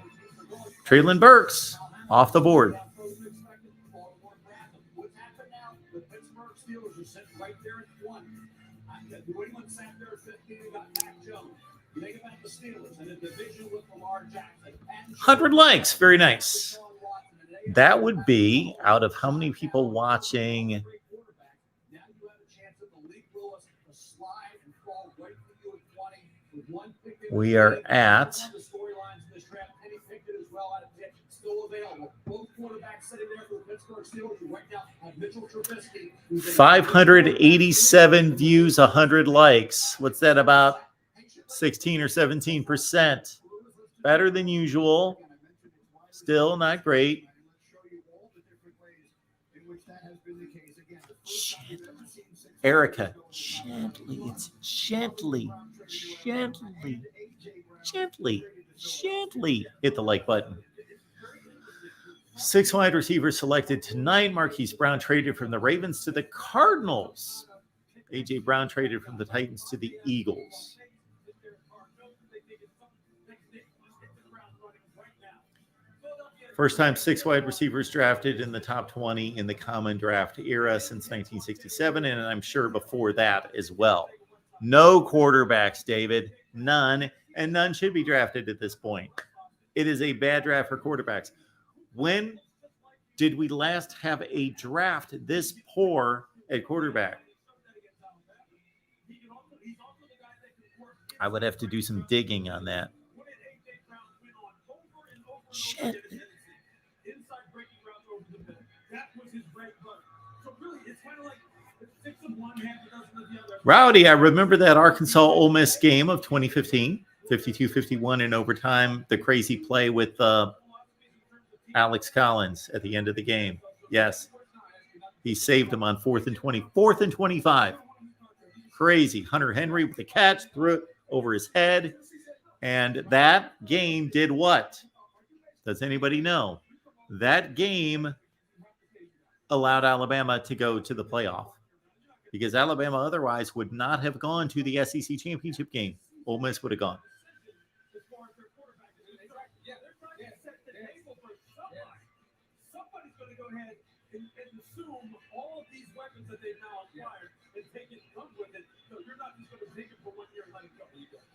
Treylon Burks off the board. Right there at 1. New England sat there at 15 and got Mac Jones. Think about the Steelers and the division with Lamar Jackson. 100 likes. Very nice. That would be out of how many people watching? Now you have a chance at the Malik Willis to slide and fall right for you at 20 with one pick. We are at The storylines in this draft. Penny Pickett as well out of Pitt, still available. Both quarterbacks sitting there for the Pittsburgh Steelers. Right now, Mitchell Trubisky. 587 views, 100 likes. What's that, about 16 or 17%? Better than usual. Still not great. Erica, gently. It's gently hit the like button. 6 wide receivers selected tonight. Marquise Brown traded from the Ravens to the Cardinals. A.J. Brown traded from the Titans to the Eagles. First time 6 wide receivers drafted in the top 20 in the common draft era since 1967, and I'm sure before that as well. No quarterbacks, David. None, and none should be drafted at this point. It is a bad draft for quarterbacks. When did we last have a draft this poor at quarterback? I would have to do some digging on that. Shit. Rowdy, I remember that Arkansas Ole Miss game of 2015, 52-51 in overtime. The crazy play with Alex Collins at the end of the game. Yes. He saved him on 4th and 20. 4th and 25. Crazy. Hunter Henry with the catch, threw it over his head. And that game did what? Does anybody know? That game allowed Alabama to go to the playoff, because Alabama otherwise would not have gone to the SEC championship game. Ole Miss would have gone. Somebody's going to go ahead and assume all of these weapons that they've now acquired and take it and run with it. So you're not just going to take it for 1 year and let it go.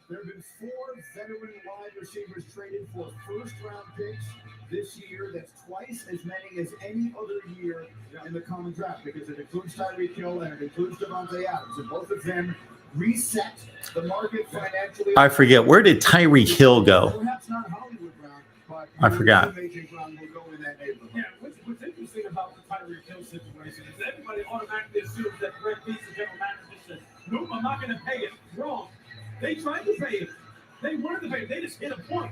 There have been 4 veteran wide receivers traded for first-round picks this year. That's twice as many as any other year in the common draft, because it includes Tyreek Hill and it includes Devonte Adams, and both of them reset the market financially. I forget, where did Tyreek Hill go? Perhaps not Hollywood Brown, but I forgot. A.J. Brown will go in that neighborhood. Yeah, what's interesting about the Tyreek Hill situation is that everybody automatically assumes that Greg Peace, the general manager, just said, nope, I'm not going to pay it. Wrong. They tried to pay it. They wanted to pay it. They just hit a point.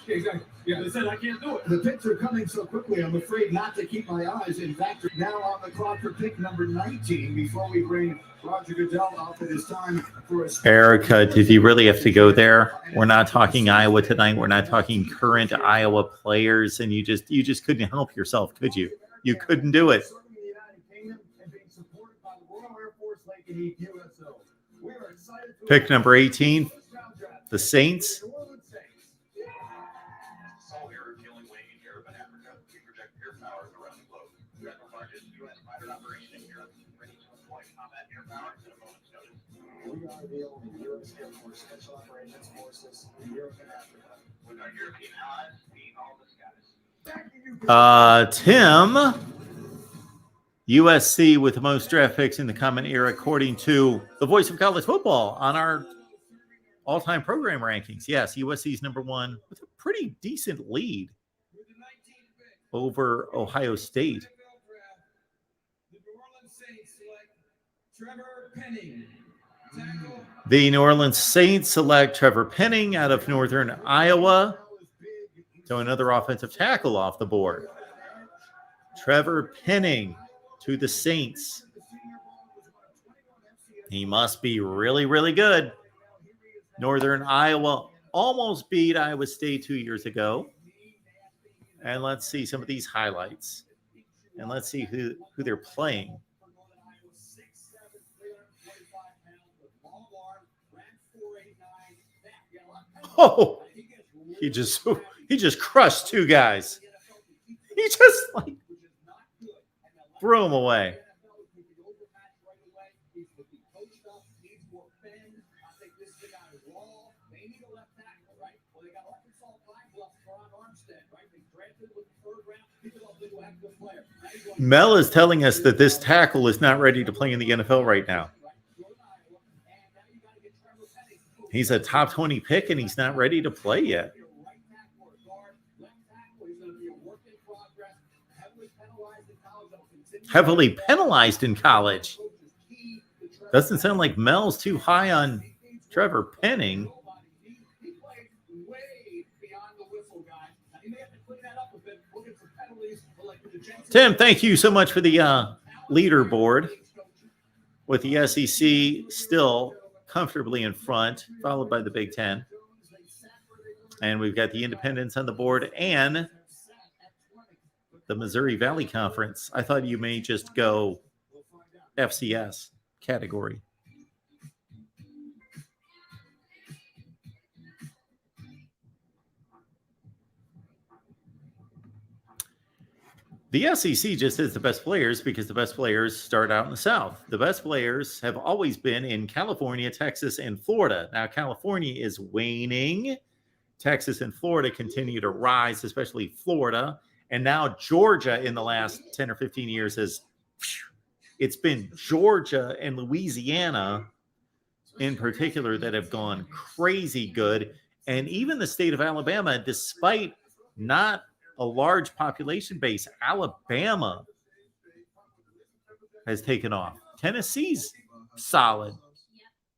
Yeah, exactly. Yeah, they said, I can't do it. The picks are coming so quickly, I'm afraid not to keep my eyes in fact. Now on the clock for pick number 19, before we bring Roger Goodell out, it is time for a... Erica, did you really have to go there? We're not talking Iowa tonight. We're not talking current Iowa players, and you just couldn't help yourself, could you? You couldn't do it. Pick number 18, the Saints. We are the only U.S. Air Force Special Operations Forces in Europe and Africa. With our European allies being all the Scottish. Tim, USC with the most draft picks in the common era, according to the Voice of College Football on our all-time program rankings. Yes, USC is number 1 with a pretty decent lead over Ohio State. Trevor Penning. Tackle. The New Orleans Saints select Trevor Penning out of Northern Iowa. So another offensive tackle off the board. Trevor Penning to the Saints. He must be really, really good. Northern Iowa almost beat Iowa State 2 years ago. And let's see some of these highlights. And let's see who they're playing. Oh, he just crushed two guys. He just like threw them away. Mel is telling us that this tackle is not ready to play in the NFL right now. He's a top 20 pick, and he's not ready to play yet. Heavily penalized in college. Doesn't sound like Mel's too high on Trevor Penning. Tim, thank you so much for the leaderboard, with the SEC still comfortably in front, followed by the Big Ten. And we've got the Independents on the board and the Missouri Valley Conference. I thought you may just go FCS category. The SEC just is the best players because the best players start out in the South. The best players have always been in California, Texas, and Florida. Now, California is waning. Texas and Florida continue to rise, especially Florida. And now Georgia in the last 10 or 15 years it's been Georgia and Louisiana in particular that have gone crazy good. And even the state of Alabama, despite not a large population base, Alabama has taken off. Tennessee's solid.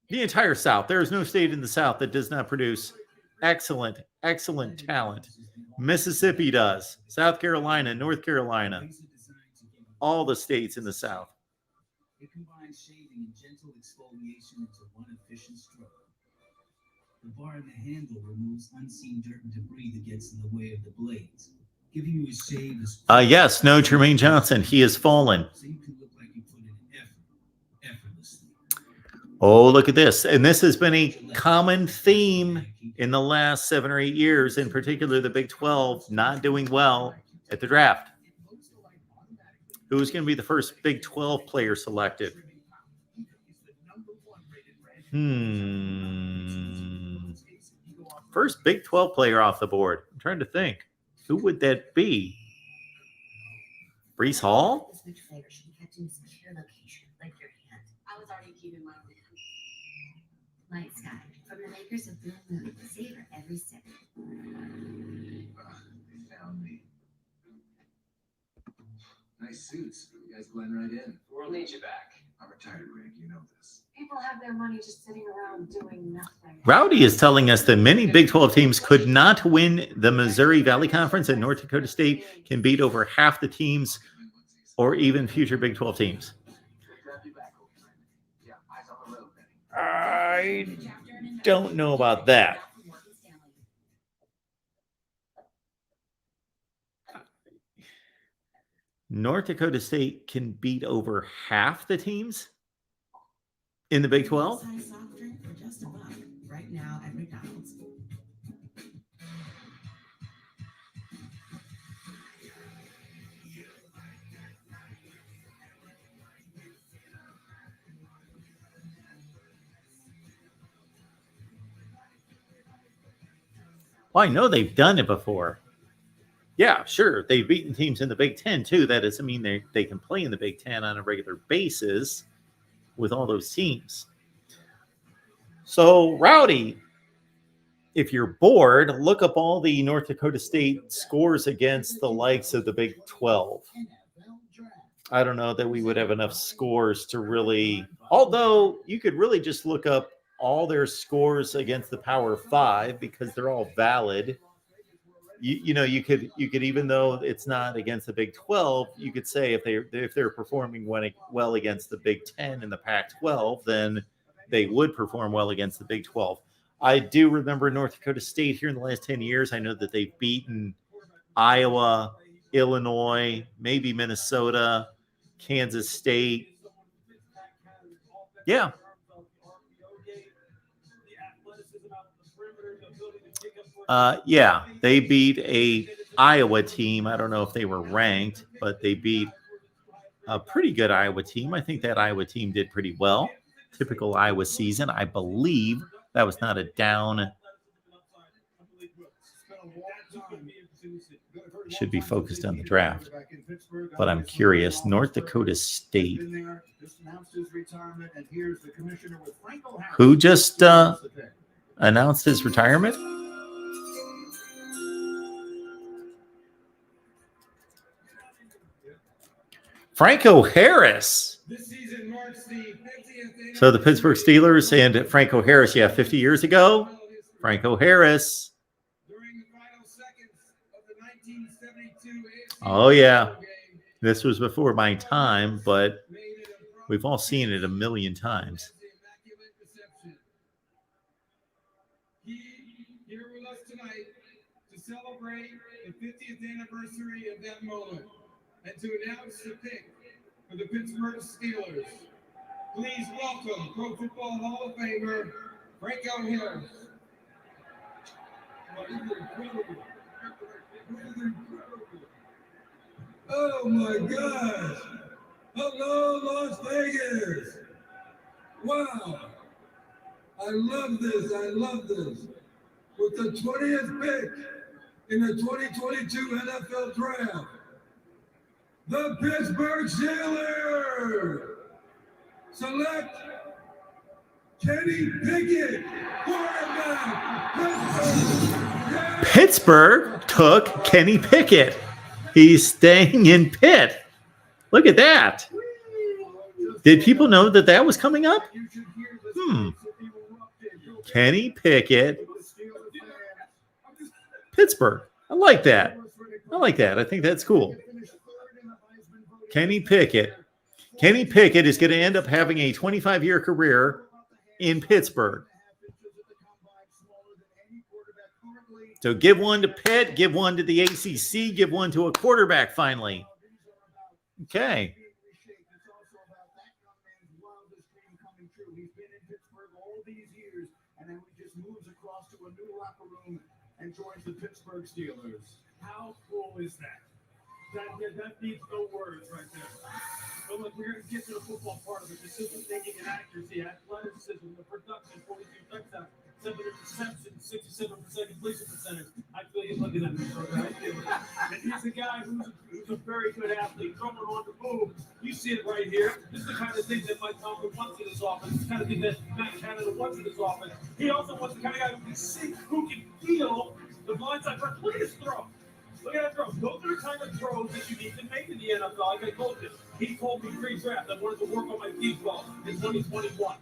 The entire South. There is no state in the South that does not produce excellent, excellent talent. Mississippi does. South Carolina, North Carolina. All the states in the South. It combines shaving and gentle exfoliation into one efficient stroke. The bar and the handle removes unseen dirt and debris that gets in the way of the blades, giving you a shave as yes, no, Jermaine Johnson. He has fallen. so you can look like you put in effort, effortlessly. Oh, look at this. And this has been a common theme in the last 7 or 8 years, in particular the Big 12 not doing well at the draft. Who's going to be the first Big 12 player selected? First Big 12 player off the board. I'm trying to think. Who would that be? Breece Hall? Which flavor should be kept in a secure location, like your hand? I was already keeping mine in. Light Sky, from the makers of Blue Moon. Savor every sip. They found me. Nice suits. You guys blend right in. We'll need you back. I'm retired, Rick. You know this. People have their money just sitting around doing nothing. Rowdy is telling us that many Big 12 teams could not win the Missouri Valley Conference, and North Dakota State can beat over half the teams or even future Big 12 teams. I don't know about that. North Dakota State can beat over half the teams in the Big 12? Size soft drink for just $1 right now at McDonald's. Well, I know they've done it before. Yeah, sure. They've beaten teams in the Big Ten, too. That doesn't mean they can play in the Big Ten on a regular basis with all those teams. So, Rowdy, if you're bored, look up all the North Dakota State scores against the likes of the Big 12. I don't know that we would have enough scores to really, although you could really just look up all their scores against the Power 5 because they're all valid. You could even though it's not against the Big 12, you could say if they're performing well against the Big 10 and the Pac-12, then they would perform well against the Big 12. I do remember North Dakota State here in the last 10 years. I know that they've beaten Iowa, Illinois, maybe Minnesota, Kansas State. Yeah. Yeah, they beat a Iowa team. I don't know if they were ranked, but they beat a pretty good Iowa team. I think that Iowa team did pretty well. Typical Iowa season. I believe that was not a down. Should be focused on the draft. But I'm curious. North Dakota State. Who just announced his retirement? Franco Harris. So the Pittsburgh Steelers and Franco Harris, 50 years ago. Franco Harris. Oh, yeah. This was before my time, but we've all seen it a million times. Here with us tonight to celebrate the 50th anniversary of that moment and to announce the pick for the Pittsburgh Steelers. Please welcome Pro Football Hall of Famer Franco Harris. Oh my gosh! Hello, Las Vegas! Wow! I love this. I love this. With the 20th pick in the 2022 NFL Draft, the Pittsburgh Steelers select Kenny Pickett, quarterback. Pittsburgh took Kenny Pickett. He's staying in Pitt. Look at that. Did people know that was coming up? Kenny Pickett. Pittsburgh. I like that. I think that's cool. Kenny Pickett. Kenny Pickett is going to end up having a 25-year career in Pittsburgh. So give one to Pitt, give one to the ACC, give one to a quarterback finally. Okay. He's been in Pittsburgh all these years, and then he just moves across to a new locker room and joins the Pittsburgh Steelers. How cool is that? That needs no words right there. But look, we're going to get to the football part of it. Decision making and accuracy, athleticism, the production, 42 touchdowns, 7 interceptions, 67% completion percentage. I feel you looking at me, right? And he's a guy who's a very good athlete, throwing on the move. You see it right here. This is the kind of thing that Mike Tomlin wants in his offense. This kind of thing that Matt Canada wants in his offense. He also wants the kind of guy who can see, who can feel the blindside. Look at his throw. Look at that throw. Those are the kind of throws that you need to make in the NFL. Like I told you, he told me pre-draft I wanted to work on my deep ball in 2021.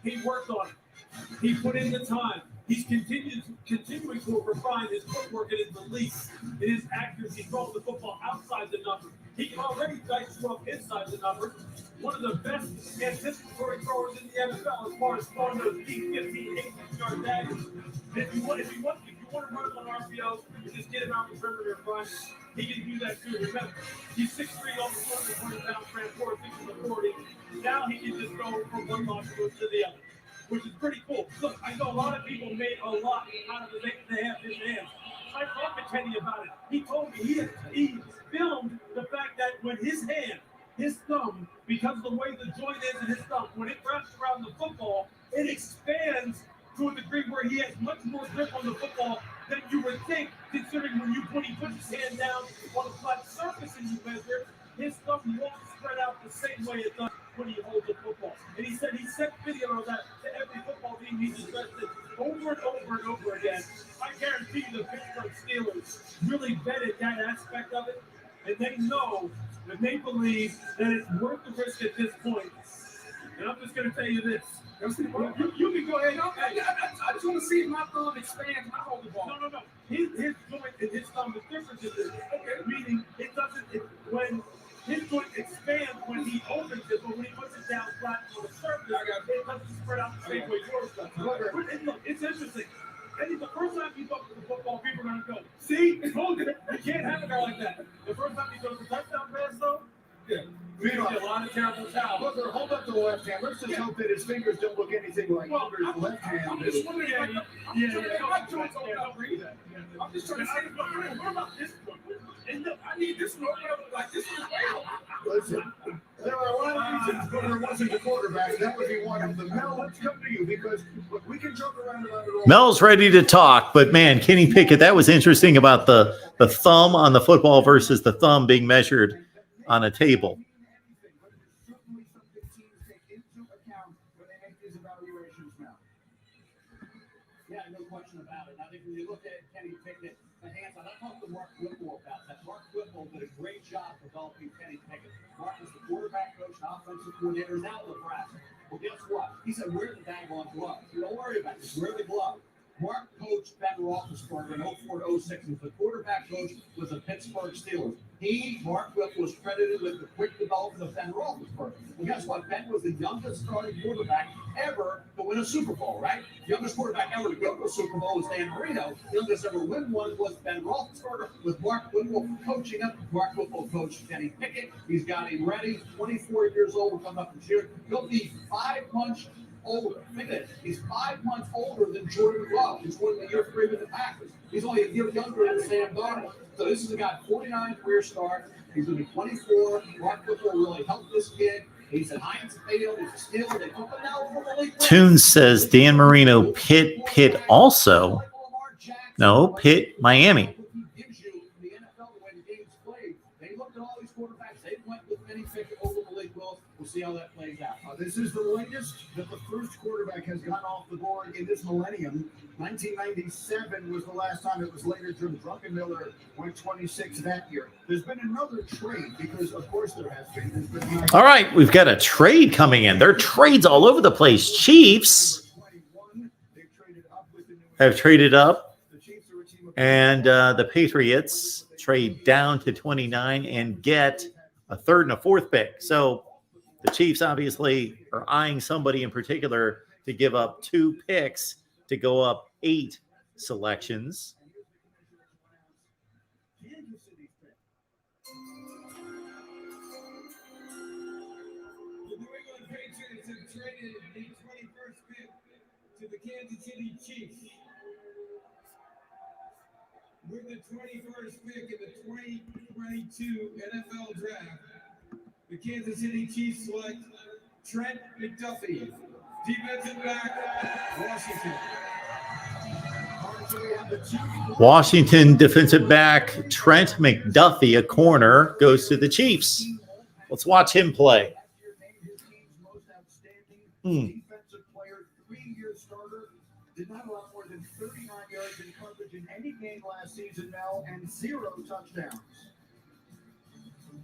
He worked on it. He put in the time. He's continuing to refine his footwork and his release, and his accuracy, throwing the football outside the numbers. He can already dice throw inside the numbers. One of the best anticipatory throwers in the NFL as far as throwing those deep 15, 18-yard daggers. If you want to run on RPOs and just get him out the perimeter and run, he can do that too. Remember, he's 6'3", almost 220 pounds, ran 4.40. Now he can just go from one locker room to the other, which is pretty cool. Look, I know a lot of people made a lot out of the half his hands. I talked to Kenny about it. He told me he filmed the fact that when his thumb, because of the way the joint is in his thumb, when it wraps around the football, it expands to a degree where he has much more grip on the football than you would think, considering when he puts his hand down on a flat surface and you measure, his thumb won't spread out the same way it does when he holds the football. And he said he sent video of that to every football team he's addressed it over and over and over again. I guarantee you the Pittsburgh Steelers really vetted that aspect of it, and they know that they believe that it's worth the risk at this point. And I'm just going to tell you this. You can go ahead. I just want to see if my thumb expands. I hold the ball. No. His joint and his thumb is different than this. Okay. Meaning it doesn't. When his joint expands when he opens it, but when he puts it down flat on the surface, it doesn't spread out the same way yours does. Look, it's interesting. I think the first time you thought the football, people are going to go, see, hold it. You can't have a guy like that. The first time he goes to touchdown pass, though, yeah. We get a lot of terrible towels. Look, hold up to the left hand. Let's just hope that his fingers don't look anything like Hooker's left hand. I'm just wondering if my joints open up. I'm just trying to say, what about this one? I need this one like this one. Listen, there are a lot of reasons Hooker wasn't the quarterback. That would be one of them. Mel, let's come to you because look, we can joke around about it all. Mel's ready to talk, but man, Kenny Pickett, that was interesting about the thumb on the football versus the thumb being measured on a table. Yeah, no question about it. I think when you look at Kenny Pickett, the hands on, I talked to Mark Whipple about that. Mark Whipple did a great job developing Kenny Pickett. Mark is the quarterback coach and offensive coordinator now in Nebraska. Well, guess what? He said, wear the daggone glove. You don't worry about this. Wear the glove. Mark coached Ben Roethlisberger in 04-06. He was the quarterback coach with the Pittsburgh Steelers. Mark Whipple, was credited with the quick development of Ben Roethlisberger. Well, guess what? Ben was the youngest starting quarterback ever to win a Super Bowl, right? The youngest quarterback ever to go to a Super Bowl was Dan Marino. The youngest ever win one was Ben Roethlisberger with Mark Whipple coaching him. Mark Whipple coached Kenny Pickett. He's got him ready. 24 years old. Will come up this year. He'll be 5 months older. Think of it. He's 5 months older than Jordan Love, who's won the year 3 with the Packers. He's only a year younger than Sam Darnold. So this is a guy, 49 career start. He's going to be 24. Mark Whipple really helped this kid. He's an Heinz field. He's a Steeler. They took him now from the league. Toon says Dan Marino, Pitt also. No, Pitt, Miami. Gives you the NFL the way the game's played. They looked at all these quarterbacks. They went with Kenny Pickett over Malik Willis. We'll see how that plays out. This is the latest that the first quarterback has gone off the board in this millennium. 1997 was the last time it was later. Jim Druckenmiller went 26 that year. There's been another trade because, of course, there has been. All right, we've got a trade coming in. There are trades all over the place. Chiefs have traded up, and the Patriots trade down to 29 and get a third and a fourth pick. So the Chiefs obviously are eyeing somebody in particular to give up 2 picks to go up 8 selections. The New England Patriots have traded the 21st pick to the Kansas City Chiefs. With the 21st pick in the 2022 NFL Draft, the Kansas City Chiefs select Trent McDuffie, defensive back, Washington. Washington defensive back Trent McDuffie, a corner, goes to the Chiefs. Let's watch him play. Defensive player, 3-year starter, did not allow more than 39 yards in coverage in any game last season, Mel, and 0 touchdowns.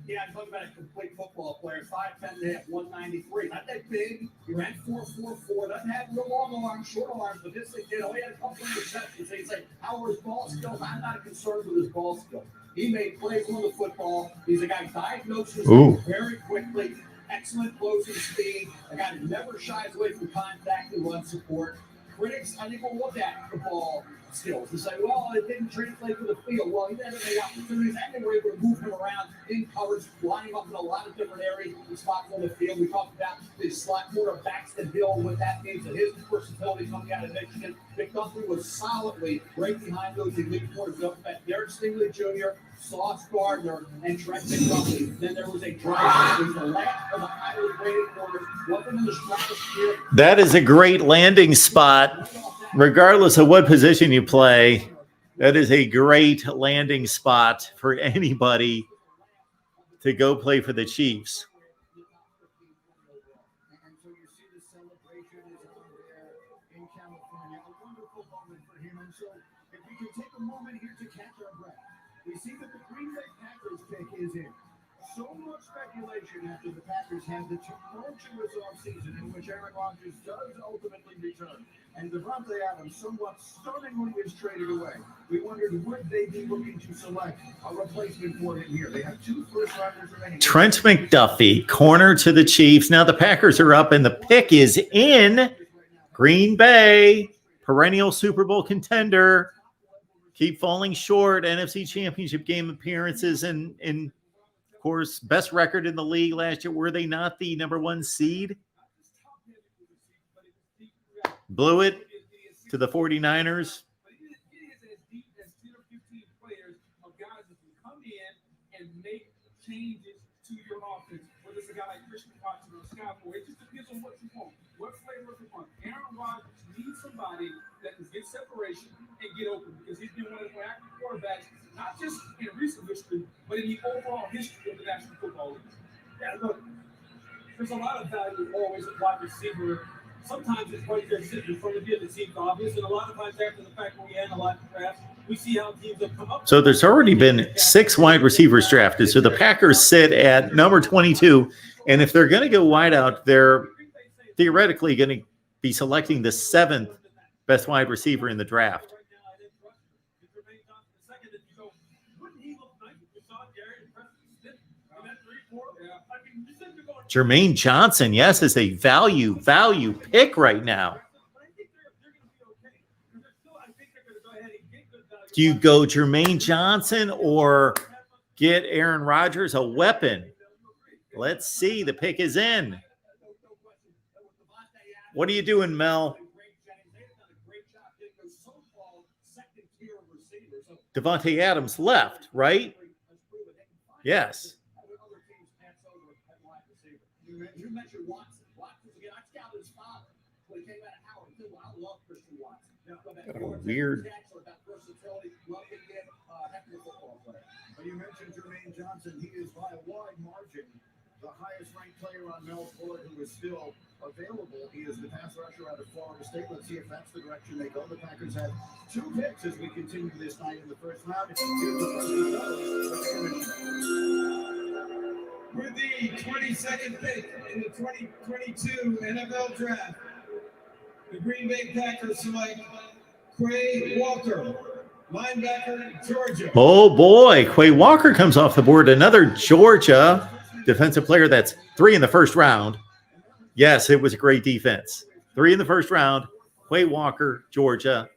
Yeah, I'm talking about a complete football player, 5'10 and a half, 193. Not that big. He ran 4.44. Doesn't have real long arms, short arms, but this thing did. Only had a couple of receptions. So you say, how are his ball skills? I'm not concerned with his ball skills. He made plays on the football. He's a guy diagnosed very quickly. Excellent closing speed. A guy that never shies away from contact and run support. Critics, I think, will look at the ball skills and say, well, it didn't translate to the field. Well, he didn't have any opportunities, and they were able to move him around in coverage, line him up in a lot of different areas and spots on the field. We talked about the slot corner Baxton Hill, what that means, and his versatility coming out of Michigan. McDuffie was solidly right behind those elite corners up at Garrett Stingley Jr., Sauce Gardner, and Trent McDuffie. Then there was a drive. It was the last of the highly rated corners. Wasn't in the stratosphere. That is a great landing spot. Regardless of what position you play, that is a great landing spot for anybody to go play for the Chiefs. And so you see the celebration is on there in California. A wonderful moment for him. And so if we can take a moment here to catch our breath, we see that the Green Bay Packers pick is in. So much speculation after the Packers had the tumultuous offseason in which Aaron Rodgers does ultimately return, and Devonte Adams somewhat stunningly is traded away. We wondered, would they be looking to select a replacement for him here? They have 2 first-rounders remaining. Trent McDuffie, corner to the Chiefs. Now the Packers are up, and the pick is in. Green Bay, perennial Super Bowl contender. Keep falling short. NFC Championship game appearances and of course, best record in the league last year. Were they not the number 1 seed? Blew it to the 49ers. Changes to your offense, whether it's a guy like Christian Watson or Scott Moore. It just depends on what you want, what flavor you want. Aaron Rodgers needs somebody that can get separation and get open, because he's been one of the more active quarterbacks, not just in recent history, but in the overall history of the National Football League. Yeah, look, there's a lot of value always at wide receiver. Sometimes it's right there sitting in front of you that seems obvious, and a lot of times after the fact when we analyze the drafts, we see how teams have come up. So there's already been 6 wide receivers drafted. So the Packers sit at number 22. And if they're going to go wide out, they're theoretically going to be selecting the 7th best wide receiver in the draft. Jermaine Johnson, yes, is a value pick right now. Do you go Jermaine Johnson or get Aaron Rodgers a weapon? Let's see. The pick is in. What are you doing, Mel? Devonte Adams left, right? Yes. You mentioned Watson. Watson, again, I scouted his father when he came out of Howard. I love Christian Watson. Weird. But you mentioned Jermaine Johnson. He is by a wide margin the highest-ranked player on Mel's board who is still available. He is the pass rusher out of Florida State. Let's see if that's the direction they go. The Packers have 2 picks as we continue this night in the first round. Here's the first with the 22nd pick in the 2022 NFL Draft, the Green Bay Packers select Quay Walker, linebacker, Georgia. Oh, boy. Quay Walker comes off the board. Another Georgia defensive player. That's 3 in the first round. Yes, it was a great defense. 3 in the first round. Quay Walker, Georgia.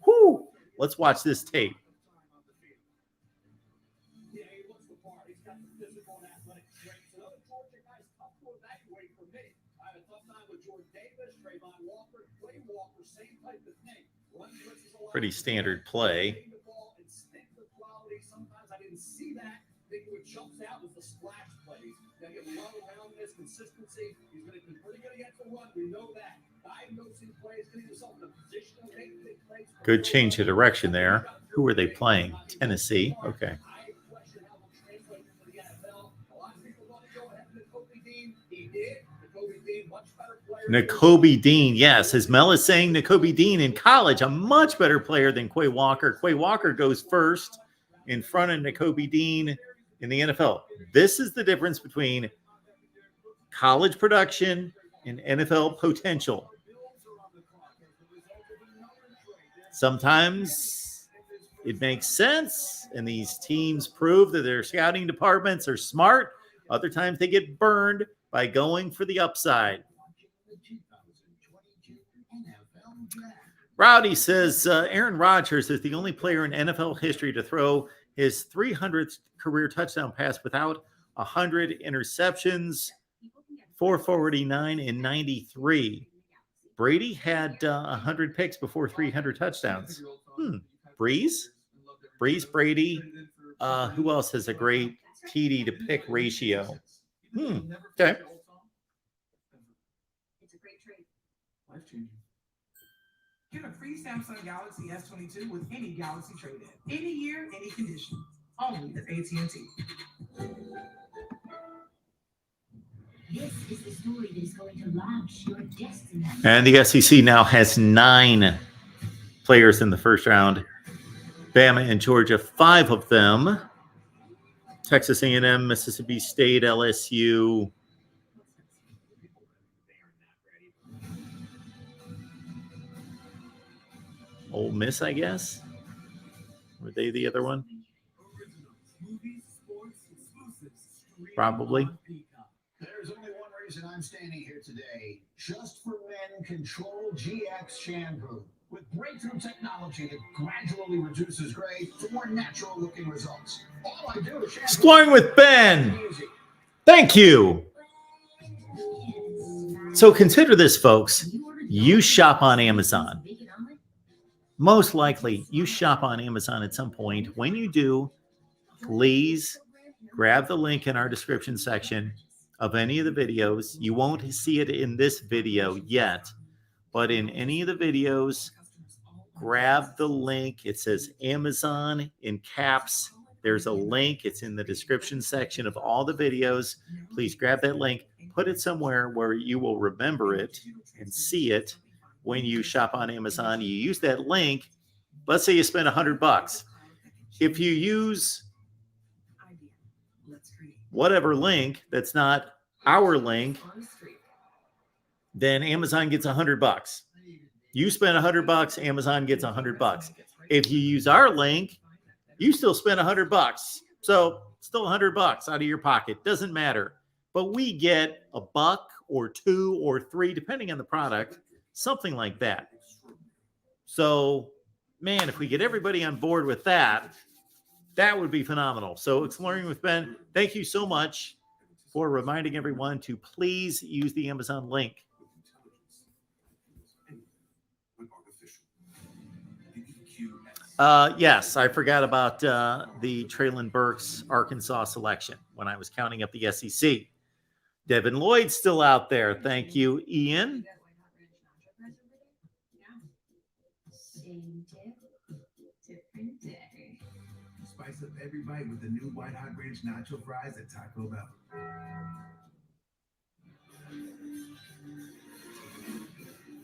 Whoo! Let's watch this tape. Pretty standard play. Sometimes I didn't see that. I think what jumps out was the splash plays. Got to get a lot of roundness, consistency. He's going to be pretty good against the run. We know that. Diagnosing plays, getting himself in a position to make big plays. Good change of direction there. Who are they playing? Tennessee. Okay. Nakobe Dean, yes. As Mel is saying, Nakobe Dean in college, a much better player than Quay Walker. Quay Walker goes first in front of Nakobe Dean in the NFL. This is the difference between college production and NFL potential. Sometimes it makes sense, and these teams prove that their scouting departments are smart. Other times they get burned by going for the upside. Rowdy says Aaron Rodgers is the only player in NFL history to throw his 300th career touchdown pass without 100 interceptions, 449 in 93. Brady had 100 picks before 300 touchdowns. Breeze, Brady. Who else has a great TD to pick ratio? Okay. It's a great trade. Life-changing. Get a free Samsung Galaxy S22 with any Galaxy trade-in. Any year, any condition. Only at AT&T. This is the story that is going to launch your destiny. And the SEC now has 9 players in the first round. Bama and Georgia, 5 of them Texas A&M, Mississippi State, LSU. Ole Miss, I guess. Were they the other one? Probably. There's only one reason I'm standing here today. Just for Men Control GX Shampoo. With breakthrough technology that gradually reduces gray to more natural looking results. All I do is shampoo. Exploring with Ben. Thank you. So consider this, folks. You shop on Amazon. Most likely, you shop on Amazon at some point. When you do, please grab the link in our description section of any of the videos. You won't see it in this video yet, but in any of the videos, grab the link. It says Amazon in caps. There's a link. It's in the description section of all the videos. Please grab that link. Put it somewhere where you will remember it and see it when you shop on Amazon. You use that link. Let's say you spend $100. If you use whatever link that's not our link, then Amazon gets $100. You spend $100, Amazon gets $100. If you use our link, you still spend $100. So still $100 out of your pocket. Doesn't matter. But we get $1 or $2 or $3, depending on the product, something like that. So, man, if we get everybody on board with that, that would be phenomenal. So Exploring with Ben, thank you so much for reminding everyone to please use the Amazon link. Yes, I forgot about the Treylon Burks Arkansas selection when I was counting up the SEC. Devin Lloyd still out there. Thank you, Ian. Spice up every bite with the new White Hot Ranch Nacho Fries at Taco Bell.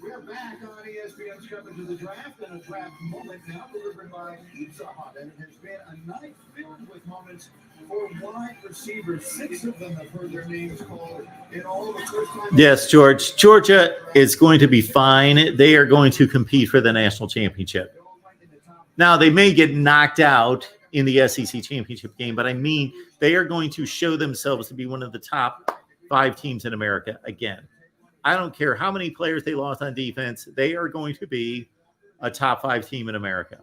We're back on ESPN's coverage of the draft and a draft moment now delivered by Pizza Hut. And it has been a night filled with moments for wide receivers. 6 of them have heard their names called in all the first time. Yes, George. Georgia is going to be fine. They are going to compete for the national championship. Now, they may get knocked out in the SEC championship game, but I mean, they are going to show themselves to be one of the top 5 teams in America again. I don't care how many players they lost on defense. They are going to be a top 5 team in America.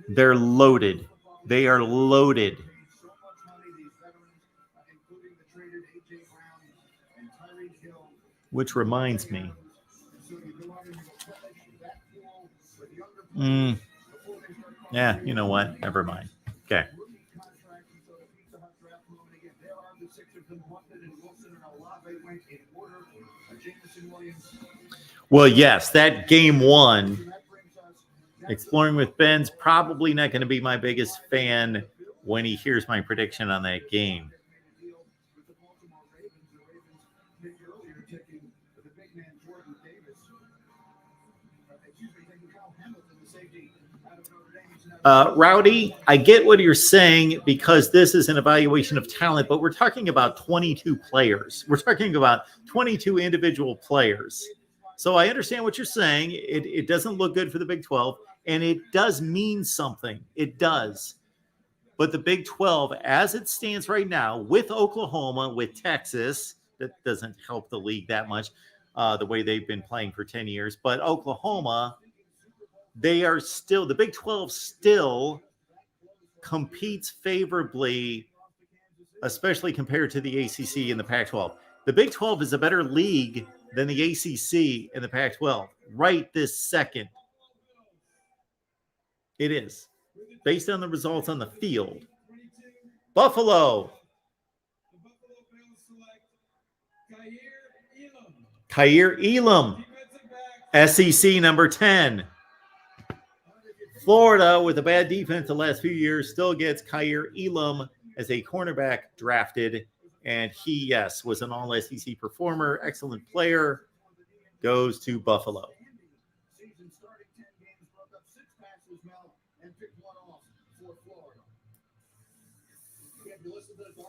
They're loaded. They are loaded. Which reminds me. Yeah, you know what? Never mind. Okay. Well, yes, that game 1, Exploring with Ben's probably not going to be my biggest fan when he hears my prediction on that game. Rowdy, I get what you're saying because this is an evaluation of talent, but we're talking about 22 players. We're talking about 22 individual players. So I understand what you're saying. It doesn't look good for the Big 12, and it does mean something. It does. But the Big 12, as it stands right now, with Oklahoma, with Texas, that doesn't help the league that much, the way they've been playing for 10 years. But Oklahoma, they are still, the Big 12 still competes favorably, especially compared to the ACC and the Pac-12. The Big 12 is a better league than the ACC and the Pac-12 right this second. It is, based on the results on the field. Buffalo. Kaiir Elam, SEC number 10. Florida, with a bad defense the last few years, still gets Kaiir Elam as a cornerback drafted. And he, yes, was an all-SEC performer, excellent player, goes to Buffalo.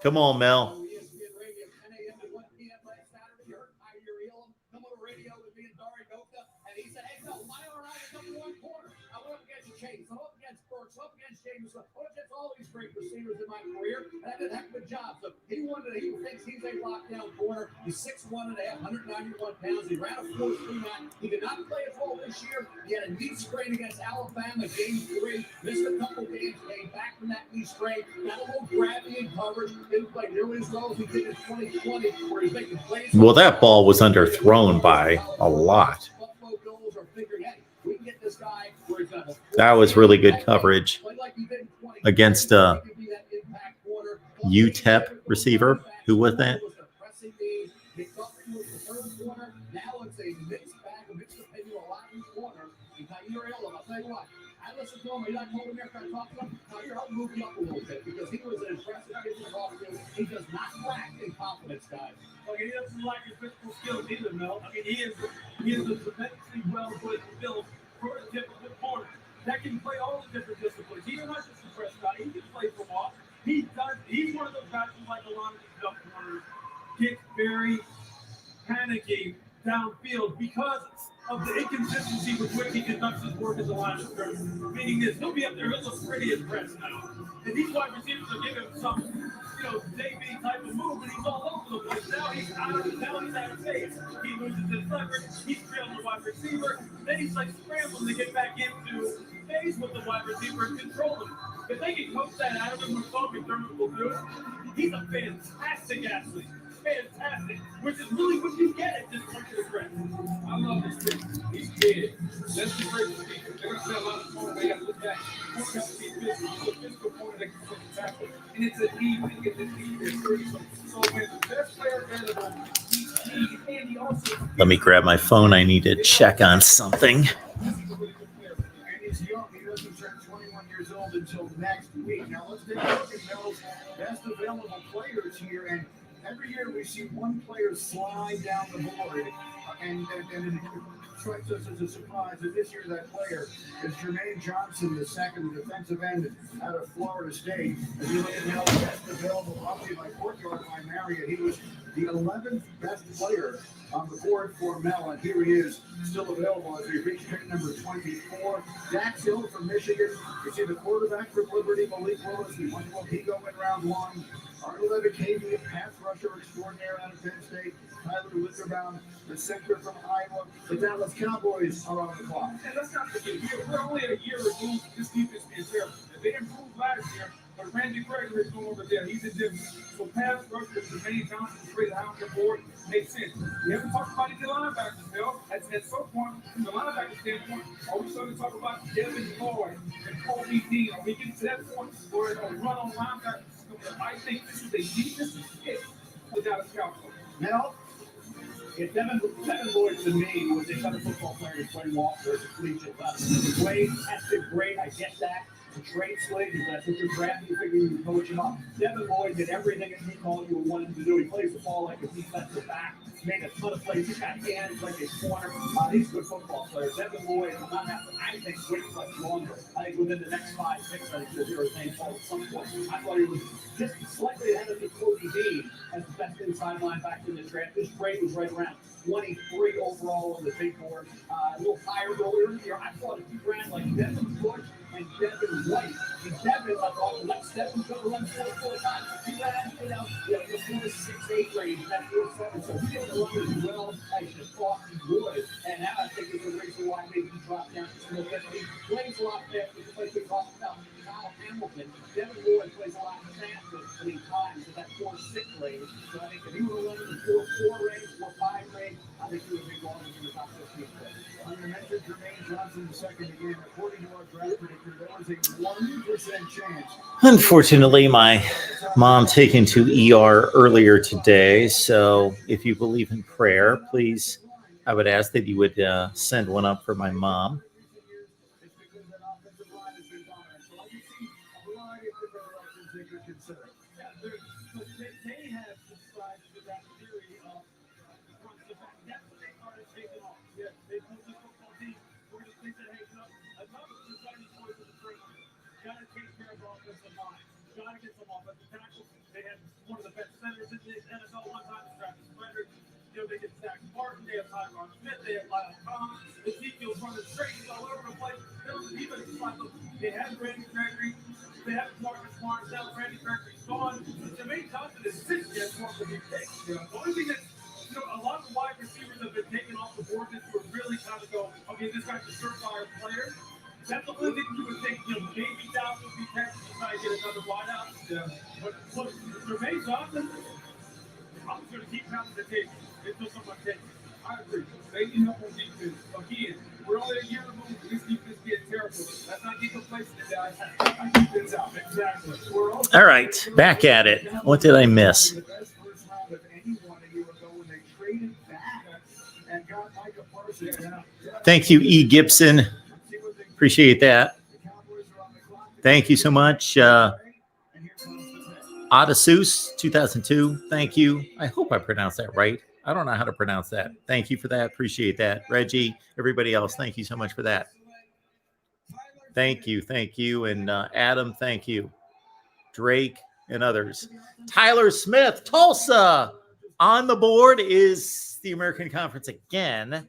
Come on, Mel. ESPN Radio, 10 a.m. and 1 p.m. last Saturday. You heard Kaiir Elam come on the radio with me and Dari Nota, and he said, "Hey, Mel, why aren't I the number one corner? I went up against Chase, I'm up against Burks, I'm up against James, I'm up against all these great receivers in my career, and I did a heck of a job." So he thinks he's a lockdown corner. He's 6'1 and a half, 191 pounds. He ran a 4.39. He did not play at all this year. He had a knee sprain against Alabama, game 3. Missed a couple games, came back from that knee sprain. Got a little grabby in coverage. Didn't play nearly as well as he did in 2020, where he's making plays. Well, that ball was underthrown by a lot. Buffalo Bills are figuring, hey, we can get this guy where he's got a That was really good coverage against UTEP receiver. Who was that? Now it's a mixed bag, a mixed opinion, a lot in corner. And Kaiir Elam, I'll tell you what, I listened to him. I told him after I talked to him, Kaiir helped move me up a little bit because he was an impressive kid in the offfield. He does not lack in confidence, guys. Like, he doesn't lack his physical skills either, Mel. I mean, he is a tremendously well-put built for a typical corner that can play all the different disciplines. He's not just a press guy. He can play from off. He's one of those guys who, like a lot of these dump corners, get very panicky downfield because of the inconsistency with which he conducts his work as a line of scrimmage. Meaning this, he'll be up there, he'll look pretty as press now. And these wide receivers will give him some, JV type of move, and he's all over the place. Now he's out of phase. He loses his leverage, he's trailing the wide receiver, then he's like scrambling to get back into phase with the wide receiver and control him. If they can coach that out of him, which Bob McDermott will do, he's a fantastic athlete. Fantastic, which is really what you get at this point of the draft. I love this kid. He's big. That's the great speaker. They're going to say a lot of corner. They got to look back. Corner got to be physical. He's a physical corner that can tackle. And it's a need when you get this need. It's 30. So when the best player available, he's key. And he also. Let me grab my phone. I need to check on something. And he's young. He doesn't turn 21 years old until next week. Now let's take a look at Mel's best available players here. And every year we see one player slide down the board, and it strikes us as a surprise that this year that player is Jermaine Johnson, the second defensive end out of Florida State. As you look at Mel's best available, probably by Courtyard by Marriott, he was the 11th best player on the board for Mel, and here he is, still available as we reach pick number 24. Dax Hill from Michigan. You see the quarterback from Liberty, Malik Willis. We went to Higo in round 1. Olave, a pass rusher extraordinaire out of Penn State. Tyler Linderbaum, the center from Iowa. The Dallas Cowboys are on the clock. And let's not forget, we're only a year removed. This defense is terrible. They improved last year, but Randy Gregory is going over there. He's a difference. So pass rusher, Jermaine Johnson, straight out the board, makes sense. We haven't talked about the linebackers, Bill. At some point, from the linebacker standpoint, are we starting to talk about Devin Lloyd and Kobe Dean? Are we getting to that point where it's a run on linebackers? I think this is a defensive hit for the Dallas Cowboys. Now, if Devin Lloyd to me was a better football player than Quay Walker as a collegiate level. Quay tested great, I get that. The trade slate, that's what you're drafting, you figure you can coach him up. Devin Lloyd did everything that he called you wanted him to do. He plays the ball like a defensive back, made a ton of plays. He's got hands like a corner. He's a good football player. Devin Lloyd will not have to, I think, wait much longer. I think within the next 5 picks, I think you'll hear his name called at some point. I thought he was just slightly ahead of the Kobe Dean as the best inside linebacker in the draft. His grade was right around 23 overall on the big board. A little higher earlier in the year. I thought if he ran like Devin Lloyd and Devin White, and Devin, I thought, let's Devin go to run 4-4 times. He ran, the 4-6-8 range, that 4-7. So he didn't run as well as you thought he would. And that, I think, is the reason why maybe he dropped down to the 50. He plays a lot faster. He plays the cross about Kyle Hamilton. Devin Lloyd plays a lot faster than he climbs to that 4-6 range. So I think if he would have run in the 4-4 range, 4-5 range, I think he would have been going into the top 15 place. You mentioned Jermaine Johnson second again. According to our draft predictor, there was a 1% chance. Unfortunately, my mom taken to ER earlier today. So if you believe in prayer, please, I would ask that you would send one up for my mom. They have subscribed to that theory of front to back. That's what they started taking off. Yeah, they put the football team. We're going to think that, hey, another deciding choice of the first year. Got to take care of offensive line. Got to get some offensive tackles. They had one of the best centers in the NFL one time, Travis Frederick. You know, they get Zach Martin, they have Tyron Smith, they have Lyle Collins. Ezekiel's running straight all over the place. Even they had Randy Gregory, they have Marcus Smart, now Randy Gregory's gone. Jermaine Johnson is 6 yet for to be picked. The only thing that, you know, a lot of the wide receivers have been taken off the board that you would really kind of go, okay, this guy's a surefire player. That's the only thing you would think, you know, maybe Dallas would be tempted to try to get another wideout. Yeah. But look, Jermaine Johnson, I'm just going to keep pounding the table until someone takes it. I agree. They need help on defense. Again, we're only a year removed from this defense being terrible. Let's not get complacent, guys. Our defense out. Exactly. All right, back at it. What did I miss? The best first round of anyone a year ago when they traded back and got Micah Parsons. Thank you, E. Gibson. Appreciate that. Thank you so much. Odysseus 2002. Thank you. I hope I pronounced that right. I don't know how to pronounce that. Thank you for that. Appreciate that. Reggie, everybody else, thank you so much for that. Thank you. Thank you. And Adam, thank you. Drake and others. Tyler Smith, Tulsa. On the board is the American Conference again.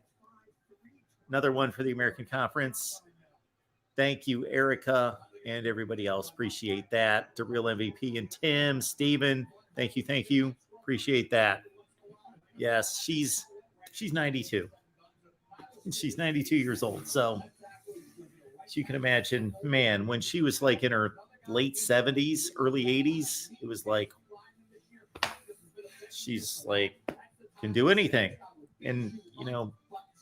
Another one for the American Conference. Thank you, Erica, and everybody else. Appreciate that. The real MVP and Tim, Steven. Thank you. Thank you. Appreciate that. Yes, she's 92. She's 92 years old. So you can imagine, man, when she was like in her late 70s, early 80s, it was like she's like can do anything. And, you know,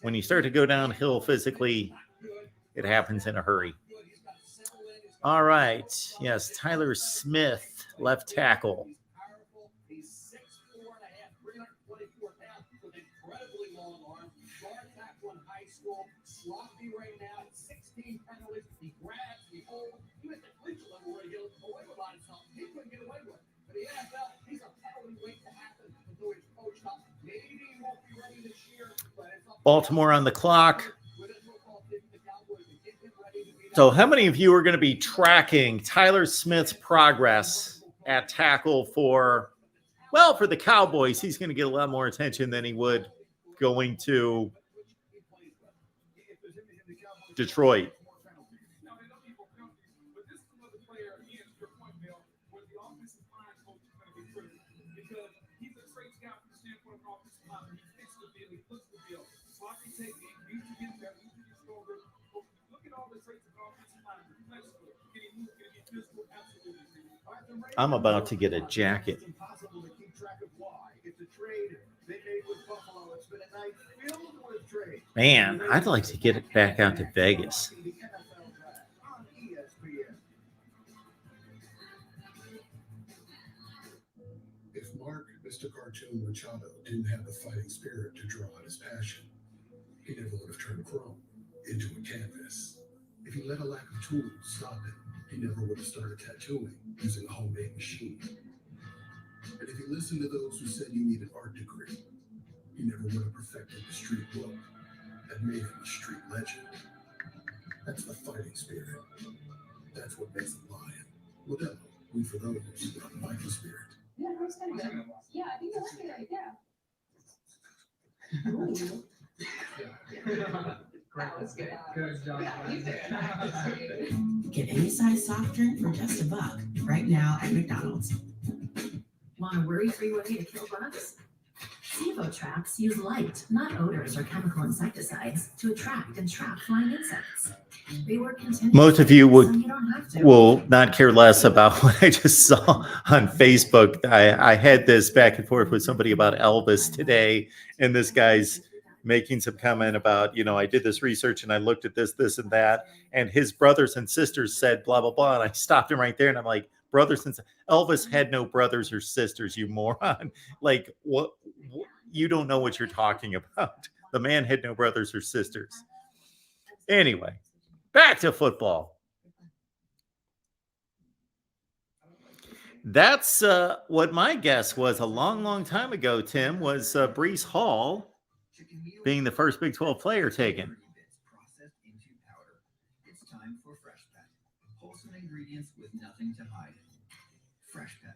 when you start to go downhill physically, it happens in a hurry. All right. Yes, Tyler Smith, left tackle. Baltimore on the clock. So how many of you are going to be tracking Tyler Smith's progress at tackle for the Cowboys? He's going to get a lot more attention than he would going to Detroit. I'm about to get a jacket. Man, I'd like to get it back out to Vegas. If Mark, Mr. Cartoon Machado didn't have the fighting spirit to draw out his passion, he never would have turned chrome into a canvas. If he let a lack of tools stop him, he never would have started tattooing using a homemade machine. And if he listened to those who said you needed art degree, he never would have perfected the street look that made him a street legend. That's the fighting spirit. That's what makes a lion. Modelo, we for those who got the fighting spirit. Yeah, that's kind of good. Yeah, I think I like it. Yeah. That was good. Good job. Yeah, you did. Get any size soft drink for just $1 right now at McDonald's. Want a worry-free way to kill bugs? Cevo traps use light, not odors or chemical insecticides, to attract and trap flying insects. They work continuously. Most of you so will not care less about what I just saw on Facebook. I had this back and forth with somebody about Elvis today, and this guy's making some comment about, I did this research and I looked at this and that, and his brothers and sisters said blah, blah, blah. And I stopped him right there and I'm like, brothers and Elvis had no brothers or sisters, you moron. Like, what? You don't know what you're talking about. The man had no brothers or sisters. Anyway, back to football. That's what my guess was a long, long time ago, Tim, was Breece Hall being the first Big 12 player taken. Processed into powder. It's time for Fresh Pet. Wholesome ingredients with nothing to hide. Fresh Pet.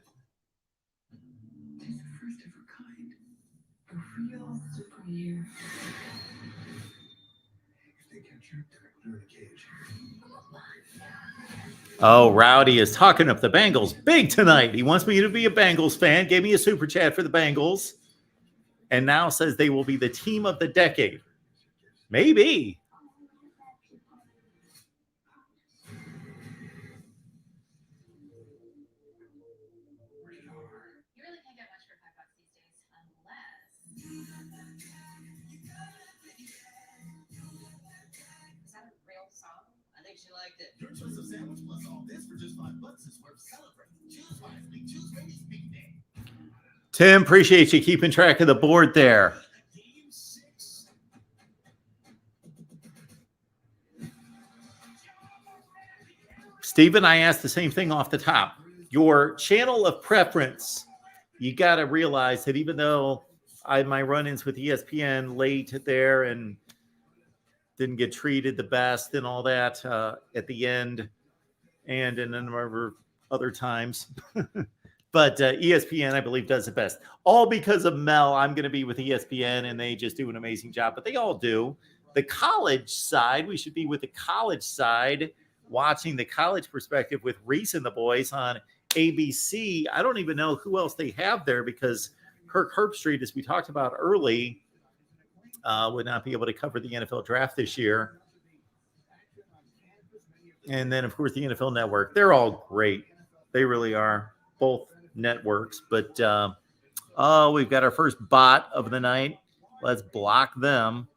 year. If they catch you, they're in a cage. Oh, Rowdy is talking up the Bengals big tonight. He wants me to be a Bengals fan. Gave me a super chat for the Bengals. And now says they will be the team of the decade. Maybe. You really can't get much for $5 these days, unless. Is that a real song? I think she liked it. Your choice of sandwich plus all this for just $5 is worth celebrating. Choose wisely. Choose Wendy's Big Day. Tim, appreciate you keeping track of the board there. Game 6. Stephen, I asked the same thing off the top. Your channel of preference, you got to realize that even though I had my run-ins with ESPN late there and didn't get treated the best and all that at the end and in a number of other times, but ESPN, I believe, does it best. All because of Mel. I'm going to be with ESPN, and they just do an amazing job, but they all do. The college side, we should be with the college side, watching the college perspective with Reese and the boys on ABC. I don't even know who else they have there because Kirk Herbstreit, as we talked about early, would not be able to cover the NFL draft this year. And then, of course, the NFL Network. They're all great. They really are, both networks. But, we've got our first bot of the night. Let's block them.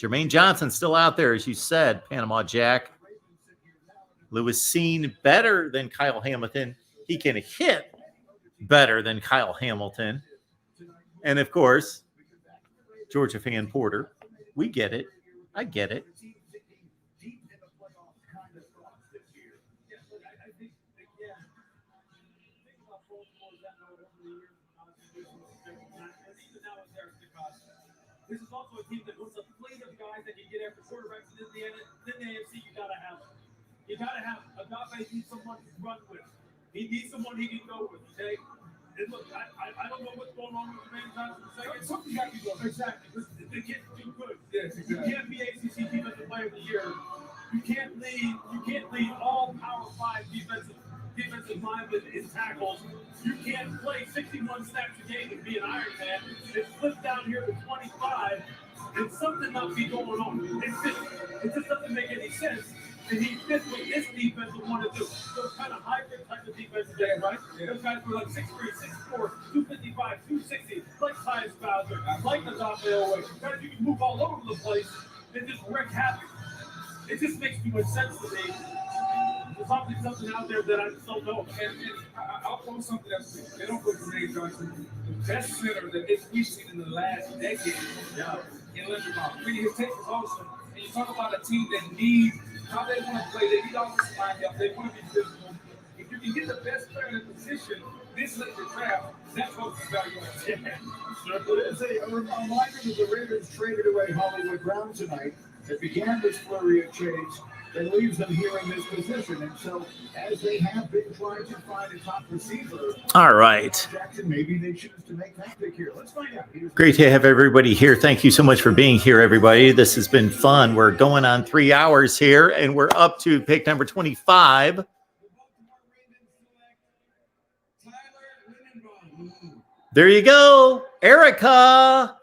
Jermaine Johnson still out there, as you said, Panama Jack. Lewis seen better than Kyle Hamilton. He can hit better than Kyle Hamilton. And, of course, Georgia fan Porter. We get it. I get it. This is also a team that wants a fleet of guys that can get after quarterbacks, and in the AFC, you gotta have it. You gotta have Olave needs someone to run with. He needs someone he can go with. Okay. And look, I don't know what's going on with Jermaine Johnson. Something got to go. Exactly. The kid's too good. Yes, exactly. You can't be ACC Defensive Player of the Year. You can't lead all Power 5 defensive linemen in tackles. You can't play 61 snaps a game and be an Iron Man. It's flipped down here to 25, and something must be going on. It just doesn't make any sense. And he fits what this defense would want to do. Those kind of hybrid type of defensive guys, right? Those guys were like 6'3", 6'4", 255, 260, like Tyus Bowser, like Olave. Guys you can move all over the place and just wreak havoc. It just makes too much sense to me. There's obviously something out there that I just don't know. And I'll throw something else. They don't put Jermaine Johnson, the best center that we've seen in the last decade. Yeah. In Linderbaum. Really, his take is awesome. And you talk about a team that needs how they want to play. They need offensive line help. They want to be physical. If you can get the best player in the position, this late in the draft, that's what you value on. But it's a reminder that the Raiders traded away Hollywood Brown tonight. It began this flurry of trades that leaves them here in this position. And so, as they have been trying to find a top receiver, all right. Jackson, maybe they choose to make that pick here. Let's find out. Great to have everybody here. Thank you so much for being here, everybody. This has been fun. We're going on 3 hours here, and we're up to pick number 25. There you go, Erica.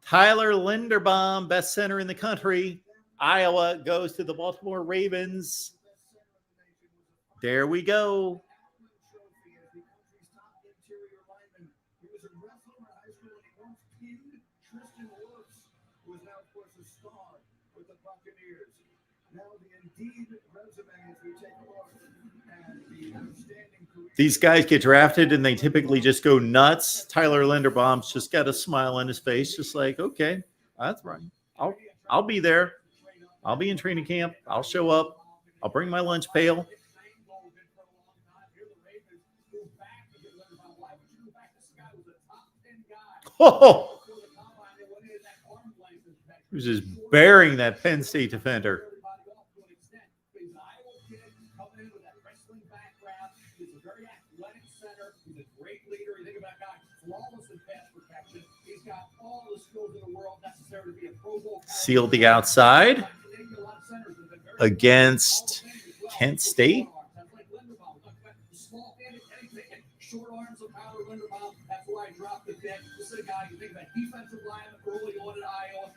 Tyler Linderbaum, best center in the country. Iowa goes to the Baltimore Ravens. There we go. These guys get drafted and they typically just go nuts. Tyler Linderbaum's just got a smile on his face, just like, okay, that's right. I'll be there. I'll be in training camp. I'll show up. I'll bring my lunch pail. Oh, he was just burying that Penn State defender. Sealed the outside against Kent State. Short arms of power, Linderbaum. That's why I dropped the pick. This is a guy you think that defensive line early on in Iowa.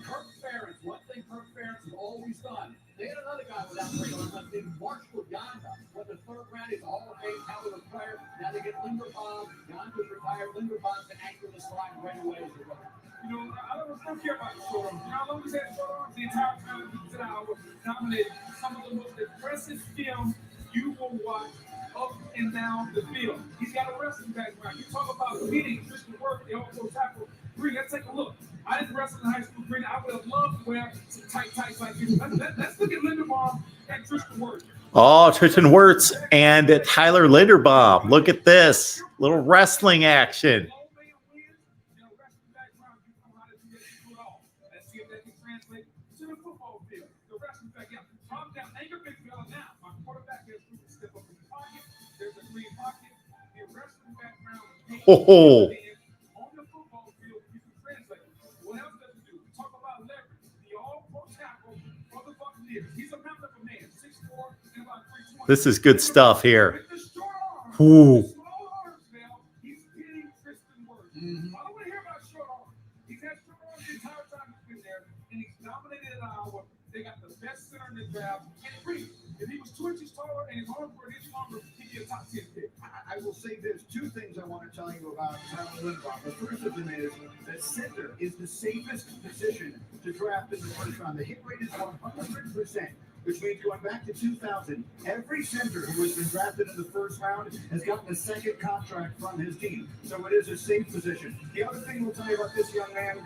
Kirk Ferentz, one thing Kirk Ferentz has always done. They had another guy without radar named Marshall Yanda. But the third round, he's a Hall of Fame caliber player. Now they get Linderbaum. Yanda's retired. Linderbaum can anchor this line right away as a rookie. You know, I don't care about the short arms. You know, I always had short arms the entire time he was in Iowa, dominated some of the most impressive film you will watch up and down the field. He's got a wrestling background. You talk about hitting Christian Work, the all-pro tackle. Green, let's take a look. I didn't wrestle in high school, Green. I would have loved to wear some tights like this. Let's look at Linderbaum and Christian Work. Oh, Tristan Wirtz and Tyler Linderbaum. Look at this. Little wrestling action. Oh, this is good stuff here. Ooh. They got the best center in the draft. If he was 2 inches taller and his arms were an inch longer, he'd be a top 10 pick. I will say this, two things I want to tell you about Tyler Linderbaum. The first of them is that center is the safest position to draft in the first round. The hit rate is 100%, which means going back to 2000, every center who has been drafted in the first round has gotten a second contract from his team. So it is a safe position. The other thing we'll tell you about this young man,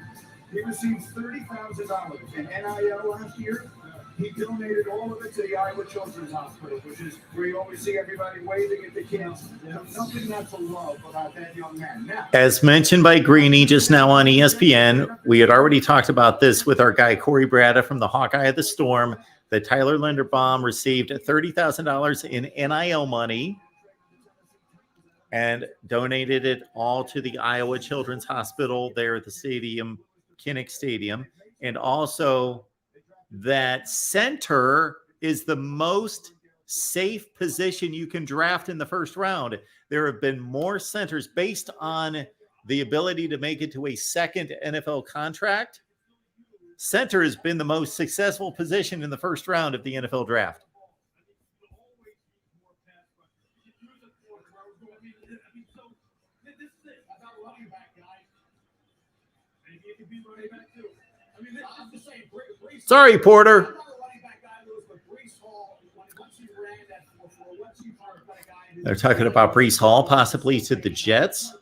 he received $30,000 in NIL last year. He donated all of it to the Iowa Children's Hospital, which is where you always see everybody waving at the kids. There's nothing not to love about that young man. Now, as mentioned by Greeny just now on ESPN, we had already talked about this with our guy Corey Bratta from the Hawkeye of the Storm, that Tyler Linderbaum received $30,000 in NIL money and donated it all to the Iowa Children's Hospital there at the stadium, Kinnick Stadium, and also that center is the most safe position you can draft in the first round. There have been more centers based on the ability to make it to a second NFL contract. Center has been the most successful position in the first round of the NFL draft. Sorry, Porter. They're talking about Breece Hall possibly to the Jets.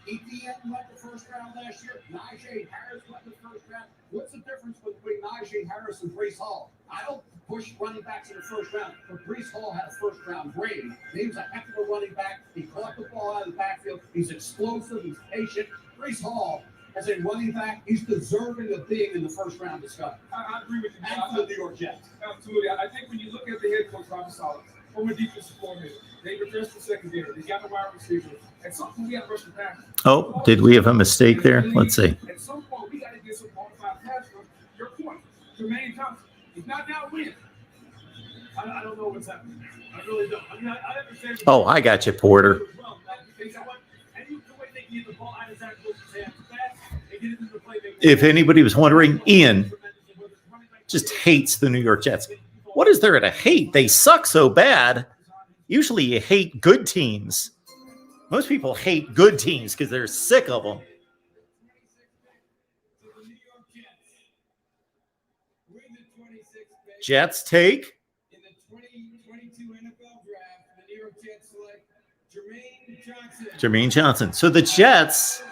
ETN went the first round last year. Najee Harris went the first round. What's the difference between Najee Harris and Breece Hall? I don't push running backs in the first round, but Breece Hall had a first round grade. He was a heck of a running back. He caught the ball out of the backfield. He's explosive. He's patient. Breece Hall, as a running back, he's deserving of being in the first round discussion. I agree with you. And for the New York Jets. Absolutely. I think when you look at the head coach, Robert Saleh, former defensive coordinator, they've addressed the secondary. They got the wide receiver. At some point, we got to rush the pass. Oh, did we have a mistake there? Let's see. At some point, we got to get some qualified pass rush. Your point, Jermaine Johnson. He's not now winning. I don't know what's happening. I really don't. I mean, I understand. Oh, I got you, Porter. If anybody was wondering, Ian just hates the New York Jets. What is there to hate? They suck so bad. Usually you hate good teams. Most people hate good teams because they're sick of them. Jets take. In the 2022 NFL draft, the New York Jets select Jermaine Johnson. Jermaine Johnson. So the Jets,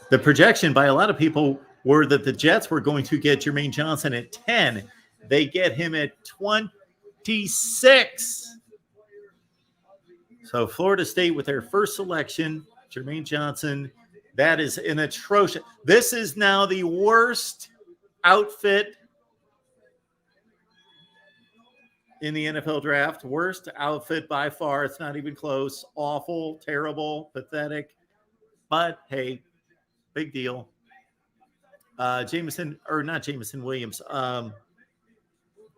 the projection by a lot of people were that the Jets were going to get Jermaine Johnson at 10. They get him at 26. So Florida State with their first selection, Jermaine Johnson. That is an atrocious. This is now the worst outfit in the NFL draft. Worst outfit by far. It's not even close. Awful, terrible, pathetic. But hey, big deal. Williams.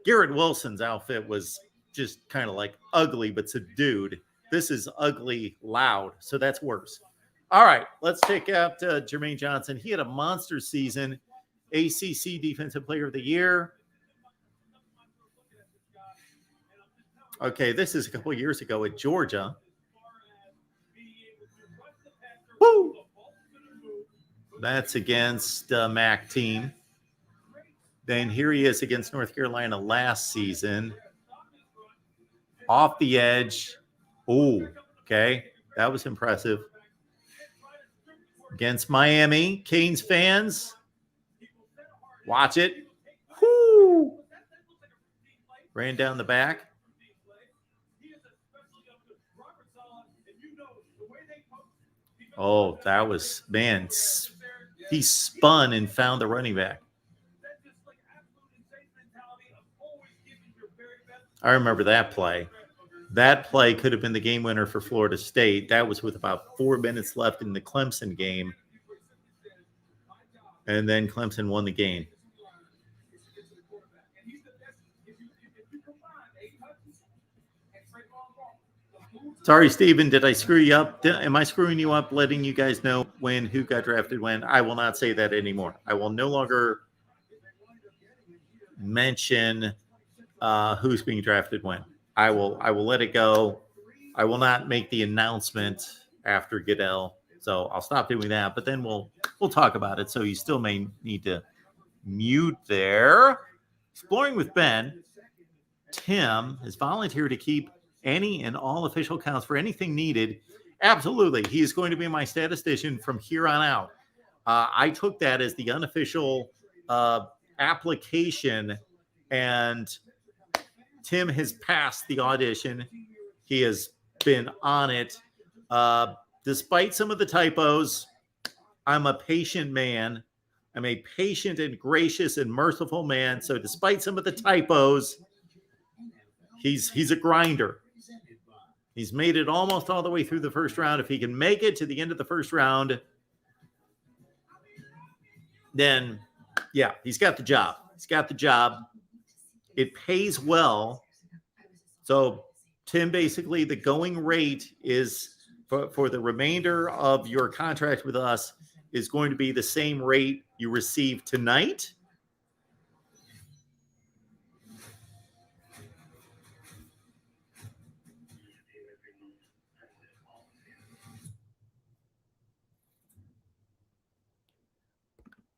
Garrett Wilson's outfit was just kind of like ugly, but subdued. This is ugly, loud. So that's worse. All right, let's take out Jermaine Johnson. He had a monster season. ACC Defensive Player of the Year. Okay, this is a couple years ago at Georgia. Woo! That's against MAC team. Then here he is against North Carolina last season. Off the edge. Oh, okay. That was impressive. Against Miami. Canes fans, watch it. Woo! Ran down the back. Oh, that was, man, he spun and found the running back. I remember that play. That play could have been the game winner for Florida State. That was with about 4 minutes left in the Clemson game. And then Clemson won the game. Sorry, Steven, did I screw you up? Am I screwing you up letting you guys know who got drafted when? I will not say that anymore. I will no longer mention who's being drafted when. I will let it go. I will not make the announcement after Goodell. So I'll stop doing that, but then we'll talk about it. So you still may need to mute there. Exploring with Ben. Tim has volunteered to keep any and all official counts for anything needed. Absolutely. He is going to be my statistician from here on out. I took that as the unofficial application, and Tim has passed the audition. He has been on it. Despite some of the typos, I'm a patient man. I'm a patient and gracious and merciful man. So despite some of the typos, he's a grinder. He's made it almost all the way through the first round. If he can make it to the end of the first round, then, yeah, he's got the job. He's got the job. It pays well. So, Tim, basically, the going rate is for the remainder of your contract with us is going to be the same rate you receive tonight.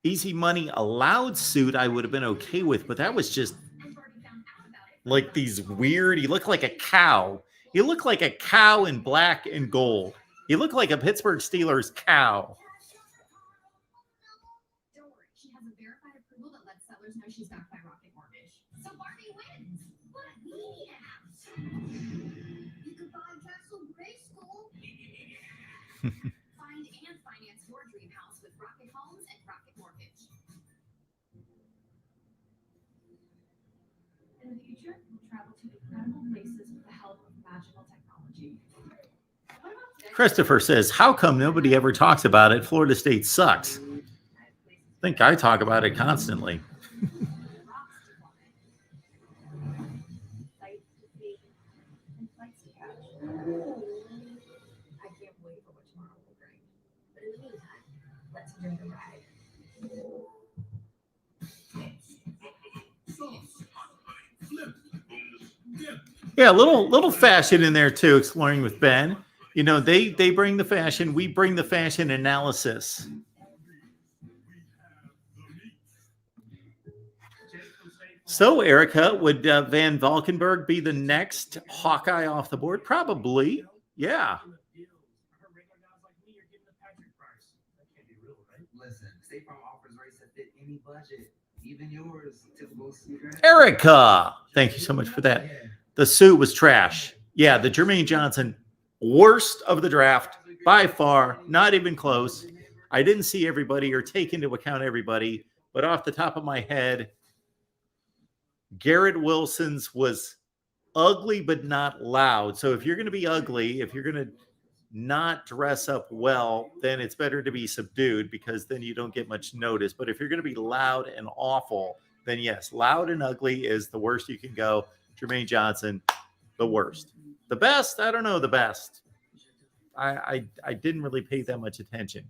Easy money allowed suit I would have been okay with, but that was just like these weird, he looked like a cow. He looked like a cow in black and gold. He looked like a Pittsburgh Steelers cow. Don't worry, she has a verified approval that lets sellers know she's backed by Rocket Mortgage. So Barbie wins. What? Yeah. You could buy Castle Grayskull. Find and finance your dream house with Rocket Homes and Rocket Mortgage. In the future, we'll travel to incredible places with the help of magical technology. Christopher says, how come nobody ever talks about it? Florida State sucks. I think I talk about it constantly. Yeah, a little fashion in there too, exploring with Ben. You know, they bring the fashion, we bring the fashion analysis. So, Erica, would Van Valkenburg be the next Hawkeye off the board? Probably, yeah. Listen, State Farm offers rates that fit any budget, even yours. Erica, thank you so much for that. The suit was trash. Yeah, the Jermaine Johnson, worst of the draft by far, not even close. I didn't see everybody or take into account everybody, but off the top of my head, Garrett Wilson's was ugly but not loud. So if you're going to be ugly, if you're going to not dress up well, then it's better to be subdued because then you don't get much notice. But if you're going to be loud and awful, then yes, loud and ugly is the worst you can go. Jermaine Johnson, the worst. The best, I don't know the best. I didn't really pay that much attention.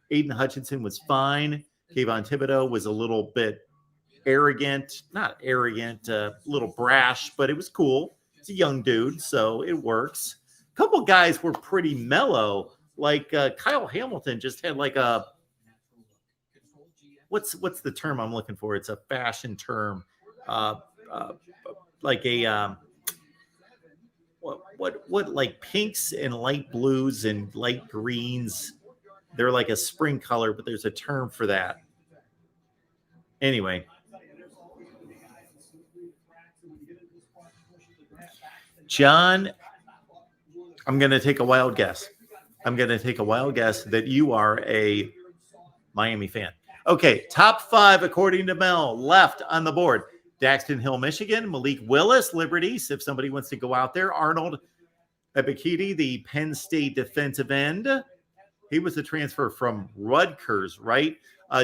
Aidan Hutchinson was fine. Kayvon Thibodeaux was a little bit arrogant, not arrogant, a little brash, but it was cool. It's a young dude, so it works. A couple guys were pretty mellow. Like Kyle Hamilton just had like a what's the term I'm looking for? It's a fashion term, like a what like pinks and light blues and light greens. They're like a spring color, but there's a term for that. Anyway, John, I'm going to take a wild guess. I'm going to take a wild guess that you are a Miami fan. Okay, top 5 according to Mel, left on the board. Daxton Hill, Michigan. Malik Willis, Liberty, if somebody wants to go out there. Arnold Ebiketie, the Penn State defensive end. He was a transfer from Rutgers, right?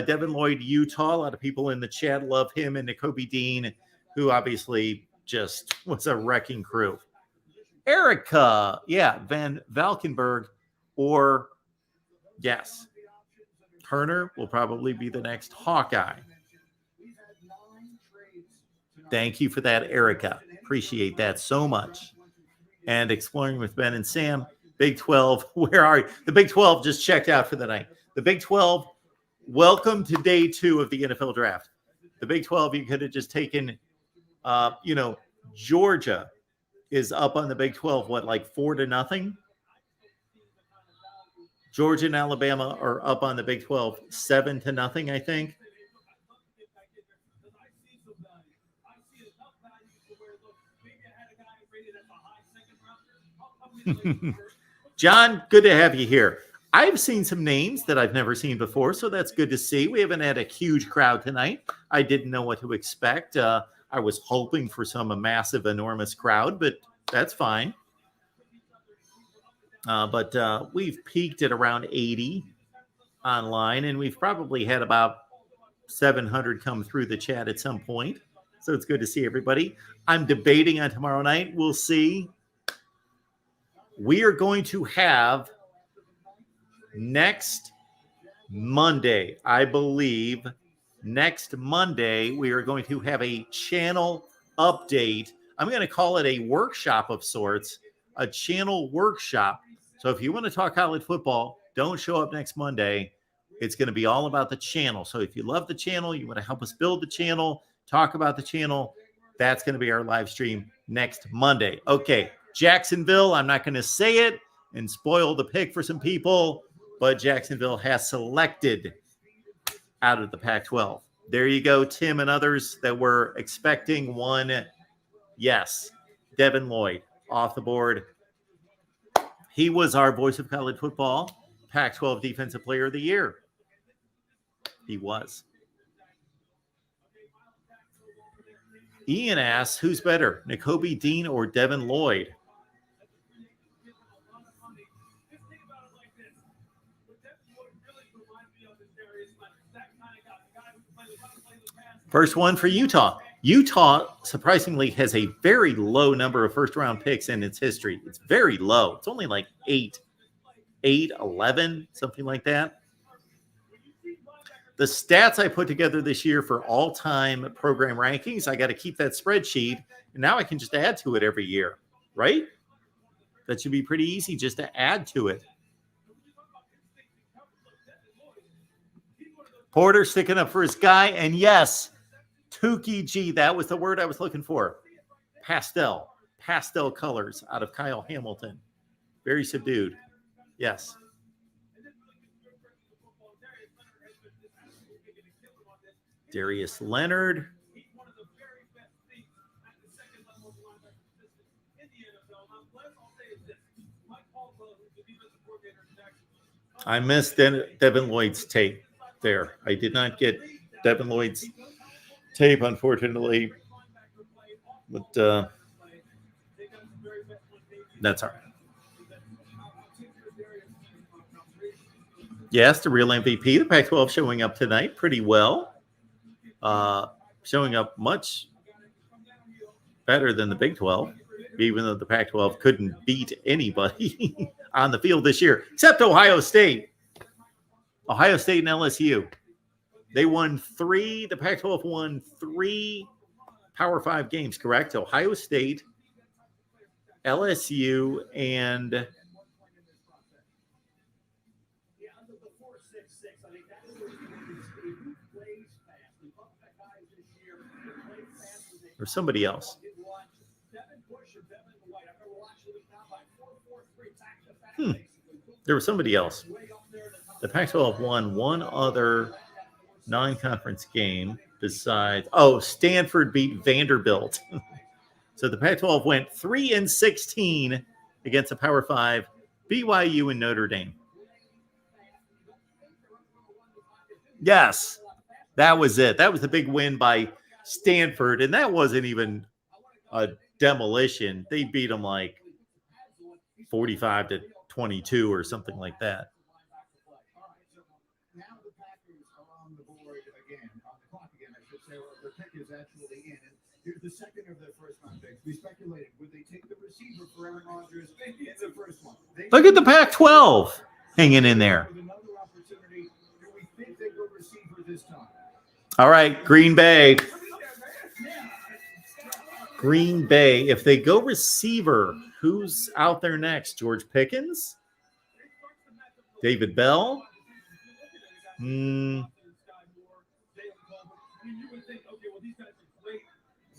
Devin Lloyd, Utah. A lot of people in the chat love him. And Nakobe Dean, who obviously just was a wrecking crew. Erica, Van Valkenburg, or yes, Turner will probably be the next Hawkeye. Thank you for that, Erica. Appreciate that so much. And Exploring with Ben and Sam, Big 12, where are you? The Big 12 just checked out for the night. The Big 12, welcome to day 2 of the NFL draft. The Big 12, you could have just taken, Georgia is up on the Big 12, like 4-0? Georgia and Alabama are up on the Big 12, 7-0, I think. John, good to have you here. I've seen some names that I've never seen before, so that's good to see. We haven't had a huge crowd tonight. I didn't know what to expect. I was hoping for some massive, enormous crowd, but that's fine. But we've peaked at around 80 online, and we've probably had about 700 come through the chat at some point. So it's good to see everybody. I'm debating on tomorrow night. We'll see. We are going to have next Monday, I believe, next Monday, we are going to have a channel update. I'm going to call it a workshop of sorts, a channel workshop. So if you want to talk college football, don't show up next Monday. It's going to be all about the channel. So if you love the channel, you want to help us build the channel, talk about the channel, that's going to be our live stream next Monday. Okay, Jacksonville, I'm not going to say it and spoil the pick for some people, but Jacksonville has selected out of the Pac-12. There you go, Tim and others that were expecting one. Yes, Devin Lloyd off the board. He was our voice of college football, Pac-12 Defensive Player of the Year. He was. Ian asks, who's better, Nakobe Dean or Devin Lloyd? First one for Utah. Utah, surprisingly, has a very low number of first-round picks in its history. It's very low. It's only like 8, 11, something like that. The stats I put together this year for all-time program rankings, I got to keep that spreadsheet, and now I can just add to it every year, right? That should be pretty easy just to add to it. Porter sticking up for his guy, and yes, Tukey G, that was the word I was looking for. Pastel colors out of Kyle Hamilton. Very subdued. Yes. Darius Leonard. I missed Devin Lloyd's tape there. I did not get Devin Lloyd's tape, unfortunately. But That's all right. Yes, the real MVP, the Pac-12 showing up tonight pretty well. Showing up much better than the Big 12, even though the Pac-12 couldn't beat anybody on the field this year, except Ohio State. Ohio State and LSU. They won 3. The Pac-12 won 3 Power 5 games, correct? Ohio State, LSU, and or somebody else. There was somebody else. The Pac-12 won one other non-conference game besides. Oh, Stanford beat Vanderbilt. So the Pac-12 went 3-16 against the Power 5, BYU and Notre Dame. Yes, that was it. That was the big win by Stanford, and that wasn't even a demolition. They beat them like 45-22 or something like that. Now the Packers are on the board again, on the clock again, I should say, or the pick is actually in. And here's the second of their first round picks. We speculated, would they take the receiver for Aaron Rodgers in the first one? Look at the Pac-12 hanging in there. With another opportunity, do we think they go receiver this time? All right, Green Bay. Green Bay. If they go receiver, who's out there next? George Pickens? David Bell? You would think, okay, well, these guys are great,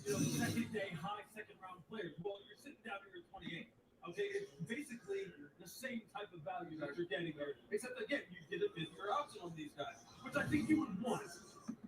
second day, high second round players. Well, you're sitting down here at 28. Okay, it's basically the same type of value that you're getting there, except again, you get a fifth-year option on these guys, which I think you would want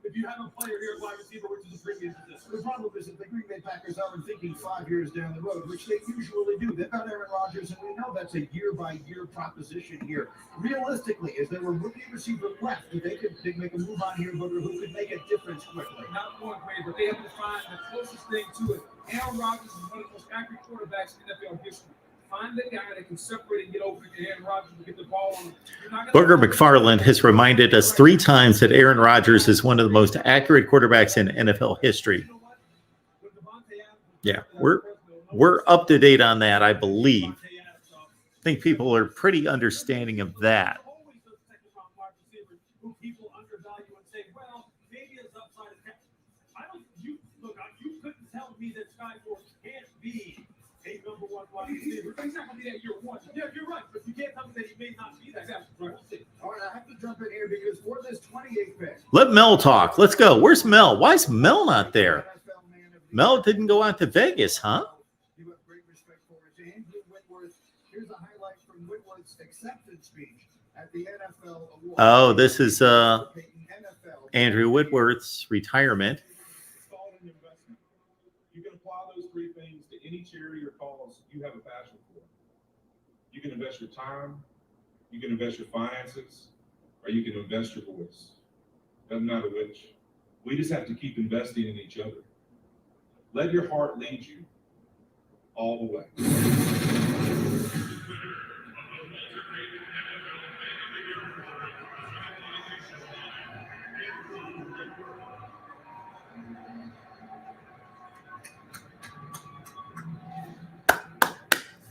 if you have a player here at wide receiver, which is a premium position. The problem is that the Green Bay Packers aren't thinking 5 years down the road, which they usually do. They've got Aaron Rodgers, and we know that's a year-by-year proposition here. Realistically, is there a rookie receiver left who they could make a move on here, but who could make a difference quickly? Not one way, but they have to find the closest thing to it. Aaron Rodgers is one of the most accurate quarterbacks in NFL history. Find the guy that can separate and get over to Aaron Rodgers and get the ball on him. Booger McFarland has reminded us 3 times that Aaron Rodgers is one of the most accurate quarterbacks in NFL history. Yeah, we're up to date on that, I believe. I think people are pretty understanding of that. You couldn't tell me that Skyforce can't be a number one wide receiver. He's not going to be that year one. Yeah, you're right, but you can't tell me that he may not be that guy. Right. All right, I have to jump in here because for this 28th pick. Let Mel talk. Let's go. Where's Mel? Why is Mel not there? Mel didn't go out to Vegas, huh? You have great respect for it. Andrew Whitworth. Here's a highlight from Whitworth's acceptance speech at the NFL Awards. Oh, this is Andrew Whitworth's retirement. It's called an investment. You can apply those 3 things to any charity or cause you have a passion for. You can invest your time, you can invest your finances, or you can invest your voice. Doesn't matter which. We just have to keep investing in each other. Let your heart lead you all the way.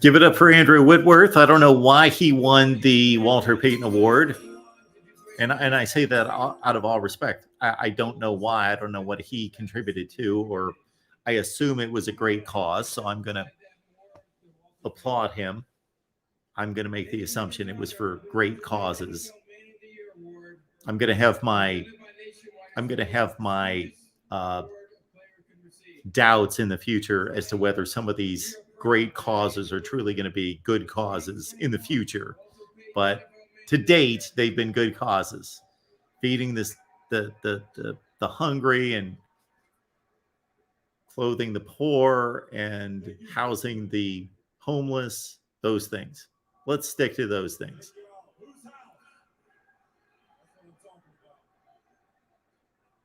Give it up for Andrew Whitworth. I don't know why he won the Walter Payton Award. And I say that out of all respect. I don't know why. I don't know what he contributed to, or I assume it was a great cause. So I'm going to applaud him. I'm going to make the assumption it was for great causes. I'm going to have my doubts in the future as to whether some of these great causes are truly going to be good causes in the future. But to date, they've been good causes. Feeding the hungry and clothing the poor and housing the homeless, those things. Let's stick to those things.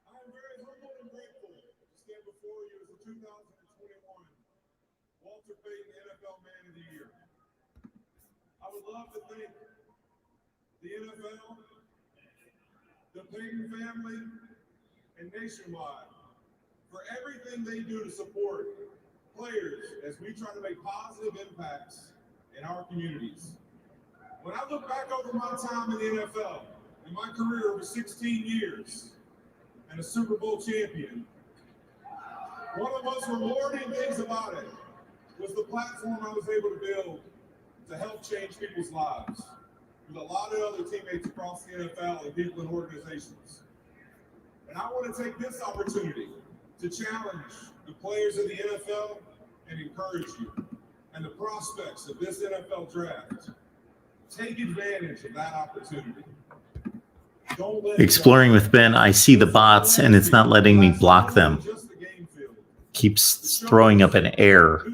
I'm very humble and grateful to stand before you as the 2021 Walter Payton NFL Man of the Year. I would love to thank the NFL, the Payton family, and Nationwide for everything they do to support players as we try to make positive impacts in our communities. When I look back over my time in the NFL, in my career over 16 years, and a Super Bowl champion, one of the most rewarding things about it was the platform I was able to build to help change people's lives with a lot of other teammates across the NFL and people in organizations. And I want to take this opportunity to challenge the players in the NFL and encourage you and the prospects of this NFL draft. Take advantage of that opportunity. Don't let Exploring with Ben, I see the bots and it's not letting me block them. Keeps throwing up an error.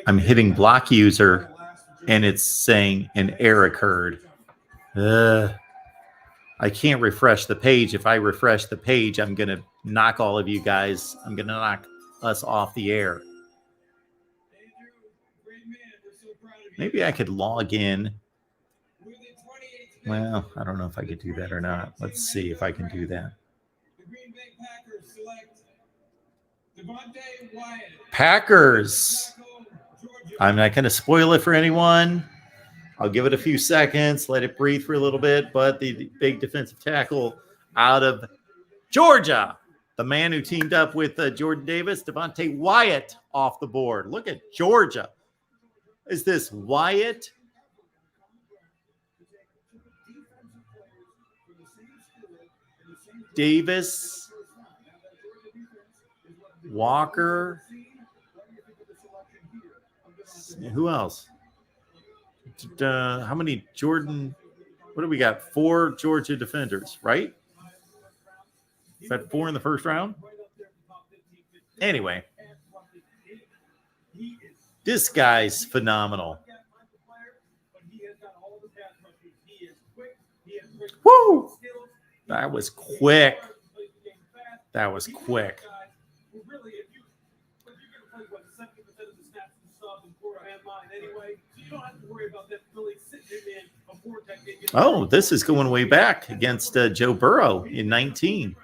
I'm hitting block user and it's saying an error occurred. I can't refresh the page. If I refresh the page, I'm going to knock all of you guys. I'm going to knock us off the air. Maybe I could log in. Well, I don't know if I could do that or not. Let's see if I can do that. The Green Bay Packers select Devonte Wyatt. Packers. I'm not going to spoil it for anyone. I'll give it a few seconds, let it breathe for a little bit. But the big defensive tackle out of Georgia, the man who teamed up with Jordan Davis, Devonte Wyatt off the board. Look at Georgia. Is this Wyatt? Davis, Walker. Who else? How many Jordan? What do we got? 4 Georgia defenders, right? Is that 4 in the first round? Anyway, this guy's phenomenal. Woo! That was quick. That was quick. Oh, this is going way back against Joe Burrow in 19.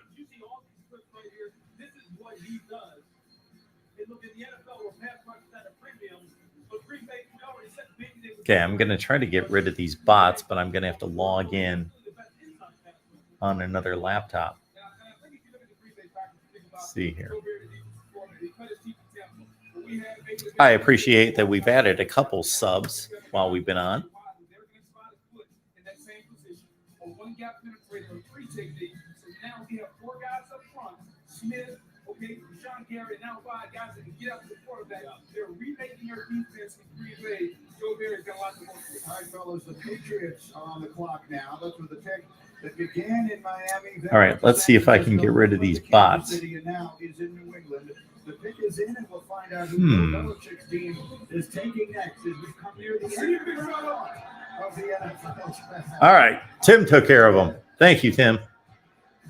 Okay, I'm going to try to get rid of these bots, but I'm going to have to log in on another laptop. Let's see here. I appreciate that we've added a couple subs while we've been on. Now we have 4 guys up front. Smith, Sean Garrett, now 5 guys that can get up to the quarterback. They're remaking their defense in Green Bay. Joe Barry's got a lot to work with. All right, fellas, the Patriots are on the clock now. That's with the pick that began in Miami. All right, let's see if I can get rid of these bots. City now is in New England. The pick is in, and we'll find out who Belichick's team is taking next as we come near the end of the NFL. All right, Tim took care of them. Thank you, Tim,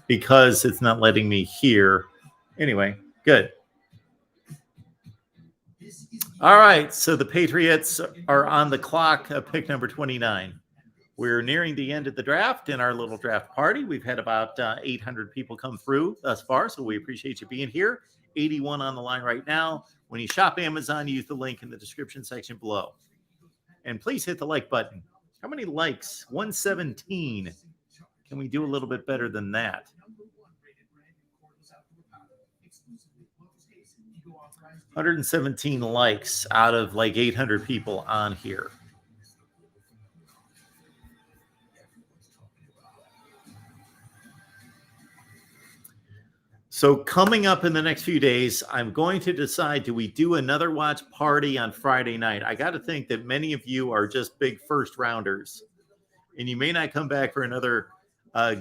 because it's not letting me hear. Anyway, good. All right, so the Patriots are on the clock, pick number 29. We're nearing the end of the draft in our little draft party. We've had about 800 people come through thus far, so we appreciate you being here. 81 on the line right now. When you shop Amazon, use the link in the description section below. And please hit the like button. How many likes? 117. Can we do a little bit better than that? 117 likes out of like 800 people on here. So coming up in the next few days, I'm going to decide, do we do another watch party on Friday night? I got to think that many of you are just big first rounders, and you may not come back for another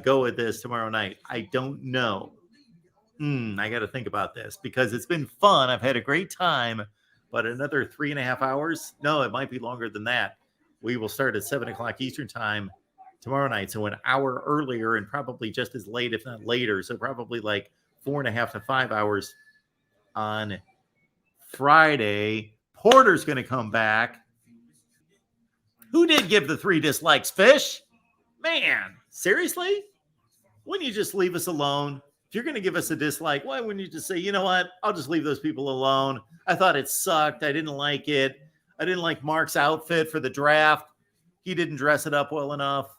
go at this tomorrow night. I don't know. I got to think about this because it's been fun. I've had a great time, but another 3.5 hours? No, it might be longer than that. We will start at 7 o'clock Eastern time tomorrow night. So an hour earlier and probably just as late, if not later. So probably like 4.5 to 5 hours on Friday. Porter's going to come back. Who did give the 3 dislikes, Fish? Man, seriously? Wouldn't you just leave us alone? If you're going to give us a dislike, why wouldn't you just say, you know what? I'll just leave those people alone. I thought it sucked. I didn't like it. I didn't like Mark's outfit for the draft. He didn't dress it up well enough.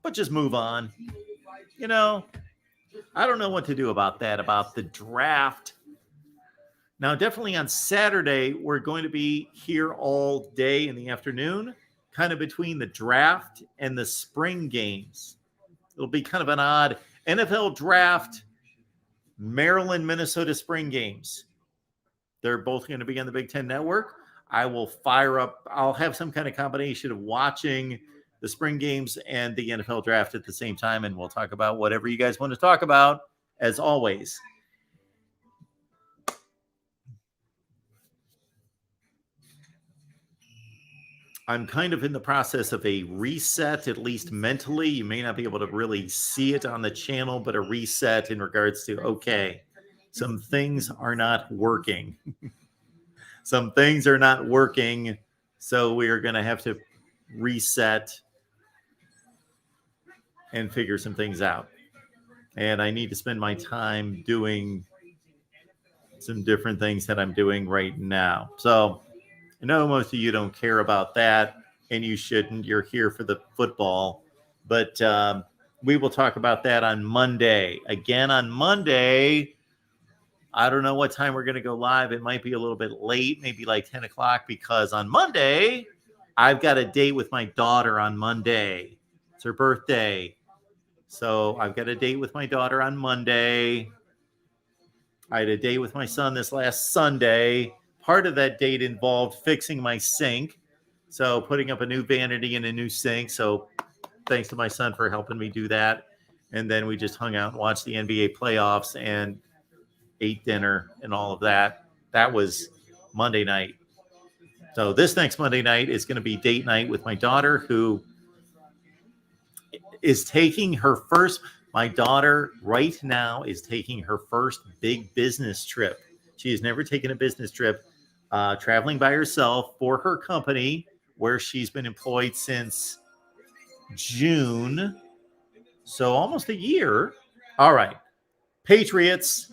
But just move on. You know, I don't know what to do about that, about the draft. Now, definitely on Saturday, we're going to be here all day in the afternoon, kind of between the draft and the spring games. It'll be kind of an odd NFL draft, Maryland, Minnesota spring games. They're both going to be on the Big Ten Network. I will fire up. I'll have some kind of combination of watching the spring games and the NFL draft at the same time, and we'll talk about whatever you guys want to talk about, as always. I'm kind of in the process of a reset, at least mentally. You may not be able to really see it on the channel, but a reset in regards to, okay, some things are not working. Some things are not working, so we are going to have to reset and figure some things out. And I need to spend my time doing some different things that I'm doing right now. So I know most of you don't care about that, and you shouldn't. You're here for the football. But we will talk about that on Monday. Again, on Monday, I don't know what time we're going to go live. It might be a little bit late, maybe like 10 o'clock, because on Monday, I've got a date with my daughter on Monday. It's her birthday. So I've got a date with my daughter on Monday. I had a date with my son this last Sunday. Part of that date involved fixing my sink. So putting up a new vanity and a new sink. So thanks to my son for helping me do that. And then we just hung out and watched the NBA playoffs and ate dinner and all of that. That was Monday night. So this next Monday night is going to be date night with my daughter, who is taking her first. My daughter right now is taking her first big business trip. She has never taken a business trip, traveling by herself for her company, where she's been employed since June. So almost a year. All right. Patriots.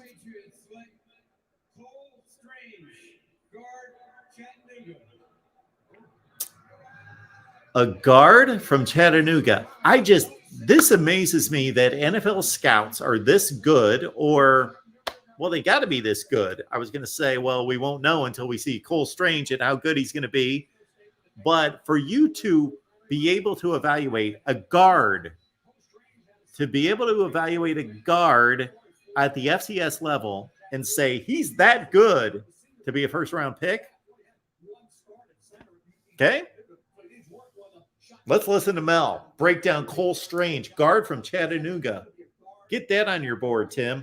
A guard from Chattanooga. This amazes me that NFL scouts are this good, or, well, they got to be this good. I was going to say, well, we won't know until we see Cole Strange and how good he's going to be. But for you to be able to evaluate a guard, at the FCS level and say he's that good to be a first-round pick, okay? Let's listen to Mel break down Cole Strange, guard from Chattanooga. Get that on your board, Tim.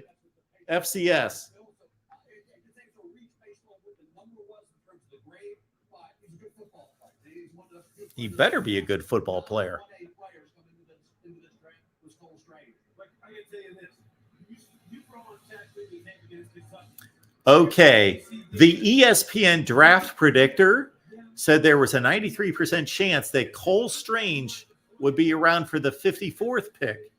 FCS. He better be a good football player. Okay, the ESPN draft predictor said there was a 93% chance that Cole Strange would be around for the 54th pick.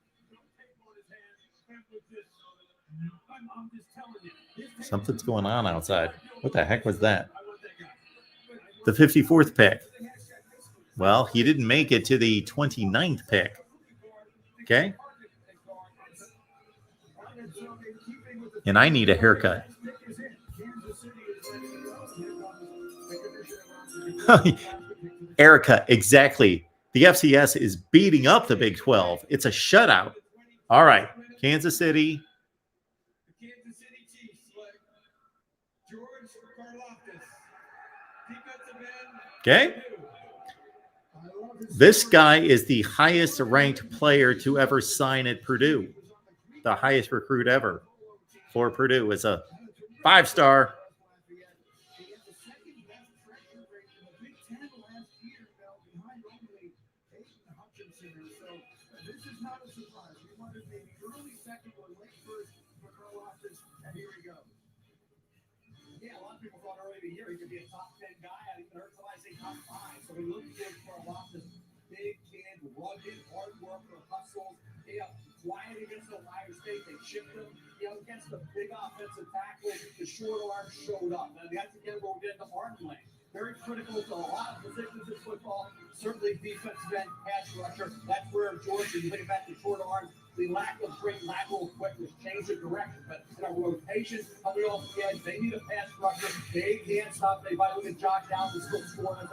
Something's going on outside. What the heck was that? The 54th pick. Well, he didn't make it to the 29th pick. Okay? And I need a haircut. Erica, exactly. The FCS is beating up the Big 12. It's a shutout. All right. Kansas City. Okay. This guy is the highest ranked player to ever sign at Purdue. The highest recruit ever for Purdue is a 5-star. Yeah, a lot of people thought early in the year he could be a top 10 guy. I even heard somebody say top 5. So we look at him for a lot of big kid, rugged, hard worker, hustles. Quiet against Ohio State. They chipped him. Against the big offensive tackle, the short arm showed up. Now, that's again where we get the arm length. Very critical to a lot of positions in football. Certainly defensive end, pass rusher. That's where Georgia, you think about the short arms, the lack of great lateral quickness, change of direction. But in our rotation, how we all forget, they need a pass rusher. They can't stop. They might look at Josh Allen still scoring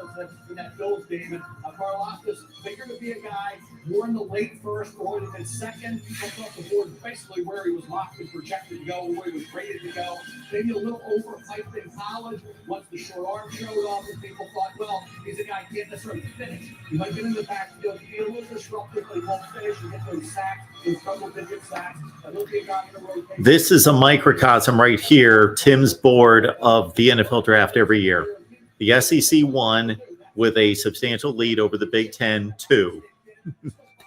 in that Bills game. And Karlaftis figured to be a guy more in the late first or even second. He comes off the board basically where he was locked and projected to go, where he was rated to go. Maybe a little overhyped in college. Once the short arm showed up, and people thought, well, he's a guy who can't necessarily finish. He might get in the backfield, be a little disruptive, but he won't finish and get those sacks, those double-digit sacks. He'll be a guy in the rotation. This is a microcosm right here, Tim's board of the NFL draft every year. The SEC won with a substantial lead over the Big Ten 2.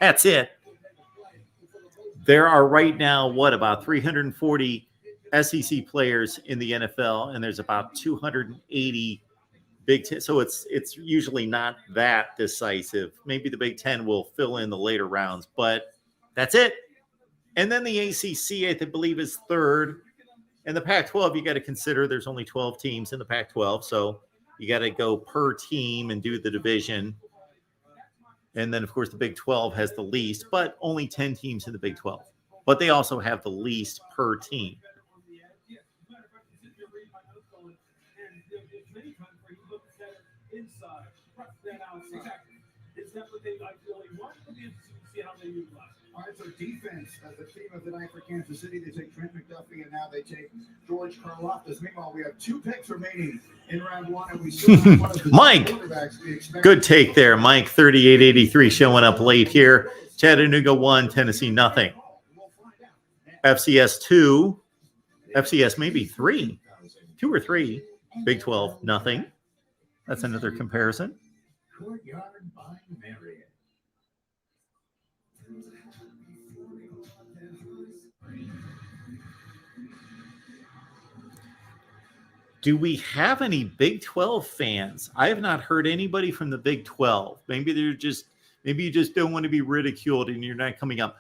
That's it. There are right now, about 340 SEC players in the NFL, and there's about 280 Big Ten. So it's usually not that decisive. Maybe the Big Ten will fill in the later rounds, but that's it. And then the ACC, I believe, is third. And the Pac-12, you got to consider there's only 12 teams in the Pac-12, so you got to go per team and do the division. And then, of course, the Big 12 has the least, but only 10 teams in the Big 12. But they also have the least per team. All right, so defense, the team of the night for Kansas City, they take Trent McDuffie, and now they take George Karlaftis. Meanwhile, we have 2 picks remaining in round 1, and we still have one of the Mike, quarterbacks we expect. Good take there. Mike, 3883 showing up late here. Chattanooga 1, Tennessee nothing. FCS 2, FCS maybe 3, 2 or 3. Big 12 nothing. That's another comparison. Courtyard by Marriott. Do we have any Big 12 fans? I have not heard anybody from the Big 12. Maybe you just don't want to be ridiculed and you're not coming up.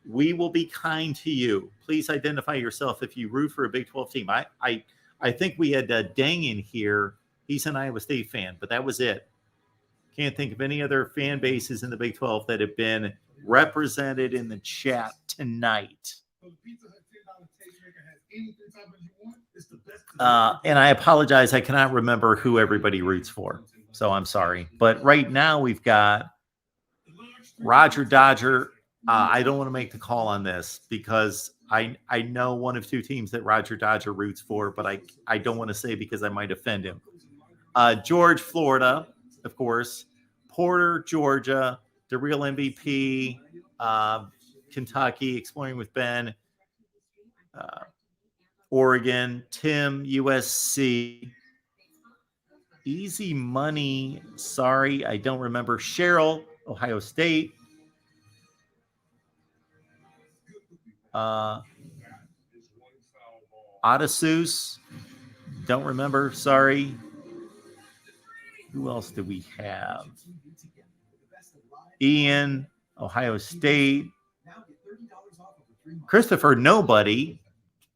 We will be kind to you. Please identify yourself if you root for a Big 12 team. I think we had Dang in here. He's an Iowa State fan, but that was it. Can't think of any other fan bases in the Big 12 that have been represented in the chat tonight. And I apologize. I cannot remember who everybody roots for. So I'm sorry. But right now we've got Roger Dodger. I don't want to make the call on this because I know one of 2 teams that Roger Dodger roots for, but I don't want to say because I might offend him. George, Florida, of course. Porter, Georgia. The Real MVP. Kentucky, Exploring with Ben. Oregon. Tim, USC. Easy Money. Sorry, I don't remember. Cheryl, Ohio State. Odysseus. Don't remember. Sorry. Who else do we have? Ian, Ohio State. Christopher, nobody.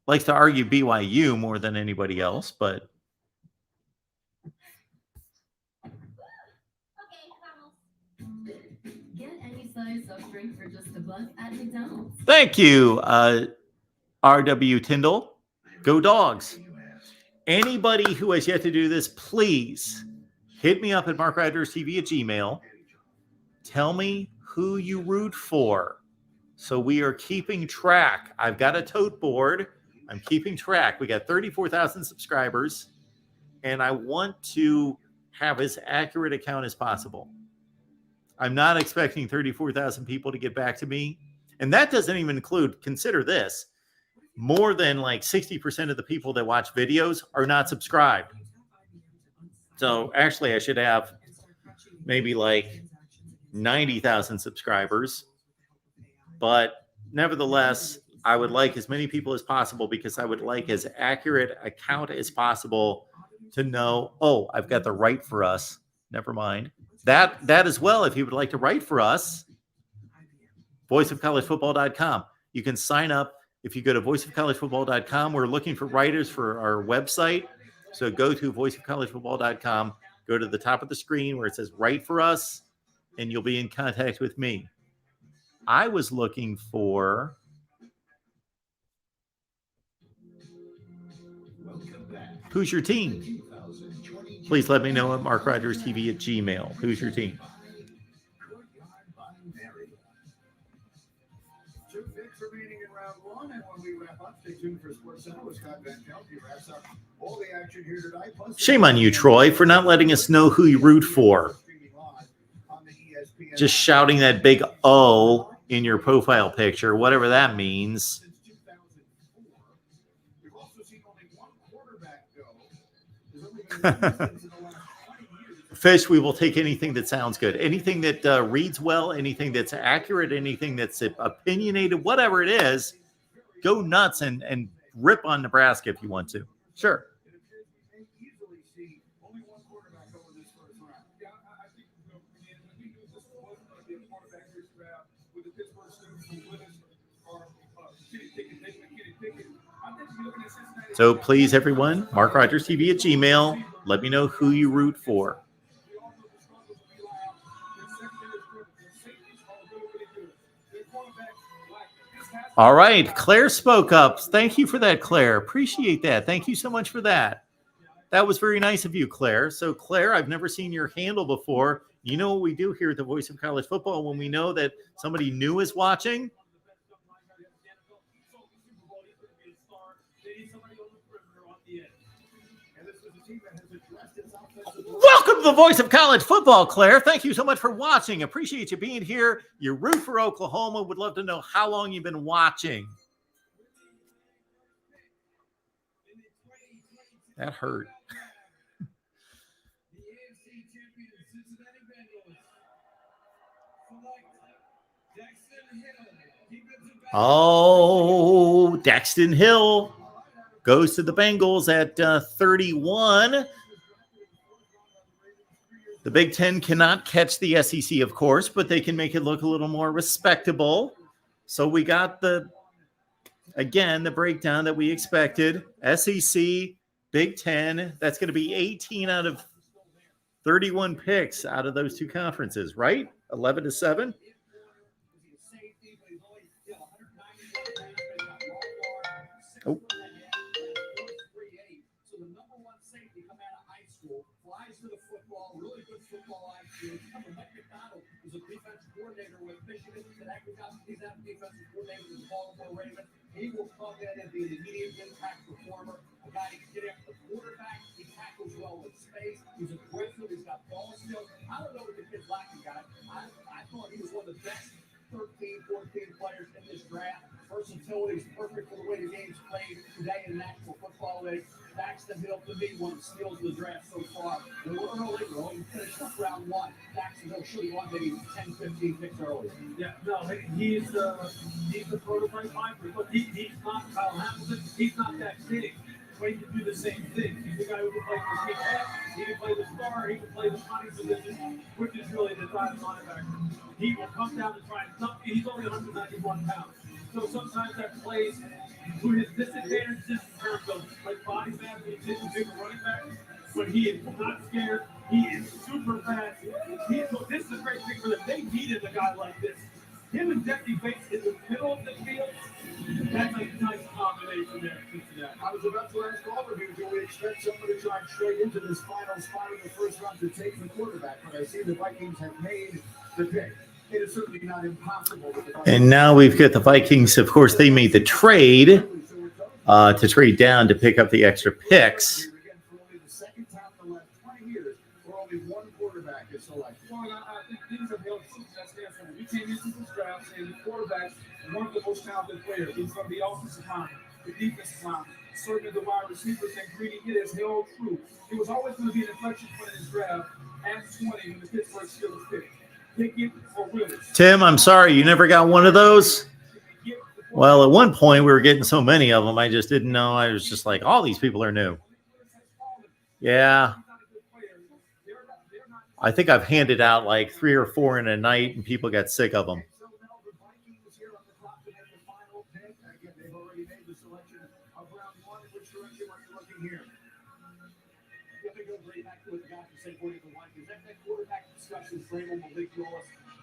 Likes to argue BYU more than anybody else, but Get any size soft drink for just $1 at McDonald's. thank you, R.W. Tyndall. Go Dogs. Anybody who has yet to do this, please hit me up at MarkRogersTV at Gmail. Tell me who you root for. So we are keeping track. I've got a tote board. I'm keeping track. We got 34,000 subscribers, and I want to have as accurate a count as possible. I'm not expecting 34,000 people to get back to me. And that doesn't even include, consider this, more than like 60% of the people that watch videos are not subscribed. So actually I should have maybe like 90,000 subscribers. But nevertheless, I would like as many people as possible because I would like as accurate a count as possible to know, oh, I've got the right for us. Never mind. That as well, if you would like to write for us, voiceofcollegefootball.com. You can sign up if you go to voiceofcollegefootball.com. We're looking for writers for our website. So go to voiceofcollegefootball.com, go to the top of the screen where it says write for us, and you'll be in contact with me. I was looking for... Who's your team? Please let me know at MarkRogersTV at Gmail. Who's your team? 2 picks remaining in round 1, and when we wrap up, stay tuned for SportsCenter with Scott Van Pelt. He wraps up all the action here tonight. Shame on you, Troy, for not letting us know who you root for. Just shouting that big O in your profile picture, whatever that means. Fish, we will take anything that sounds good. Anything that reads well, anything that's accurate, anything that's opinionated, whatever it is, go nuts and rip on Nebraska if you want to. Sure. So please, everyone, MarkRogersTV at Gmail. Let me know who you root for. All right, Claire spoke up. Thank you for that, Claire. Appreciate that. Thank you so much for that. That was very nice of you, Claire. So, Claire, I've never seen your handle before. You know what we do here at the Voice of College Football when we know that somebody new is watching? Welcome to the Voice of College Football, Claire. Thank you so much for watching. Appreciate you being here. You root for Oklahoma. Would love to know how long you've been watching. That hurt. Oh, Daxton Hill goes to the Bengals at 31. The Big Ten cannot catch the SEC, of course, but they can make it look a little more respectable. So we got the breakdown that we expected. SEC, Big Ten, that's going to be 18 out of 31 picks out of those two conferences, right? 11-7. Oh. He will come in and be an immediate impact performer. A guy who can get after the quarterback. He tackles well with space. He's aggressive. He's got ball skills. I don't know what the kid's lacking, guys. I thought he was one of the best 13, 14 players in this draft. Versatility is perfect for the way the game's played today in the National Football League. Daxton Hill, to me, one of the steals of the draft so far. And we're early. We're only finished up round 1. Daxton Hill should have won maybe 10, 15 picks early. Yeah, no, he's the prototype hyper, but he's not Kyle Hamilton. He's not that big, but he can do the same thing. He's the guy who can play the big head. He can play the star. He can play the funny position, which is really the time linebacker. He will come down and try and dump. He's only 191 pounds. So sometimes that plays to his disadvantage just in terms of like body mass. He's just a bigger running back, but he is not scared. He is super fast. This is a great thing for them. They needed a guy like this. Him and Deputy Bates in the middle of the field. That's a nice combination there. I was about to ask all of you, do we expect somebody to try straight into this final spot in the first round to take the quarterback? But I see the Vikings have made the pick. It is certainly not impossible. And now we've got the Vikings. Of course, they made the trade to trade down to pick up the extra picks. Second time in the last 20 years where only one quarterback is selected. Well, I think things have held true. That's the answer. We came into this draft saying the quarterback's one of the most talented players. He's from the offensive line, the defensive line, certainly the wide receivers, and Greedy. It has held true. It was always going to be an inflection point in this draft at 20 when the Pittsburgh Steelers picked. Pickett or Willis. Tim, I'm sorry, you never got one of those? Well, at one point we were getting so many of them, I just didn't know. I was just like, all these people are new. Yeah. I think I've handed out like 3 or 4 in a night and people got sick of them.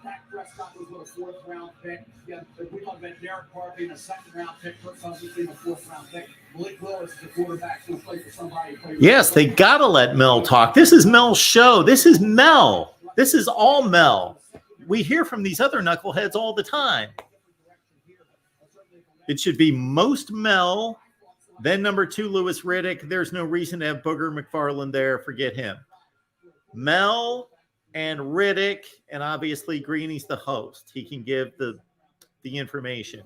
Dak Prescott was with a 4th-round pick. Yeah, we talk about Derek Carr being a 2nd-round pick. Kirk Cousins being a 4th-round pick. Malik Willis is a quarterback who played for somebody. Yes, they got to let Mel talk. This is Mel's show. This is Mel. This is all Mel. We hear from these other knuckleheads all the time. It should be most Mel, then number 2, Louis Riddick. There's no reason to have Booger McFarland there. Forget him. Mel and Riddick, and obviously Greeny's the host. He can give the information.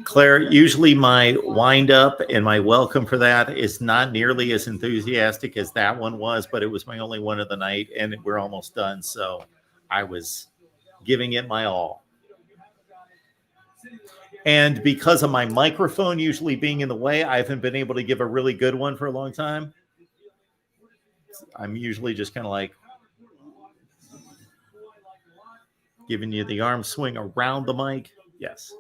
Claire, usually my wind up and my welcome for that is not nearly as enthusiastic as that one was, but it was my only one of the night, and we're almost done, so I was giving it my all. And because of my microphone usually being in the way, I haven't been able to give a really good one for a long time. I'm usually just kind of like giving you the arm swing around the mic. Yes.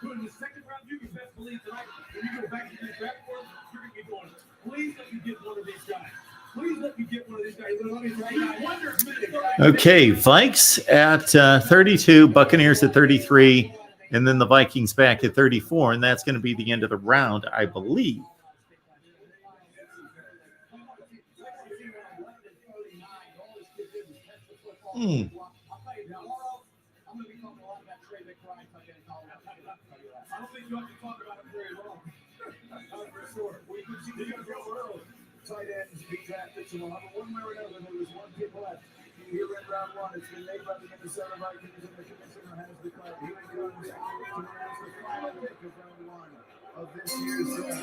In the 2nd round, you can best believe tonight, when you go back to the draft board, you're going to be going, please let me get one of these guys. Please let me get one of these guys. Okay, Vikes at 32, Buccaneers at 33, and then the Vikings back at 34, and that's going to be the end of the round, I believe. I don't think you have to talk about it very long. For sure. We could see the early. Tight ends be drafted, so we'll have one way or another. There was one pick left here in round 1. It's been made by the Minnesota Vikings, and the commissioner has declared here it comes. It's the final pick of round 1 of this year's draft.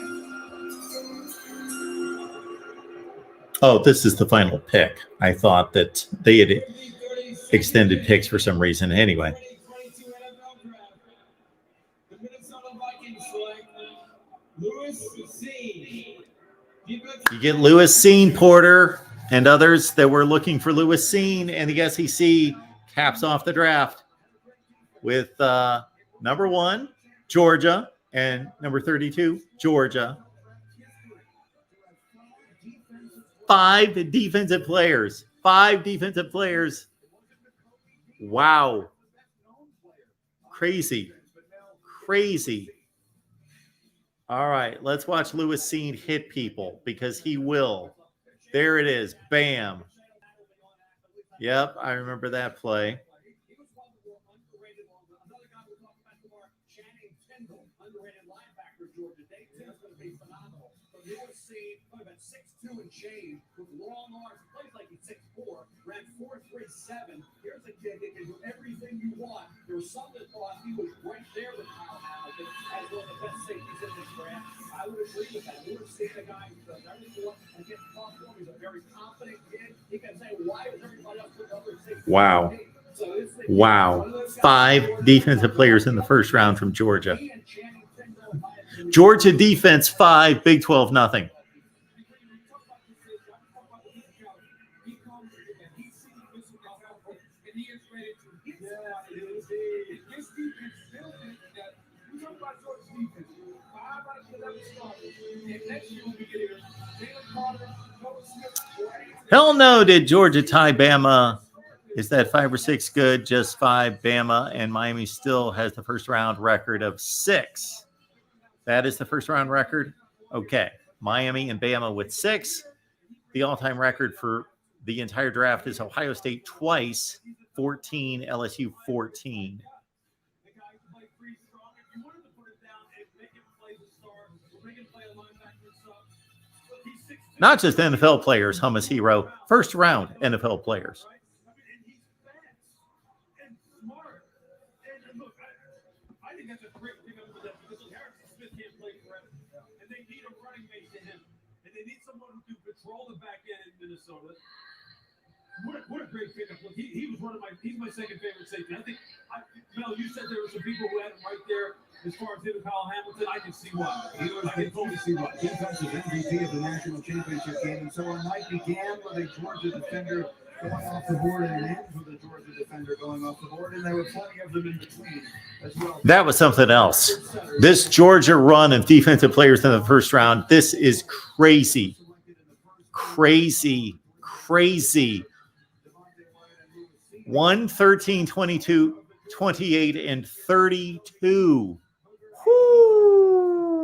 Oh, this is the final pick. I thought that they had extended picks for some reason. Anyway. You get Lewis Cine, Porter, and others that were looking for Lewis Cine, and the SEC caps off the draft with number 1, Georgia, and number 32, Georgia. 5 defensive players. 5 defensive players. Wow. Crazy. All right, let's watch Lewis Cine hit people because he will. There it is. Bam. Yep, I remember that play. And change with long arms, plays like he's 6'4", ran 4.37. Here's a kid that can do everything you want. There was some that thought he was right there with Kyle Hamilton as one of the best safeties in this draft. I would agree with that. We were seeing a guy who does everything and gets tough for him. He's a very confident kid. He can say, why is everybody else putting other safety? Wow. Wow. 5 defensive players in the first round from Georgia. Georgia defense 5, Big 12 nothing. Hell no, did Georgia tie Bama? Is that 5 or 6 good? Just 5. Bama and Miami still has the first round record of 6. That is the first round record? Okay. Miami and Bama with 6. The all-time record for the entire draft is Ohio State twice, 14, LSU 14. like Freeze strong. If you wanted to put it down and make him play the star, or make him play a linebacker and stuff, look, he's 6'2". Not just NFL players, Hummus Hero, first round NFL players. I mean, and he's fast and smart. And look, I think that's a great thing for them because look, Harrison Smith can't play forever. And they need a running mate to him. And they need someone who can patrol the back end in Minnesota. What a great pickup. Look, he was he's my second favorite safety. I think, Mel, you said there were some people who had him right there as far as him and Kyle Hamilton. I can see why. I can totally see why. Defensive MVP of the national championship game. And so our night began with a Georgia defender going off the board and it ends with a Georgia defender going off the board. And there were plenty of them in between as well. That was something else. This Georgia run of defensive players in the first round, this is crazy. Crazy. 1, 13, 22, 28, and 32. Whoo!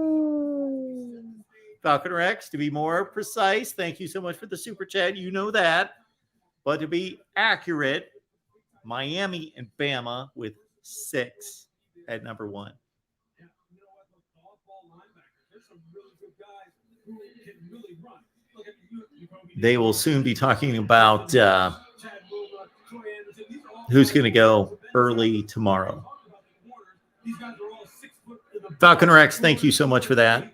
Falcon Rex, to be more precise, thank you so much for the super chat. You know that. But to be accurate, Miami and Bama with 6 at number 1. Yeah, you know what? Look, off-ball linebackers. There's some really good guys who can really run. Look at They will soon be talking about who's going to go early tomorrow. Falcon Rex, thank you so much for that.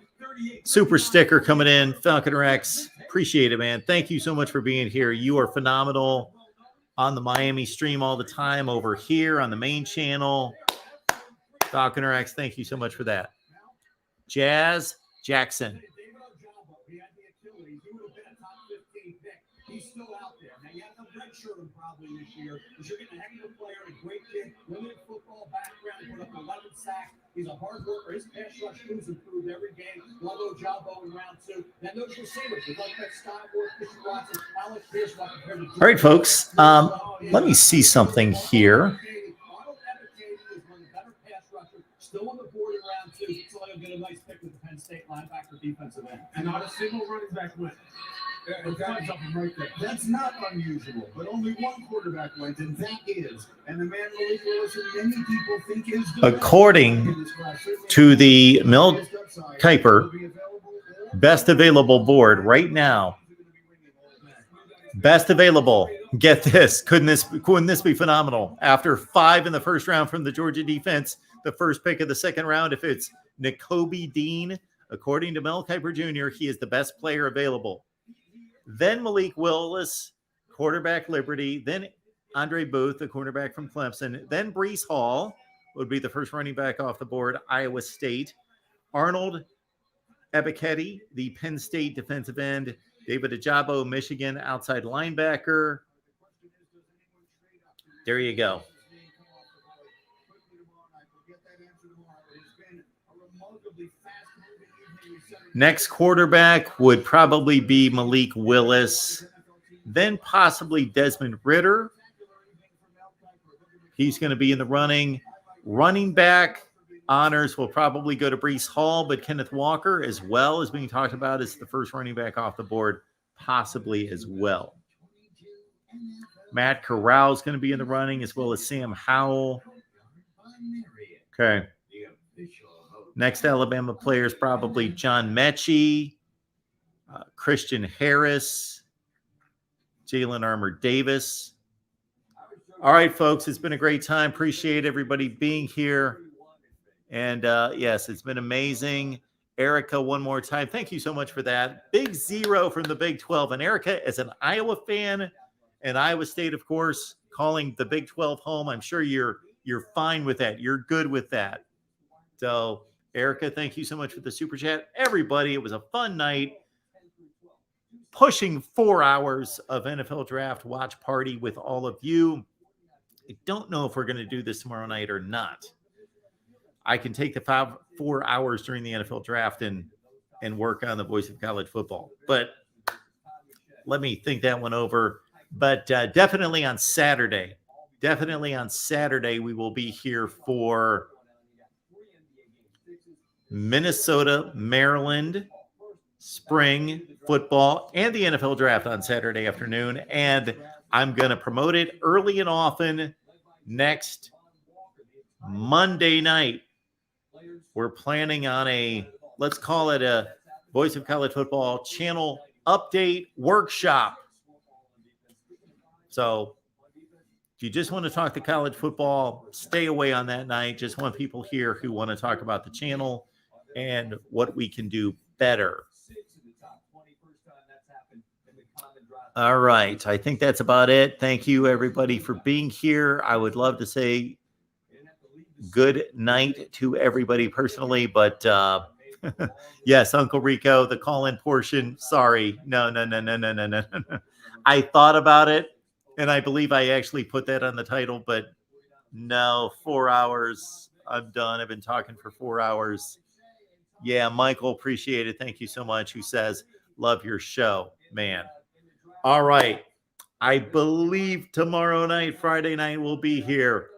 Super sticker coming in. Falcon Rex, appreciate it, man. Thank you so much for being here. You are phenomenal on the Miami stream all the time, over here on the main channel. Falcon Rex, thank you so much for that. Jazz Jackson. He's still out there. Now, you have to redshirt him probably this year because you're getting a heck of a player and a great kid, limited football background. He put up 11 sacks. He's a hard worker. His pass rush has improved every game. Love Ojabo in round 2. Then those receivers, with like that Steinberg, Christian Watson, Alex Pierce, All right, folks. Let me see something here. Still on the board in round 2, so he'll get a nice pick with the Penn State linebacker defensive end. And not a single running back went. Right there. That's not unusual, but only one quarterback went, and that is, and the man Malik Willis, many people think is the according to the Mel Kiper best available board right now. Best available. Get this. Couldn't this be phenomenal? After 5 in the first round from the Georgia defense, the first pick of the second round, if it's Nakobe Dean, according to Mel Kiper Jr., he is the best player available. Then Malik Willis, quarterback Liberty. Then Andre Booth, the cornerback from Clemson. Then Breece Hall would be the first running back off the board, Iowa State. Arnold Ebiketie, the Penn State defensive end. David Ojabo, Michigan, outside linebacker. There you go. Next quarterback would probably be Malik Willis, then possibly Desmond Ridder. He's going to be in the running. Running back honors will probably go to Breece Hall, but Kenneth Walker as well is being talked about as the first running back off the board, possibly as well. Matt Corral is going to be in the running, as well as Sam Howell. Okay. Next Alabama player is probably John Mechie, Christian Harris, Jalen Armour Davis. All right, folks, it's been a great time. Appreciate everybody being here. And yes, it's been amazing. Erica, one more time, thank you so much for that. Big 0 from the Big 12. And Erica, as an Iowa fan and Iowa State, of course, calling the Big 12 home, I'm sure you're fine with that. You're good with that. So, Erica, thank you so much for the super chat. Everybody, it was a fun night. Pushing 4 hours of NFL draft watch party with all of you. I don't know if we're going to do this tomorrow night or not. I can take the 4 hours during the NFL draft and work on the voice of college football. But let me think that one over. But definitely on Saturday, we will be here for Minnesota, Maryland, spring football, and the NFL draft on Saturday afternoon. And I'm going to promote it early and often next Monday night, we're planning on let's call it a Voice of College Football channel update workshop. So if you just want to talk to college football, stay away on that night. Just want people here who want to talk about the channel and what we can do better. All right. I think that's about it. Thank you, everybody, for being here. I would love to say good night to everybody personally, but yes, Uncle Rico, the call-in portion. Sorry. No. I thought about it, and I believe I actually put that on the title, but no, 4 hours. I'm done. I've been talking for 4 hours. Yeah, Michael, appreciate it. Thank you so much. Who says, love your show, man. All right. I believe tomorrow night, Friday night, we'll be here.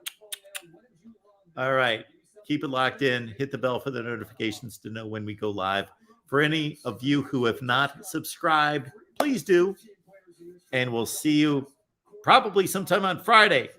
All right. Keep it locked in. Hit the bell for the notifications to know when we go live. For any of you who have not subscribed, please do. And we'll see you probably sometime on Friday.